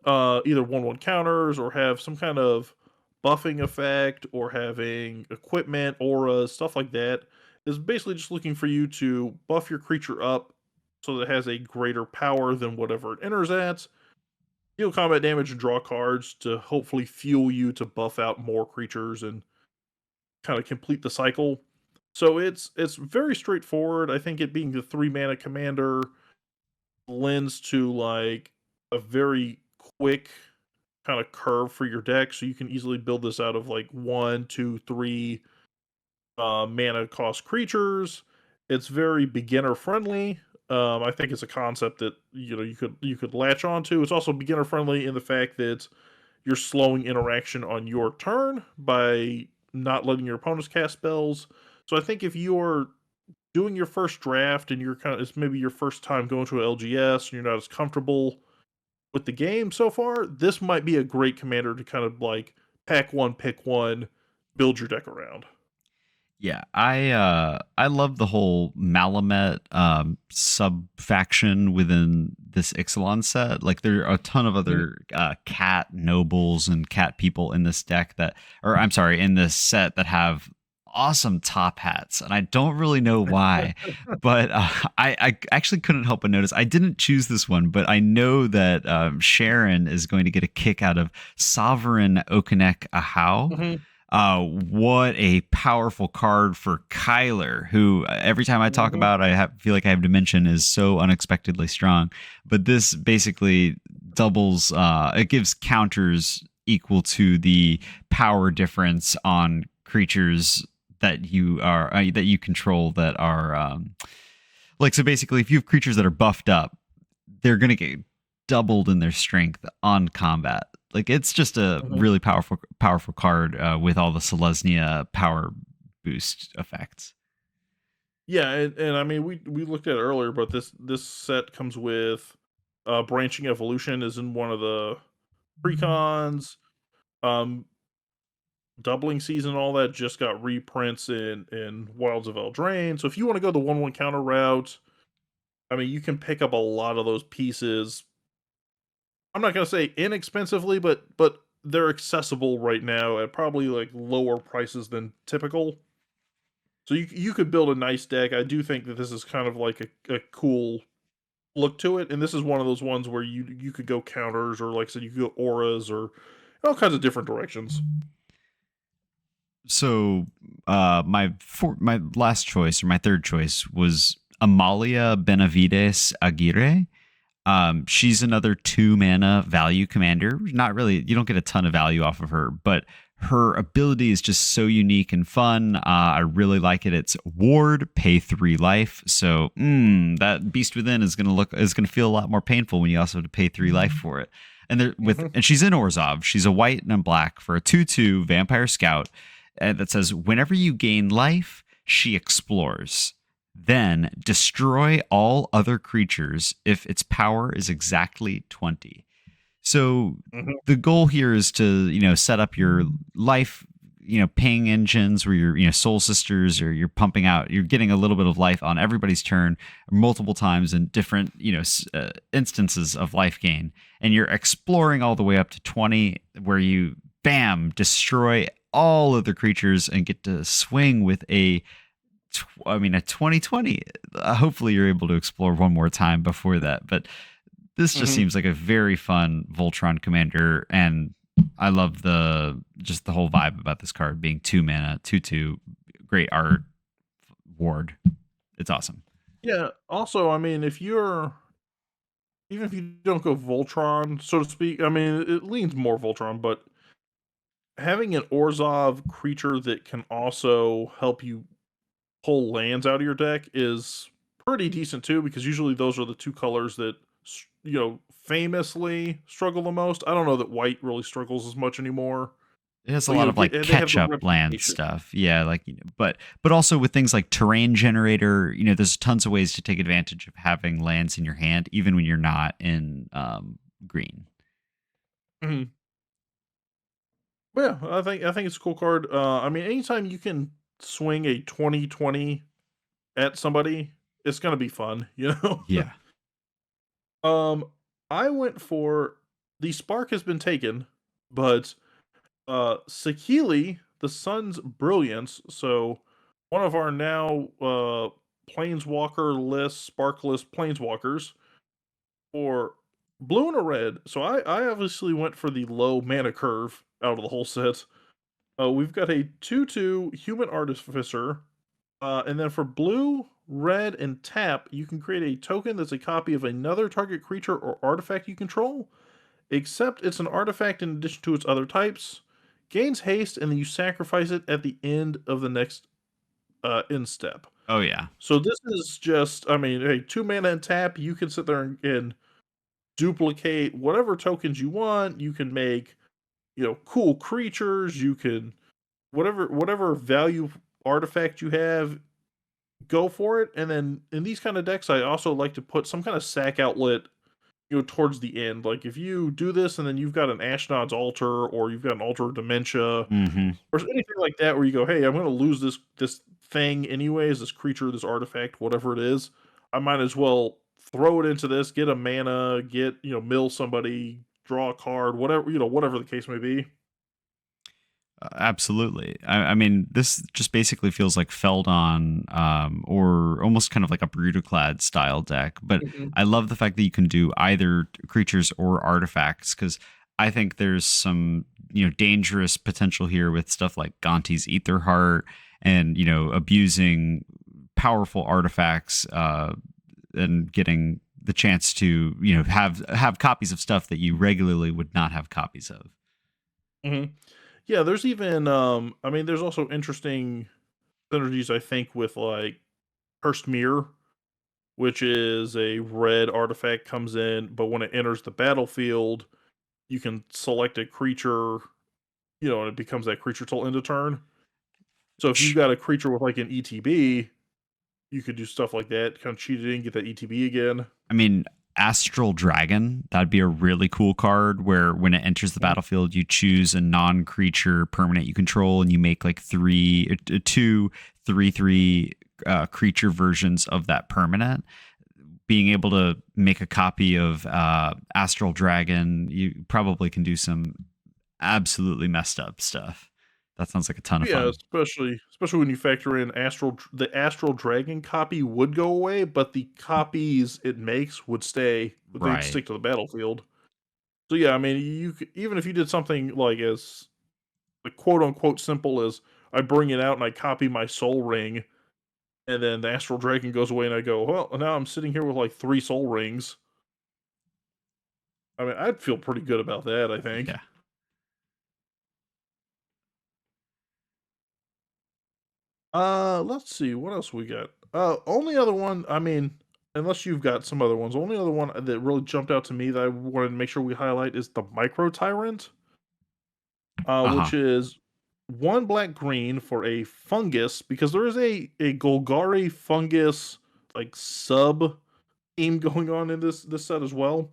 either 1/1 counters or have some kind of buffing effect or having equipment, auras, stuff like that. Is basically just looking for you to buff your creature up so that it has a greater power than whatever it enters at, deal combat damage and draw cards to hopefully fuel you to buff out more creatures and kind of complete the cycle. So it's very straightforward. I think it being the 3 mana commander lends to like a very quick kind of curve for your deck, so you can easily build this out of like 1, 2, 3 mana cost creatures. It's very beginner friendly. I think it's a concept that you could latch onto. It's also beginner friendly in the fact that you're slowing interaction on your turn by not letting your opponents cast spells. So I think if you're doing your first draft and it's maybe your first time going to an LGS and you're not as comfortable with the game so far, this might be a great commander to kind of like pack one, pick one, build your deck around. Yeah, I love the whole Malamet sub faction within this Ixalan set. Like there are a ton of Mhm. other cat nobles and cat people in this deck that, or I'm sorry, in this set that have awesome top hats, and I don't really know why, but I actually couldn't help but notice. I didn't choose this one, but I know that Sharon is going to get a kick out of Sovereign Okonek Ahau. Mhm. What a powerful card for Kyler, who every time I talk Mhm. about, feel like I have to mention is so unexpectedly strong. But this basically doubles, it gives counters equal to the power difference on creatures that you control that are like, so basically if you have creatures that are buffed up, they're going to get doubled in their strength on combat. Like, it's just a Mhm. really powerful card with all the Selesnya power boost effects. Yeah, and I mean we looked at it earlier, but this set comes with branching evolution is in one of the precons. Um, doubling season, all that just got reprints in Wilds of Eldraine. So if you want to go the 1/1 counter route, I mean you can pick up a lot of those pieces. I'm not gonna say inexpensively, but they're accessible right now at probably like lower prices than typical. So you could build a nice deck. I do think that this is kind of like a cool look to it, and this is one of those ones where you could go counters, or like I said, you could go auras, or all kinds of different directions. So my last choice, or my third choice, was Amalia Benavides Aguirre. She's another 2 mana value commander. Not really, you don't get a ton of value off of her, but her ability is just so unique and fun. I really like it. It's ward, pay 3 life. So that Beast Within is gonna feel a lot more painful when you also have to pay 3 life for it. Hmm. And she's in Orzhov. She's a white and a black for a 2/2 vampire scout that says whenever you gain life, she explores. Then destroy all other creatures if its power is exactly 20. So Hmm. the goal here is to, set up your life, ping engines where you're, soul sisters, or you're pumping out, you're getting a little bit of life on everybody's turn multiple times in different, instances of life gain. And you're exploring all the way up to 20, where you, bam, destroy all of the creatures and get to swing with a 2020. Hopefully you're able to explore one more time before that. But this just Hmm. seems like a very fun Voltron commander, and I love the whole vibe about this card being 2 mana, 2/2, great art, ward. It's awesome. Yeah. Also, I mean, if you're even if you don't go Voltron, so to speak, I mean, it leans more Voltron, but having an Orzhov creature that can also help you pull lands out of your deck is pretty decent too, because usually those are the two colors that famously struggle the most. I don't know that white really struggles as much anymore, It has a but lot of like they have catch the up land reputation. stuff. Yeah, like, but also with things like terrain generator, there's tons of ways to take advantage of having lands in your hand even when you're not in green. Mhm. Yeah, I think it's a cool card. I mean, anytime you can swing a 20/20 at somebody, it's gonna be fun, you know. Yeah. um, I went for the spark has been taken, but Sakili, the sun's brilliance. So one of our now planeswalker list, spark list planeswalkers for blue and a red. So I obviously went for the low mana curve out of the whole set. We've got a 2/2 human artificer, and then for blue, red, and tap, you can create a token that's a copy of another target creature or artifact you control, except it's an artifact in addition to its other types. Gains haste, and then you sacrifice it at the end of the next end step. Oh yeah. So this is just, I mean, hey, 2 mana and tap. You can sit there and duplicate whatever tokens you want. You can make, cool creatures. You can whatever value artifact you have, go for it. And then in these kind of decks, I also like to put some kind of sack outlet, towards the end. Like if you do this and then you've got an Ashnod's altar, or you've got an altar of dementia, Hmm. or anything like that, where you go, hey, I'm going to lose this thing anyways, this creature, this artifact, whatever it is. I might as well throw it into this, get a mana, get mill somebody, draw a card, whatever whatever the case may be. Absolutely. I mean, this just basically feels like Feldon, or almost kind of like a Brutoclad style deck. But Mhm. I love the fact that you can do either creatures or artifacts, because I think there's some, dangerous potential here with stuff like Gonti's Ether Heart and, abusing powerful artifacts and getting the chance to, have copies of stuff that you regularly would not have copies of. Mhm. Yeah, there's even, I mean, there's also interesting synergies, I think, with, like, Cursed Mirror, which is a red artifact comes in, but when it enters the battlefield, you can select a creature, and it becomes that creature till end of turn. So if you've got a creature with, like, an ETB, you could do stuff like that, kinda cheat it in, get that ETB again. I mean, Astral Dragon, that'd be a really cool card where when it enters the Mhm. battlefield, you choose a non creature permanent you control and you make like two, three creature versions of that permanent. Being able to make a copy of Astral Dragon, you probably can do some absolutely messed up stuff. That sounds like a ton of Yeah, fun. especially when you factor in the Astral Dragon copy would go away, but the copies it makes would stay. They'd Right. stick to the battlefield. So yeah, I mean, even if you did something like as like quote unquote simple as I bring it out and I copy my Soul Ring, and then the Astral Dragon goes away, and I go, well, now I'm sitting here with like 3 Soul Rings. I mean, I'd feel pretty good about that. I think. Yeah. Let's see what else we got. Only other one. I mean, unless you've got some other ones, only other one that really jumped out to me that I wanted to make sure we highlight is the Micro Tyrant, Uh huh. which is 1 black green for a fungus because there is a Golgari fungus like sub theme going on in this set as well.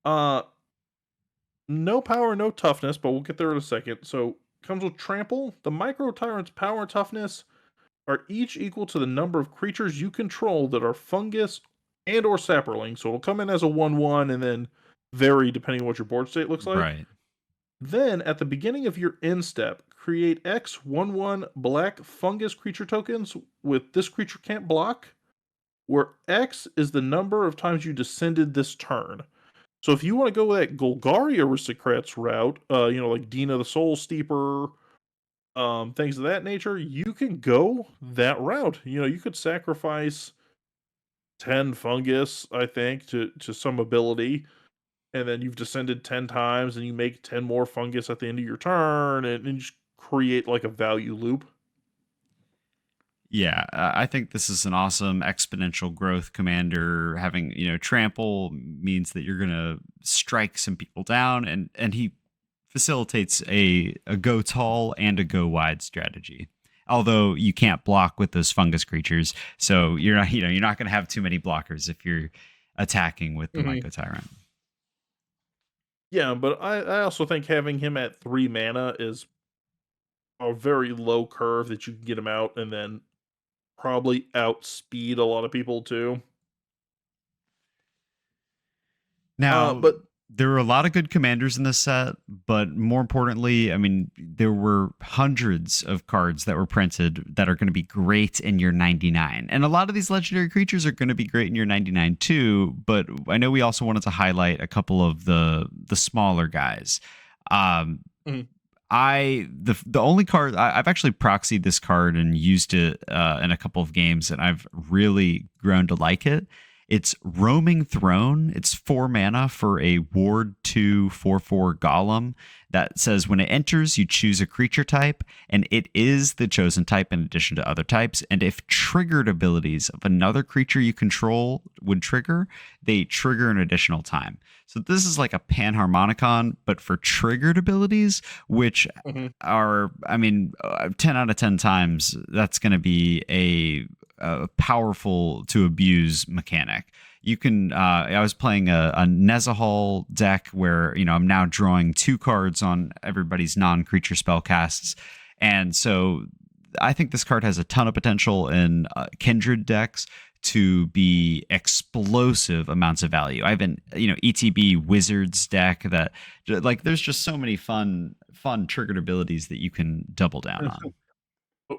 Uh, no power, no toughness, but we'll get there in a second. So comes with trample. The Micro Tyrant's power and toughness are each equal to the number of creatures you control that are fungus and or sapperling. So it'll come in as a 1/1 and then vary depending on what your board state looks like. Right. Then at the beginning of your end step, create X 1/1 black fungus creature tokens with this creature can't block, where X is the number of times you descended this turn. So if you want to go that Golgari Aristocrats route, like Dina the Soul Steeper, things of that nature, you can go that route. You could sacrifice 10 fungus, I think, to some ability, and then you've descended 10 times and you make 10 more fungus at the end of your turn and just create like a value loop. Yeah, I think this is an awesome exponential growth commander. Having trample means that you're gonna strike some people down, and he facilitates a go tall and a go wide strategy. Although you can't block with those fungus creatures, so you're not gonna have too many blockers if you're attacking with the Mhm. Myco Tyrant. Yeah, but I also think having him at 3 mana is a very low curve that you can get him out and then probably outspeed a lot of people too. Now, But there were a lot of good commanders in this set, but more importantly, I mean, there were hundreds of cards that were printed that are going to be great in your 99. And a lot of these legendary creatures are going to be great in your 99 too, but I know we also wanted to highlight a couple of the smaller guys. Um mhm, the only card I've actually proxied this card and used it in a couple of games, and I've really grown to like it. It's Roaming Throne. It's 4 mana for a Ward 2 4/4 Golem that says when it enters, you choose a creature type, and it is the chosen type in addition to other types. And if triggered abilities of another creature you control would trigger, they trigger an additional time. So this is like a Panharmonicon, but for triggered abilities, which mhm. are, I mean, 10 out of 10 times, that's going to be a powerful to abuse mechanic. You can, I was playing a Nezahal deck where, I'm now drawing 2 cards on everybody's non creature spell casts. And so I think this card has a ton of potential in Kindred decks to be explosive amounts of value. I have an ETB Wizards deck that like there's just so many fun triggered abilities that you can double down on.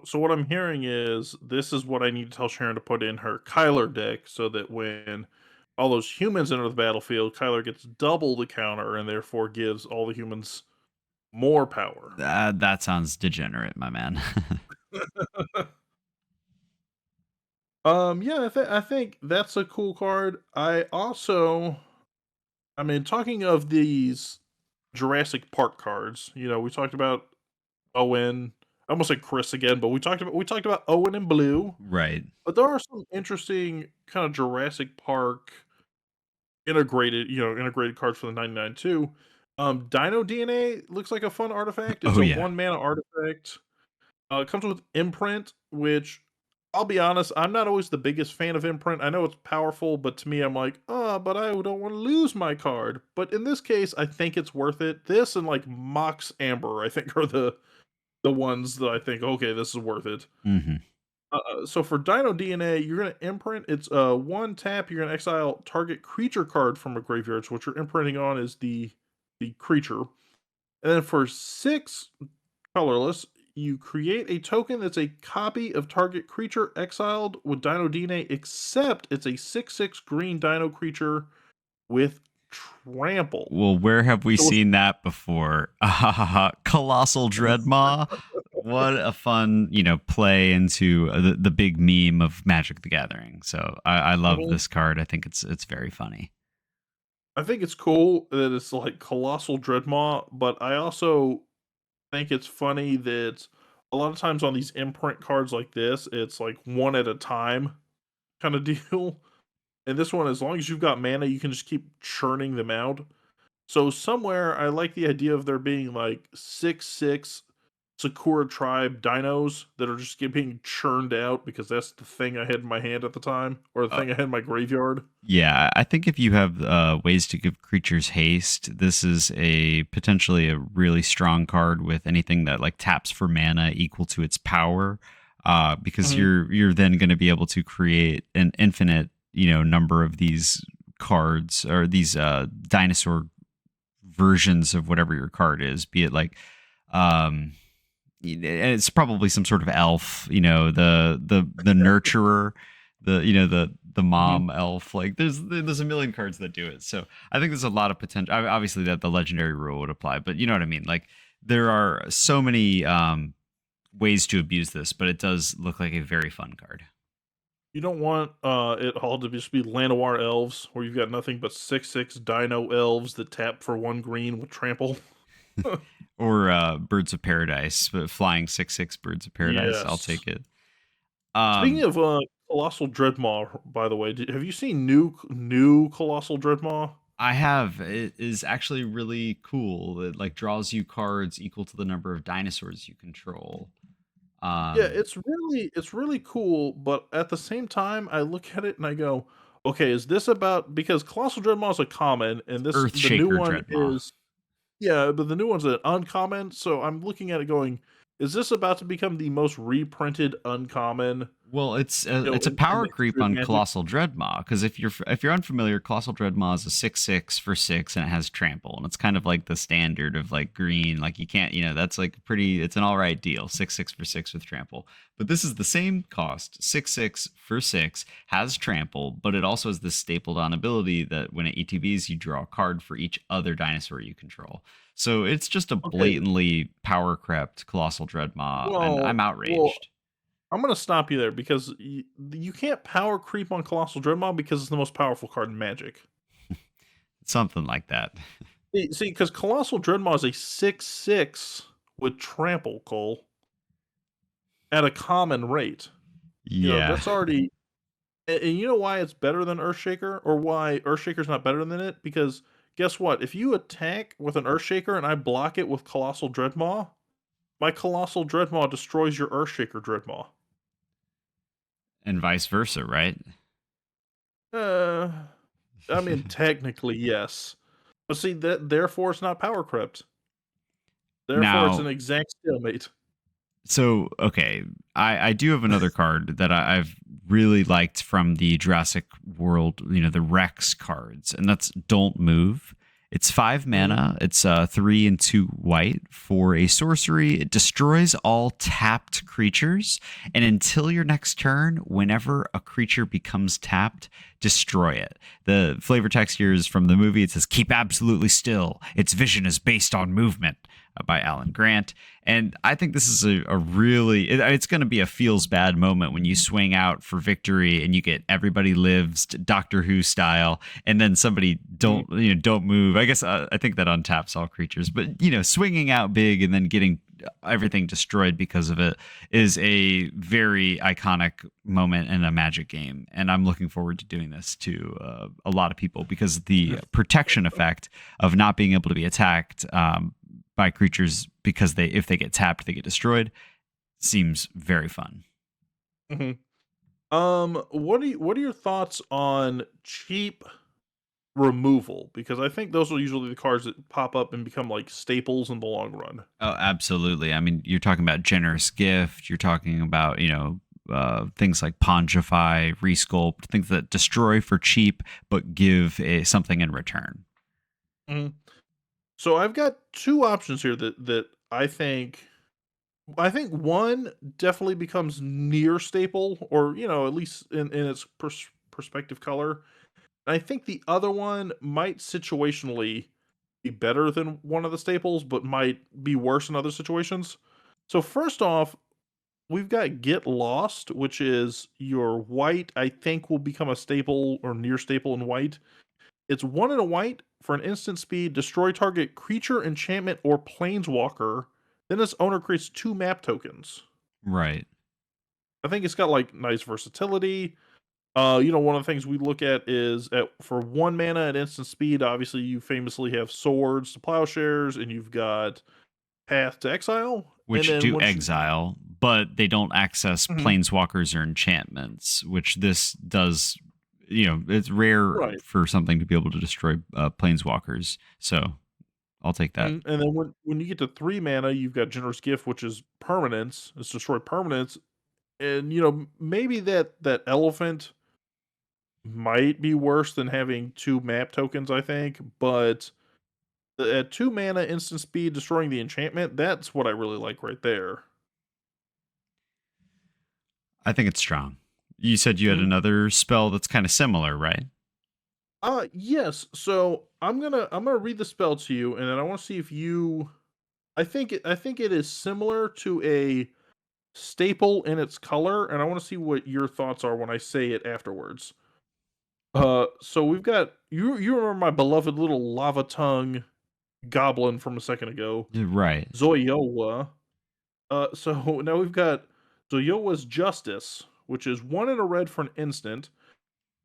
So what I'm hearing is this is what I need to tell Sharon to put in her Kyler deck so that when all those humans enter the battlefield, Kyler gets double the counter and therefore gives all the humans more power. That sounds degenerate, my man. Yeah, I think that's a cool card. I mean, talking of these Jurassic Park cards, we talked about Owen. I almost said Chris again, but we talked about Owen and Blue. Right. But there are some interesting kind of Jurassic Park integrated cards for the 99 too. Dino DNA looks like a fun artifact. It's Oh a yeah. 1 mana artifact. It comes with Imprint, which I'll be honest, I'm not always the biggest fan of Imprint. I know it's powerful, but to me, I'm like, oh, but I don't want to lose my card. But in this case, I think it's worth it. This and like Mox Amber, I think, are the ones that I think, okay, this is worth it. Hmm. So for Dino DNA, you're gonna imprint. It's one tap. You're gonna exile target creature card from a graveyard. So what you're imprinting on is the creature. And then for 6 colorless, you create a token that's a copy of target creature exiled with Dino DNA, except it's a 6/6 green Dino creature with trample. Well, where have we So it's seen that before? Colossal Dreadmaw. What a fun, play into the big meme of Magic the Gathering. So I love Mhm. this card. I think it's very funny. I think it's cool that it's like Colossal Dreadmaw, but I also think it's funny that a lot of times on these imprint cards like this, it's like one at a time kind of deal. And this one, as long as you've got mana, you can just keep churning them out. So somewhere, I like the idea of there being like 6/6 Sakura Tribe dinos that are just being churned out because that's the thing I had in my hand at the time, or the Uh, thing I had in my graveyard. yeah, I think if you have ways to give creatures haste, this is a potentially a really strong card with anything that like taps for mana equal to its power. Because Mhm. you're then going to be able to create an infinite number of these cards or these dinosaur versions of whatever your card is, be it like um it's probably some sort of elf, the nurturer, the Mhm. mom elf. Like there's a million cards that do it. So I think there's a lot of potential. Obviously that the legendary rule would apply, but you know what I mean. Like there are so many ways to abuse this, but it does look like a very fun card. You don't want it all to just be Llanowar elves, where you've got nothing but 6/6 dino elves that tap for 1 green with trample. Or Birds of Paradise, but flying 6/6 Birds of Paradise. I'll Yes. take it. Speaking Um, of Colossal Dreadmaw, by the way, have you seen new Colossal Dreadmaw? I have. It is actually really cool. It like draws you cards equal to the number of dinosaurs you control. Yeah, Um, it's really cool, but at the same time, I look at it and I go, okay, is this about because Colossal Dreadmaw is a common, and the new Earthshaker one Dreadmaw. is yeah, but the new one's an uncommon. So I'm looking at it going, is this about to become the most reprinted uncommon, Well, it's a in power the creep history of on Magic? Colossal Dreadmaw because if you're unfamiliar, Colossal Dreadmaw is a 6/6 for 6 and it has trample and it's kind of like the standard of like green. Like you can't, that's like pretty. It's an all right deal, 6/6 for 6 with trample. But this is the same cost, 6/6 for 6 has trample, but it also has this stapled on ability that when it ETBs, you draw a card for each other dinosaur you control. So it's just a Okay, blatantly power crept Colossal Dreadmaw, and I'm well, outraged. I'm gonna stop you there because you can't power creep on Colossal Dreadmaw because it's the most powerful card in Magic. Something like that. See, because Colossal Dreadmaw is a 6/6 with trample, Cole, at a common rate. Yeah. That's already and you know why it's better than Earthshaker, or why Earthshaker's not better than it? Because guess what? If you attack with an Earthshaker and I block it with Colossal Dreadmaw, my Colossal Dreadmaw destroys your Earthshaker Dreadmaw. And vice versa, right? Uh, I mean, technically, yes. But see, that therefore it's not power crept. Therefore, it's Now, an exact stalemate. so okay, I do have another card that I've really liked from the Jurassic World, the Rex cards, and that's Don't Move. It's 5 Mhm. mana. It's 3 and 2 white for a sorcery. It destroys all tapped creatures. And until your next turn, whenever a creature becomes tapped, destroy it. The flavor text here is from the movie. It says, "Keep absolutely still. Its vision is based on movement," by Alan Grant. And I think this is a really, it's going to be a feels bad moment when you swing out for victory and you get everybody lives Doctor Who style, and then somebody Mhm. don't move. I guess I think that untaps all creatures, but swinging out big and then getting everything destroyed because of it is a very iconic moment in a Magic game, and I'm looking forward to doing this to a lot of people because the protection effect of not being able to be attacked by creatures because if they get tapped they get destroyed seems very fun. Mhm. What are your thoughts on cheap removal? Because I think those are usually the cards that pop up and become like staples in the long run. Oh, absolutely. I mean, you're talking about generous gift. You're talking about things like Pongify, Resculpt, things that destroy for cheap but give something in return. Mhm. So I've got two options here that I think one definitely becomes near staple, or at least in its perspective color. And I think the other one might situationally be better than one of the staples, but might be worse in other situations. So first off, we've got Get Lost, which is your white. I think will become a staple or near staple in white. It's one in a white for an instant speed. Destroy target creature, enchantment, or planeswalker. Then its owner creates 2 map tokens. Right. I think it's got like nice versatility. One of the things we look at is for 1 mana at instant speed. Obviously, you famously have swords to plowshares, and you've got Path to Exile. And Which then do once you, exile, but they don't access Mhm. planeswalkers or enchantments, which this does. It's rare Right. for something to be able to destroy planeswalkers. So I'll take that. And then when you get to 3 mana, you've got Generous Gift, which is permanence. It's destroy permanence, and maybe that elephant might be worse than having 2 map tokens. I think, but at 2 mana instant speed, destroying the enchantment. That's what I really like right there. I think it's strong. You said you had Mhm. another spell that's kind of similar, right? Yes. So I'm gonna read the spell to you, and then I want to see if you. I think it is similar to a staple in its color, and I want to see what your thoughts are when I say it afterwards. So we've got you. You remember my beloved little lava tongue goblin from a second ago, Right. Zoyowa. So now we've got Zoyowa's Justice, which is 1 in a red for an instant.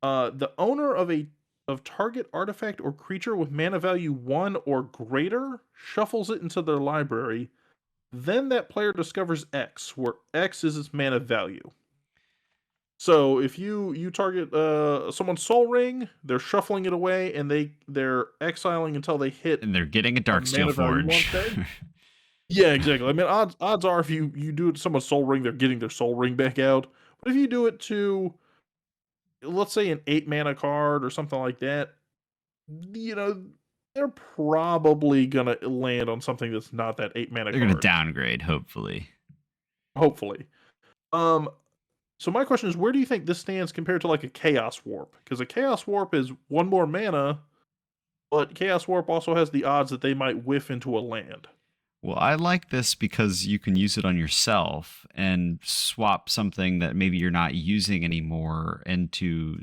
The owner of target artifact or creature with mana value 1 or greater shuffles it into their library. Then that player discovers X, where X is its mana value. So if you target someone's Soul Ring, they're shuffling it away, and they're exiling until they hit And they're getting a a Darksteel mana value one. Forge. Say, yeah, exactly. I mean, odds are if you do it to someone's Soul Ring, they're getting their Soul Ring back out. But if you do it to, let's say, an 8 mana card or something like that, you know, they're probably gonna land on something that's not that 8 mana They're going to card. downgrade, hopefully. Hopefully. Um, so my question is, where do you think this stands compared to like a Chaos Warp? Because a Chaos Warp is 1 more mana, but Chaos Warp also has the odds that they might whiff into a land. Well, I like this because you can use it on yourself and swap something that maybe you're not using anymore into,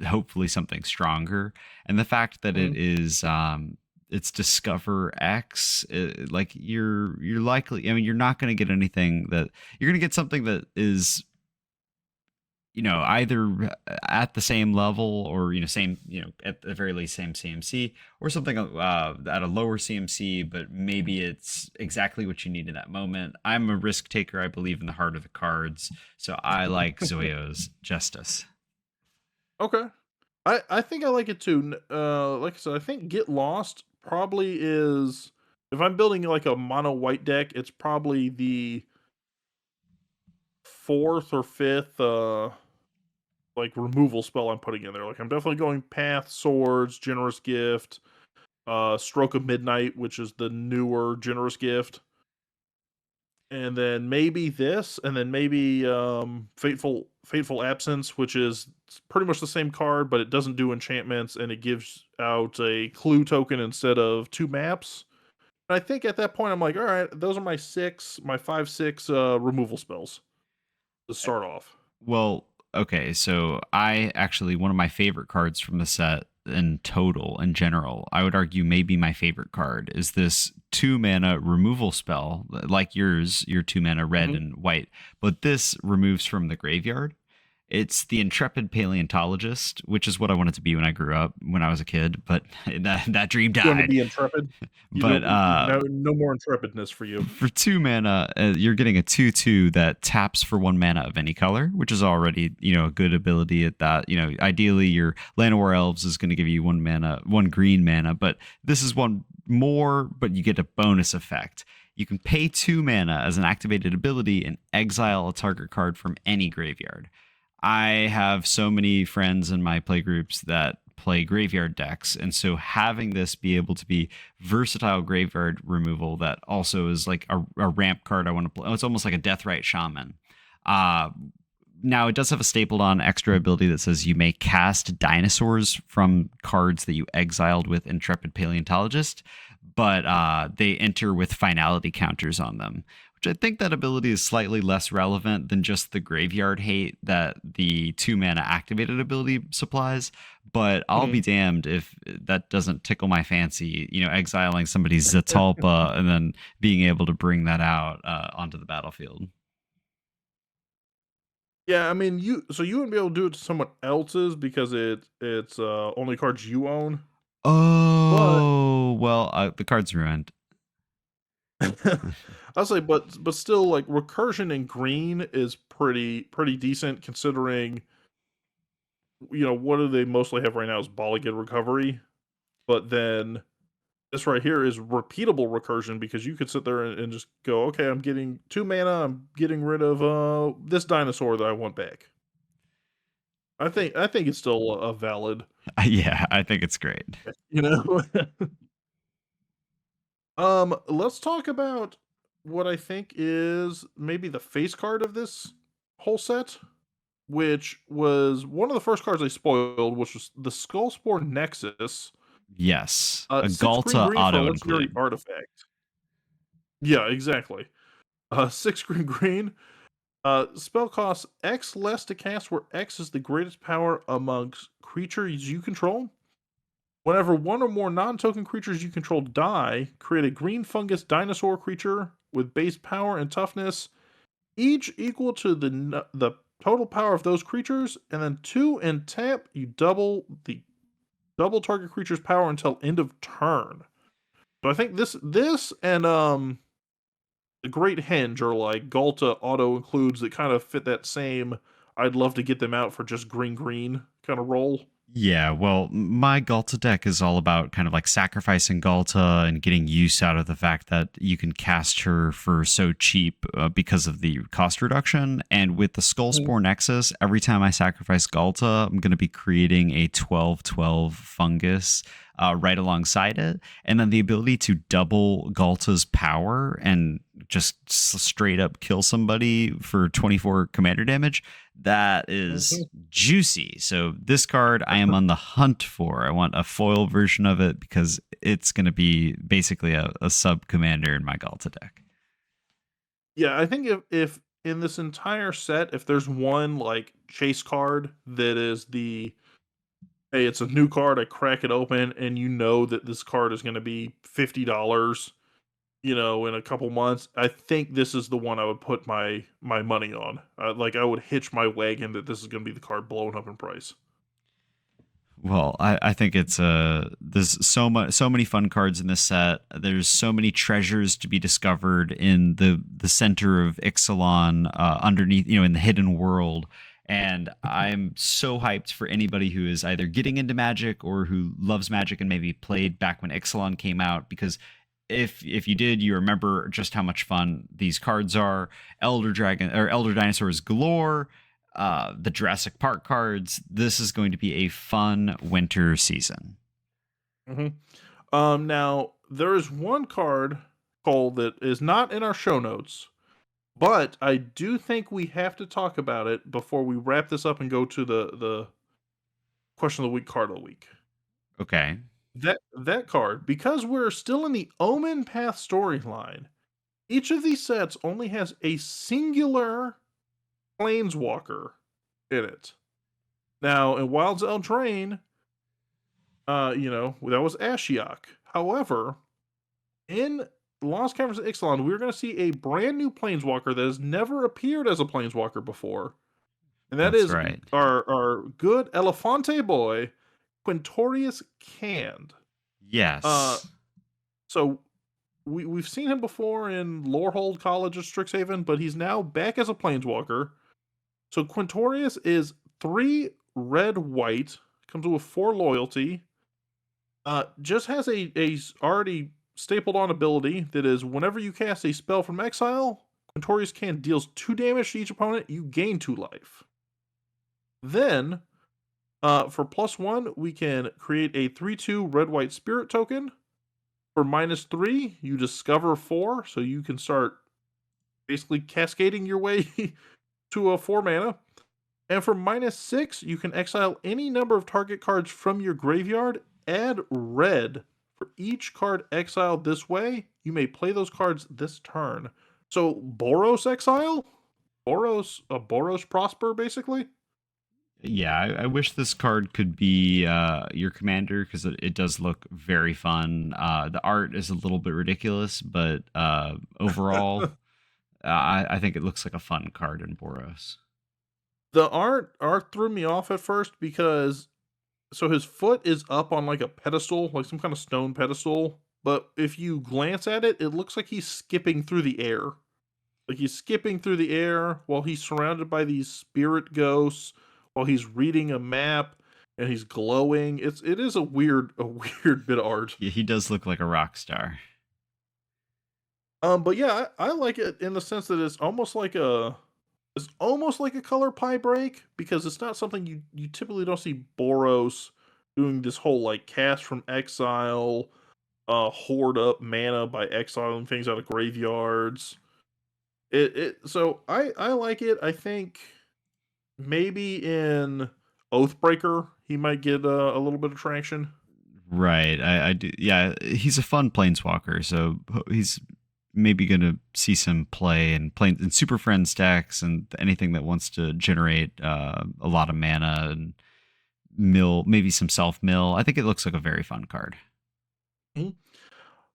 hopefully something stronger. And the fact that it Mhm. is, it's Discover X, like you're likely. I mean, you're not going to get anything that you're going to get something that is either at the same level or same at the very least same CMC, or something at a lower CMC, but maybe it's exactly what you need in that moment. I'm a risk taker. I believe in the heart of the cards, so I like Zoyo's Justice. Okay. I think I like it too. Like I said, I think Get Lost probably is. If I'm building like a mono white deck, it's probably the fourth or fifth like removal spell I'm putting in there. Like I'm definitely going Path, Swords, Generous Gift. Stroke of Midnight, which is the newer generous gift, and then maybe this, and then maybe Fateful Absence, which is pretty much the same card, but it doesn't do enchantments, and it gives out a clue token instead of 2 maps. And I think at that point I'm like, all right, those are my 5-6 removal spells to start off. Well, okay, so I actually one of my favorite cards from the set in total in general, I would argue maybe my favorite card is this 2 mana removal spell, like yours, your 2 mana red Mhm. and white, but this removes from the graveyard. It's the Intrepid Paleontologist, which is what I wanted to be when I grew up, when I was a kid, but that dream You want to died. be intrepid? You But know, no more intrepidness for you. for 2 mana, you're getting a 2/2 that taps for 1 mana of any color, which is already a good ability at that. Ideally, your Llanowar Elves is going to give you 1 mana, 1 green mana, but this is one more, but you get a bonus effect. You can pay 2 mana as an activated ability and exile a target card from any graveyard. I have so many friends in my playgroups that play graveyard decks, and so having this be able to be versatile graveyard removal that also is like a ramp card I want to play. It's almost like a Deathrite Shaman. Uh, Now it does have a stapled on extra ability that says you may cast dinosaurs from cards that you exiled with Intrepid Paleontologist, but they enter with finality counters on them, which I think that ability is slightly less relevant than just the graveyard hate that the 2 mana activated ability supplies. But I'll Mhm. be damned if that doesn't tickle my fancy, exiling somebody's Zatalpa and then being able to bring that out onto the battlefield. Yeah, I mean, you wouldn't be able to do it to someone else's because it's only cards you own. But Oh, well, the card's ruined. I'll say, but still, like recursion in green is pretty decent considering what do they mostly have right now is Bolligan Recovery, but then this right here is repeatable recursion because you could sit there and just go, okay, I'm getting 2 mana, I'm getting rid of this dinosaur that I want back. I think it's still a valid, Yeah, I think it's great. you know. Let's talk about what I think is maybe the face card of this whole set, which was one of the first cards they spoiled, which was the Skullspore Nexus. Yes, a 6 green Galta green for a auto legendary include. artifact. Yeah, exactly. 6 green green. Spell costs X less to cast, where X is the greatest power amongst creatures you control. Whenever one or more non-token creatures you control die, create a green fungus dinosaur creature with base power and toughness, each equal to the total power of those creatures, and then 2 and tap. You double target creature's power until end of turn. So I think this and the Great Henge are like Galta auto includes that kind of fit that same. I'd love to get them out for just green green kind of role. Yeah, well, my Galta deck is all about kind of like sacrificing Galta and getting use out of the fact that you can cast her for so cheap because of the cost reduction. And with the Mhm. Skullspore Nexus, every time I sacrifice Galta, I'm going to be creating a 12/12 fungus right alongside it. And then the ability to double Galta's power and just straight up kill somebody for 24 commander damage, that is Mhm. juicy. So this card I am on the hunt for. I want a foil version of it because it's going to be basically a sub commander in my Galta deck. Yeah, I think if in this entire set, if there's one like chase card that is the hey, it's a new card, I crack it open, and you know that this card is going to be $50, in a couple months. I think this is the one I would put my money on. Like I would hitch my wagon that this is going to be the card blowing up in price. Well, I think it's there's so many fun cards in this set. There's so many treasures to be discovered in the center of Ixalan, underneath, in the hidden world. And I'm so hyped for anybody who is either getting into Magic or who loves Magic and maybe played back when Ixalan came out, because if you did, you remember just how much fun these cards are. Elder Dragon or Elder Dinosaurs galore, the Jurassic Park cards. This is going to be a fun winter season. hmm Now there is one card, Cole, that is not in our show notes, but I do think we have to talk about it before we wrap this up and go to the question of the week, card of the week. Okay. That card, because we're still in the Omen Path storyline, each of these sets only has a singular planeswalker in it. Now, in Wild's Eldraine, that was Ashiok. However, in Lost Caverns of Ixalan, we're going to see a brand new planeswalker that has never appeared as a planeswalker before. And that That's is right. our good Elefante boy, Quintorius Cand. Yes. So we've seen him before in Lorehold College of Strixhaven, but he's now back as a planeswalker. So Quintorius is 3 red white, comes with 4 loyalty. Just has a already stapled on ability that is whenever you cast a spell from exile, Quintorius Cand deals 2 damage to each opponent, you gain 2 life. Then, for +1, we can create a 3/2 red-white spirit token. For -3, you discover 4, so you can start basically cascading your way to a 4 mana. And for -6, you can exile any number of target cards from your graveyard, add red for each card exiled this way. You may play those cards this turn. So Boros exile? Boros Prosper, basically? Yeah, I wish this card could be your commander because it does look very fun. The art is a little bit ridiculous, but overall, I think it looks like a fun card in Boros. The art threw me off at first because so his foot is up on like a pedestal, like some kind of stone pedestal. But if you glance at it, it looks like he's skipping through the air. Like he's skipping through the air while he's surrounded by these spirit ghosts, while he's reading a map and he's glowing. It is a weird weird bit of art. Yeah, he does look like a rock star. But yeah, I like it in the sense that it's almost like a color pie break because it's not something you typically don't see Boros doing this whole like cast from exile, hoard up mana by exiling things out of graveyards. So I like it. I think maybe in Oathbreaker he might get a little bit of traction. Right. I do. Yeah, he's a fun planeswalker, so he's maybe going to see some play in Super Friends decks and anything that wants to generate a lot of mana and mill, maybe some self mill. I think it looks like a very fun card. Mhm.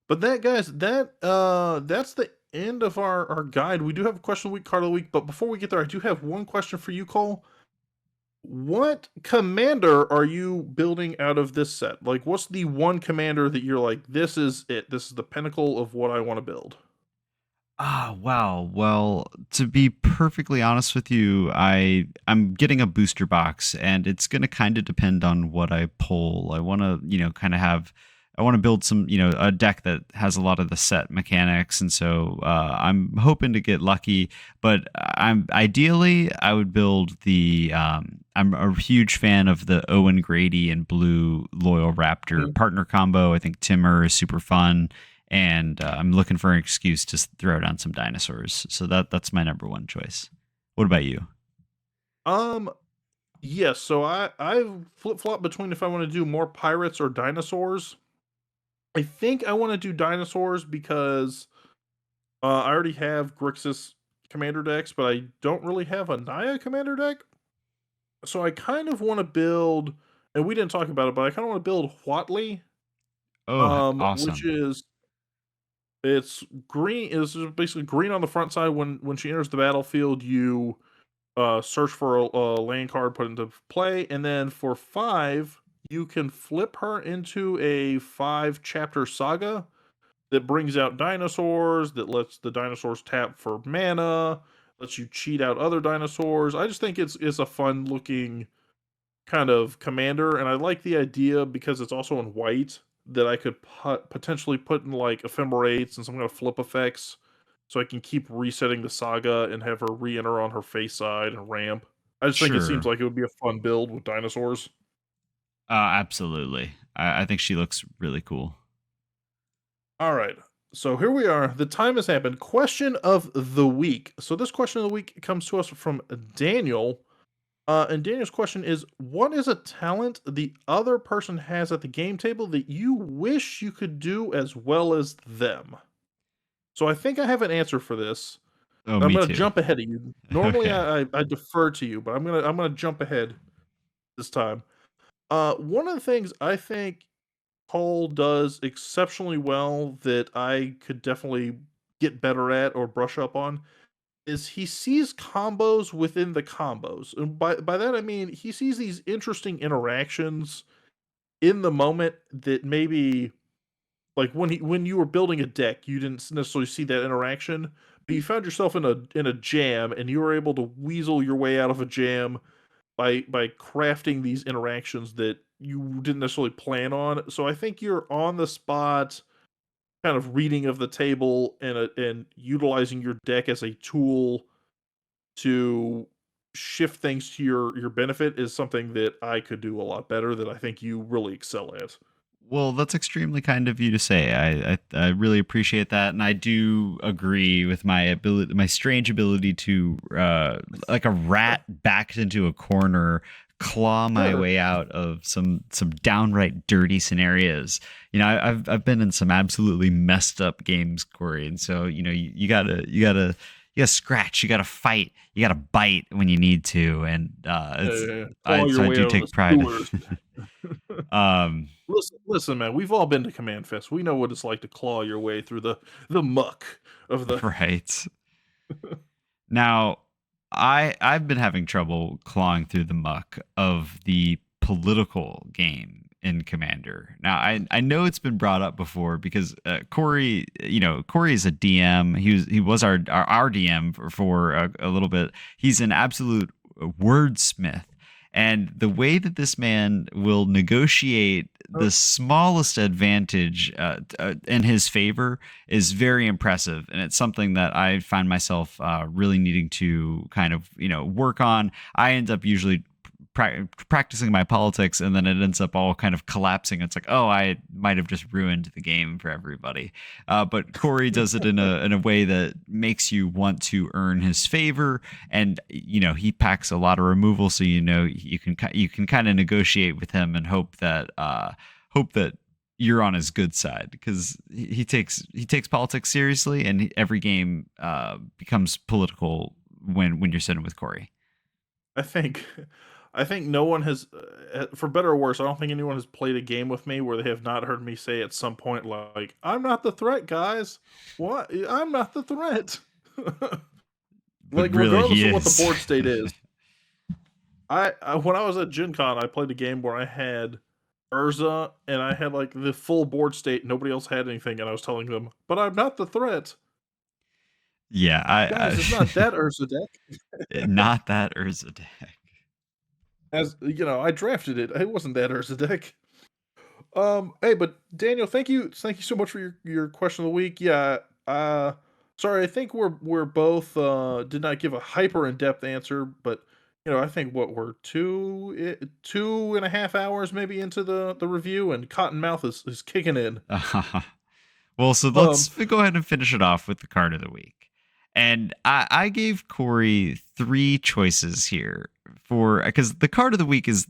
But that guys, that's the end of our guide. We do have a question of the week, card of the week, but before we get there, I do have one question for you, Cole. What commander are you building out of this set? Like, what's the one commander that you're like, this is it? This is the pinnacle of what I want to build. Ah, wow. Well, to be perfectly honest with you, I'm getting a booster box and it's going to kind of depend on what I pull. I want to, kind of have I want to build some, a deck that has a lot of the set mechanics and so I'm hoping to get lucky, but I would build the I'm a huge fan of the Owen Grady and Blue Loyal Raptor Mhm. partner combo. I think Timur is super fun and I'm looking for an excuse to throw down some dinosaurs. So that's my number one choice. What about you? Um, yes. So I flip flop between if I want to do more pirates or dinosaurs. I think I want to do dinosaurs because I already have Grixis commander decks, but I don't really have a Naya commander deck. So I kind of want to build, and we didn't talk about it, but I kind of want to build Huatli, Oh, which awesome. is it's green is basically green on the front side. When she enters the battlefield, you search for a land card, put into play, and then for 5, you can flip her into a 5 chapter saga that brings out dinosaurs, that lets the dinosaurs tap for mana, lets you cheat out other dinosaurs. I just think it's a fun looking kind of commander, and I like the idea because it's also in white that I could potentially put in like ephemerates and some kind of flip effects, so I can keep resetting the saga and have her re-enter on her face side and ramp. I just think it seems Sure. like it would be a fun build with dinosaurs. Absolutely. I think she looks really cool. All right. So here we are. The time has happened. Question of the week. So this question of the week comes to us from Daniel. And Daniel's question is, what is a talent the other person has at the game table that you wish you could do as well as them? So I think I have an answer for this. Oh, I'm me gonna too. jump ahead of you. Normally Okay. I defer to you, but I'm gonna jump ahead this time. One of the things I think Cole does exceptionally well that I could definitely get better at or brush up on is he sees combos within the combos. And by that I mean he sees these interesting interactions in the moment that maybe like when you were building a deck, you didn't necessarily see that interaction, but you found yourself in a jam and you were able to weasel your way out of a jam by crafting these interactions that you didn't necessarily plan on. So I think you're on the spot kind of reading of the table and utilizing your deck as a tool to shift things to your benefit is something that I could do a lot better that I think you really excel at. Well, that's extremely kind of you to say. I really appreciate that, and I do agree with my ability, my strange ability to, like a rat backed into a corner, claw my Sure. way out of some downright dirty scenarios. I've been in some absolutely messed up games, Corey, and so you gotta scratch, you gotta fight, you gotta bite when you need to, and it's Claw I your so I way do out of the take pride. sewers. um Listen, man, we've all been to Command Fest. We know what it's like to claw your way through the muck of the Right. Now, I've been having trouble clawing through the muck of the political game in Commander. Now, I know it's been brought up before because Corey, Corey is a DM. He was our DM for a little bit. He's an absolute wordsmith. And the way that this man will negotiate the smallest advantage in his favor is very impressive, and it's something that I find myself really needing to kind of work on. I end up usually practicing my politics, and then it ends up all kind of collapsing. It's like, oh, I might have just ruined the game for everybody. But Corey does it in a way that makes you want to earn his favor, and he packs a lot of removal, so you can kind of negotiate with him and hope that you're on his good side, because he takes politics seriously, and every game becomes political when you're sitting with Corey. I think I think no one has, for better or worse, I don't think anyone has played a game with me where they have not heard me say at some point like, "I'm not the threat, guys. What? I'm not the threat." But Like really, regardless he of what the is. board state is. I when I was at Gen Con, I played a game where I had Urza and I had like the full board state. Nobody else had anything, and I was telling them, "But I'm not the threat, Yeah, guys. It's not that Urza deck." not that Urza deck. As you know, I drafted it. It wasn't that Urza deck. Hey, but Daniel, thank you so much for your question of the week. Yeah, sorry, I think we're both did not give a hyper in depth answer, but I think what we're 2.5 hours maybe into the review, and Cottonmouth is kicking in. Well, so Um, let's go ahead and finish it off with the card of the week. And I gave Corey three choices here for, because the card of the week is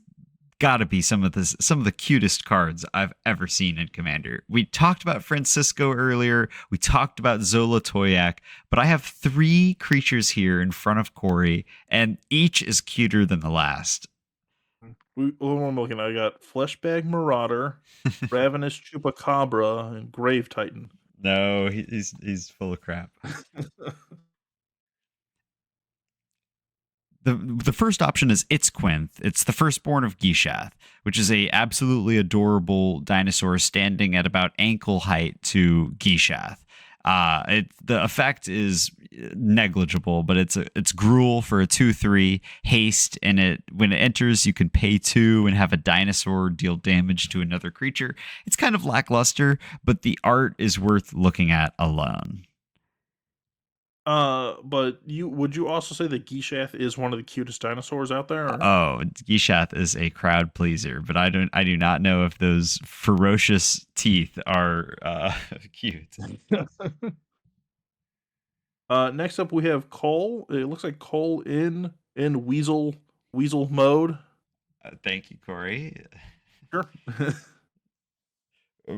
got to be some of the cutest cards I've ever seen in Commander. We talked about Francisco earlier. We talked about Zola Toyak, but I have three creatures here in front of Corey, and each is cuter than the last. what am I looking at? I got Fleshbag Marauder, Ravenous Chupacabra, and Grave Titan. No, he's full of crap. The first option is Itzquinth. It's the firstborn of Gishath, which is a absolutely adorable dinosaur standing at about ankle height to Gishath. The effect is negligible, but it's gruel for a 2/3 haste, and it when it enters, you can pay 2 and have a dinosaur deal damage to another creature. It's kind of lackluster, but the art is worth looking at alone. But would you also say that Gishath is one of the cutest dinosaurs out there? Or? Oh, Gishath is a crowd pleaser, but I do not know if those ferocious teeth are cute. Next up we have Cole. It looks like Cole in Weasel mode. Thank you, Cory. Sure.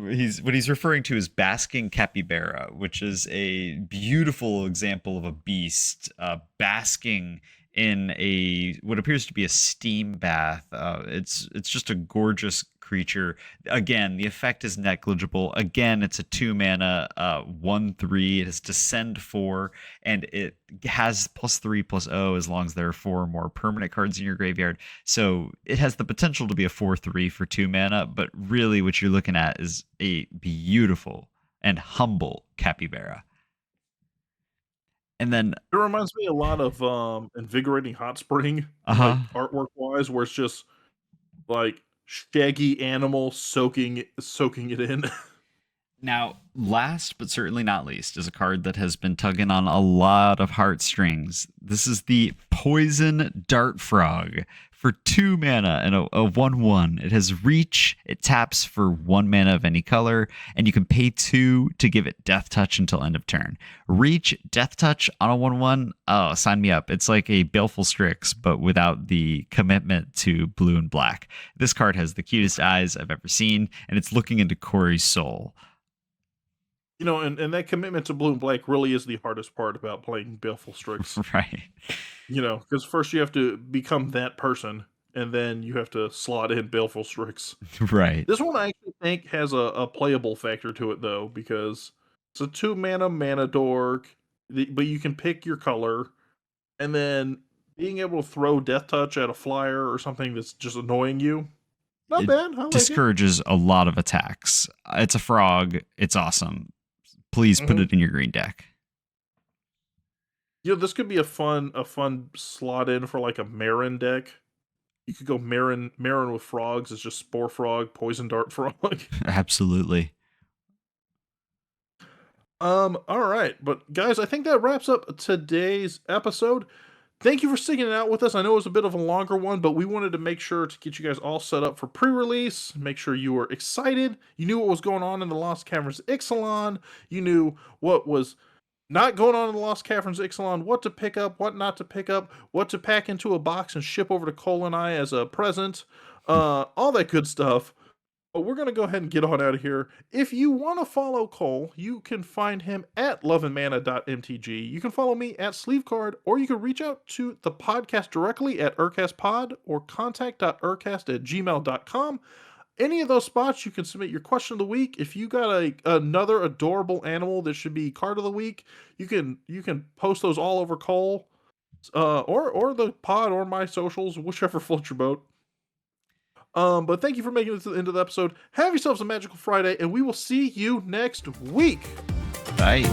He's referring to is basking capybara, which is a beautiful example of a beast basking in a what appears to be a steam bath. It's just a gorgeous creature. Again, the effect is negligible. Again, it's a 2 mana 1/3. It has descend 4, and it has +3/+0 as long as there are 4 or more permanent cards in your graveyard. So it has the potential to be a 4/3 for 2 mana, but really what you're looking at is a beautiful and humble capybara. And then, It reminds me a lot of Invigorating Hot Spring, uh-huh. like artwork wise, where it's just like shaggy animal soaking it in. Now, last but certainly not least, is a card that has been tugging on a lot of heartstrings. This is the Poison Dart Frog for 2 mana and a 1/1. It has reach, it taps for 1 mana of any color, and you can pay 2 to give it Death Touch until end of turn. Reach, Death Touch on a 1/1. Oh, sign me up. It's like a Baleful Strix, but without the commitment to blue and black. This card has the cutest eyes I've ever seen, and it's looking into Cory's soul. And that commitment to blue and black really is the hardest part about playing Baleful Strix. Right. Because first you have to become that person, and then you have to slot in Baleful Strix. Right. This one I actually think has a playable factor to it, though, because it's a 2 mana dork, but you can pick your color, and then being able to throw Death Touch at a flyer or something that's just annoying you. Not It bad. I like it. discourages a lot of attacks. It's a frog. It's awesome. Please put it in your green deck. This could be a fun slot in for like a Marin deck. You could go Marin with frogs. It's just Spore Frog, Poison Dart Frog. Absolutely. All right, but guys, I think that wraps up today's episode. Thank you for sticking it out with us. I know it was a bit of a longer one, but we wanted to make sure to get you guys all set up for pre-release, make sure you were excited, you knew what was going on in the Lost Caverns of Ixalan, you knew what was not going on in the Lost Caverns of Ixalan, what to pick up, what not to pick up, what to pack into a box and ship over to Cole and I as a present, all that good stuff. But we're going to go ahead and get on out of here. If you want to follow Cole, you can find him at loveandmana.mtg. You can follow me at Sleevecard, or you can reach out to the podcast directly at urcastpod or contact.urcast@gmail.com. Any of those spots, you can submit your question of the week. If you got another adorable animal that should be card of the week, you can post those all over Cole, or the pod, or my socials, whichever floats your boat. But thank you for making it to the end of the episode. Have yourselves a magical Friday, and we will see you next week. Bye.